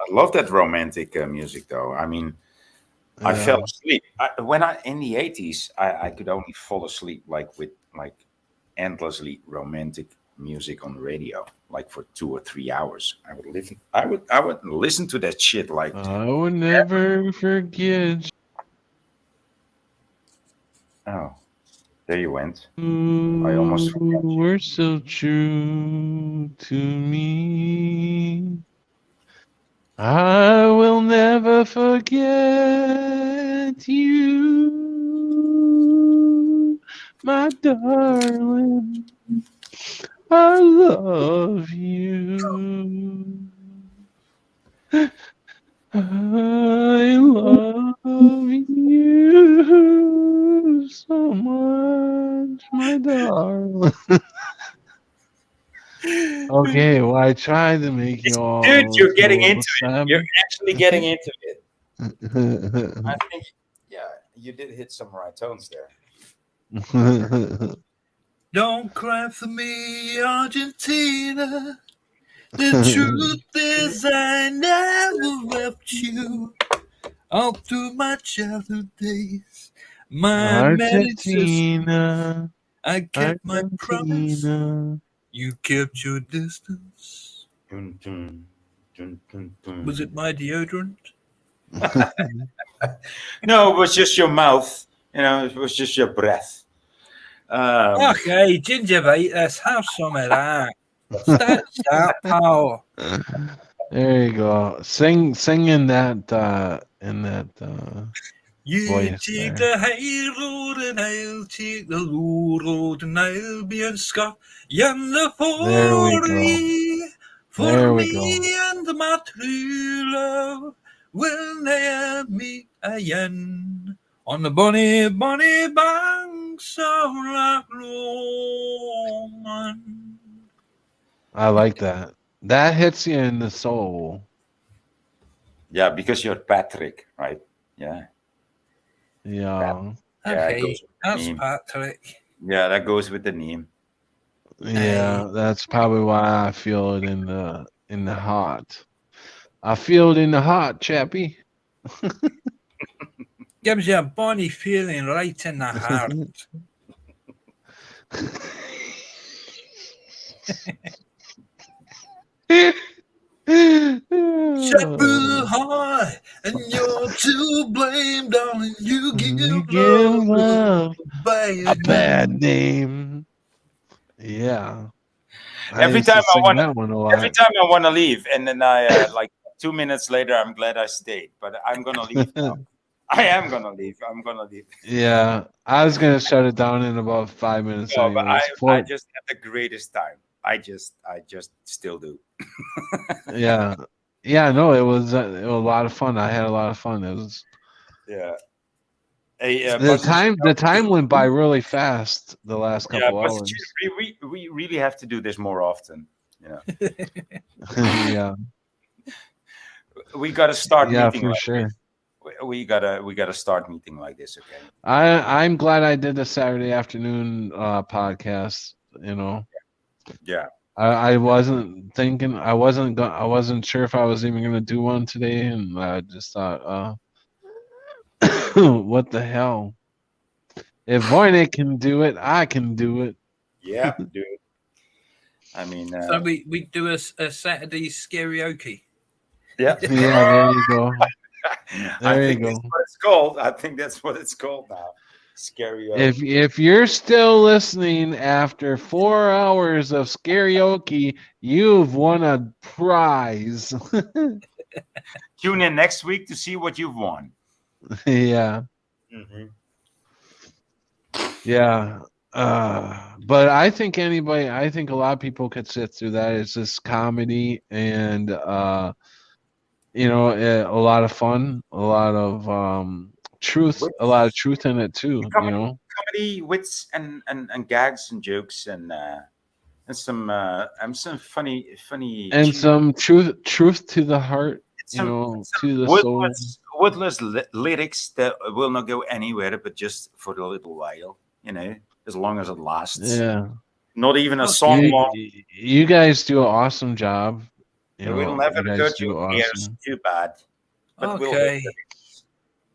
love that romantic music, though. I mean, I fell asleep in the 80s. I could only fall asleep like with like endlessly romantic music on the radio, like for 2 or 3 hours. I would listen. I would listen to that shit like. I would never forget. Oh, there you went. I almost forgot you. We're so true to me. I will never forget you, my darling. I love you. I love you so much, my darling. Okay, well, I tried to make you all. Dude, you're getting feel into it. sad. You're actually getting into it. I think, yeah, you did hit some right tones there. Don't cry for me, Argentina. The truth is I never left you. All through my childhood days, my medicine, Argentina, I kept my promise. Argentina. You kept your distance. Dun, dun, dun, dun, dun. Was it my deodorant? No, it was just your mouth. It was just your breath. Okay, Gingerbite, let's have some of that. Start, pal. There you go. Sing in that You voice take there. the high road and I'll take the low road and I'll be in Scotland There we for go. me. For There we me go. and my true love will never meet again on the bonny, bonny banks of Loch Lomond. I like that. That hits you in the soul. Yeah, because you're Patrick, right? Yeah. Yeah. Yeah, it Okay, goes with the that's name. Patrick. Yeah, that goes with the name. Yeah, that's probably why I feel it in the heart. I feel it in the heart, chappy. Gives you a bonny feeling right in the heart. Shepherd high, and you're to blame, darling. You You give give love love a a bad name. Yeah. I Every used to time I sing want, that one a every lot. time I want to leave, and then I like 2 minutes later, I'm glad I stayed. But I'm gonna leave now. I am gonna leave. I'm gonna leave. Yeah, I was gonna shut it down in about 5 minutes No, but anyways. I just had the greatest time. I just still do. Yeah. Yeah, no, it was a lot of fun. I had a lot of fun. It was Yeah. Hey, the time went by really fast the last yeah, couple but hours. we really have to do this more often. Yeah. We got to start Yeah, meeting for like sure. this. We gotta start meeting like this. Okay. I'm glad I did the Saturday afternoon podcast, you know. Yeah. I wasn't thinking I wasn't sure if I was even gonna do one today, and I just thought, what the hell? If Voynich can do it, I can do it. Yeah, dude. I mean, So we do a Saturday karaoke. yeah. Yeah, there you go. I There you think go. that's what it's called. I think that's what it's called now. Scary. If you're still listening after 4 hours of karaoke, you've won a prize. Tune in next week to see what you've won. Yeah. Mm-hmm. Yeah. But I think I think a lot of people could sit through that. It's just comedy and a lot of fun, a lot of truth, a lot of truth in it too, Comedy, wits, and gags and jokes and some funny and cheesy- some truth to the heart, some to the soul. wordless lyrics that will not go anywhere, but just for a little while, as long as it lasts. Yeah. Not even a song long. You guys do an awesome job. We'll never you guys hurt do your ears awesome. too bad. But we'll Okay.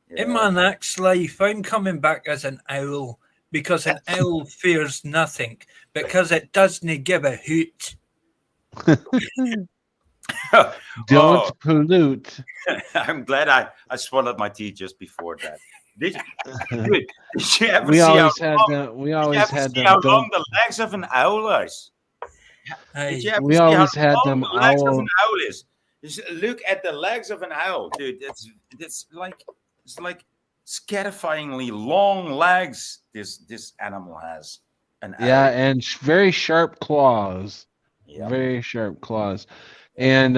Yeah. In my next life, I'm coming back as an owl because an owl fears nothing because it doesn't give a hoot. Don't pollute. I'm glad I swallowed my tea just before that. Did you ever We see always how had long, them. We did you always ever had see them. how long the legs of an owl is? Hey, Did you ever We see always how had long them the legs of owl. an owl is? Just look at the legs of an owl, dude. It's like scarifyingly long legs. This animal has an owl. Yeah, and very sharp claws. Yeah. Very sharp claws. And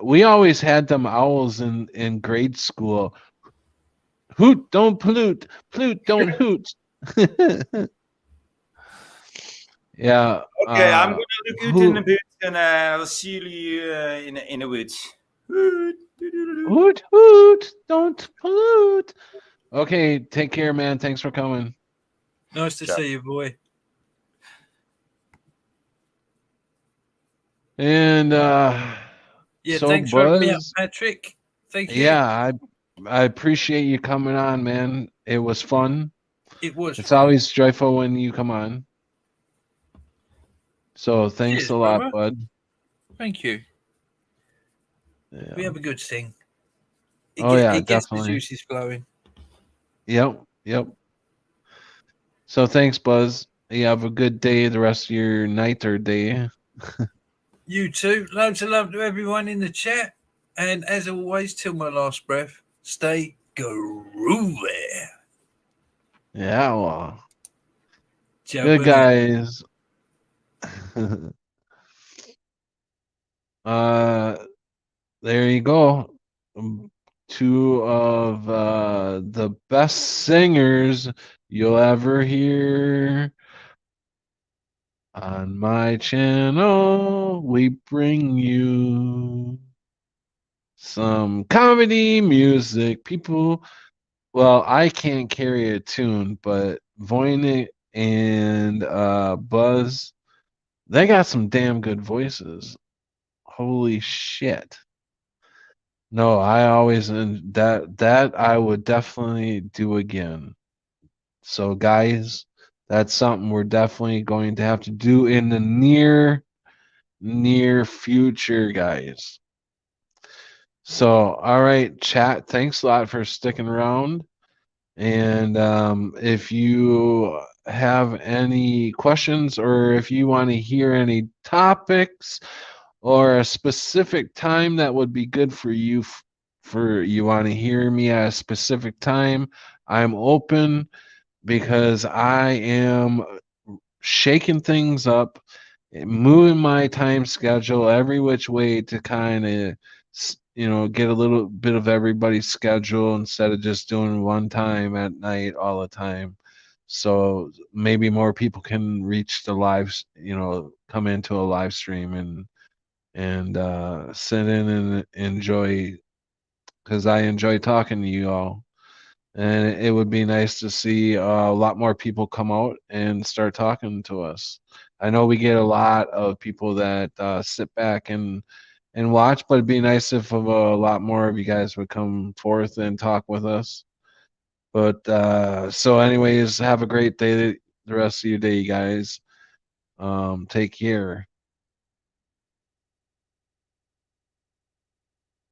we always had them owls in grade school. Hoot, don't pollute. Pollute, don't hoot. Yeah. Okay, I'm gonna look out in the boots and I'll see you in the woods. Hoot, hoot, don't pollute. Okay, take care, man. Thanks for coming. Nice to Ciao. see you, boy. And Yeah, so thanks for having me up, Buzz, Patrick. Thank you. yeah, I appreciate you coming on, man. It was fun. It was It's fun. always joyful when you come on. So thanks Cheers, a lot, brother. bud. Thank you. Yeah. We have a good thing. Oh yeah, It gets the definitely. juices flowing. Yep. So thanks, Buzz. You have a good day the rest of your night or day. You too. Loads of love to everyone in the chat. And as always, till my last breath, stay groovy. Yeah, well. Ciao, Good buddy. guys. There you go. Two of the best singers you'll ever hear on my channel. We bring you some comedy music. People, well, I can't carry a tune, but Voynich and Buzz, they got some damn good voices. Holy shit. No, I always and that I would definitely do again. So guys, that's something we're definitely going to have to do in the near future, guys. So, all right, chat, thanks a lot for sticking around. And if you have any questions or if you want to hear any topics or a specific time that would be good for you for you want to hear me at a specific time, I'm open because I am shaking things up, moving my time schedule every which way to kind of get a little bit of everybody's schedule instead of just doing one time at night all the time. So maybe more people can reach the lives, come into a live stream and sit in and enjoy, because I enjoy talking to you all. And it would be nice to see a lot more people come out and start talking to us. I know we get a lot of people that sit back and watch, but it'd be nice if a lot more of you guys would come forth and talk with us. But so, anyways, have a great day, the rest of your day, guys. Take care.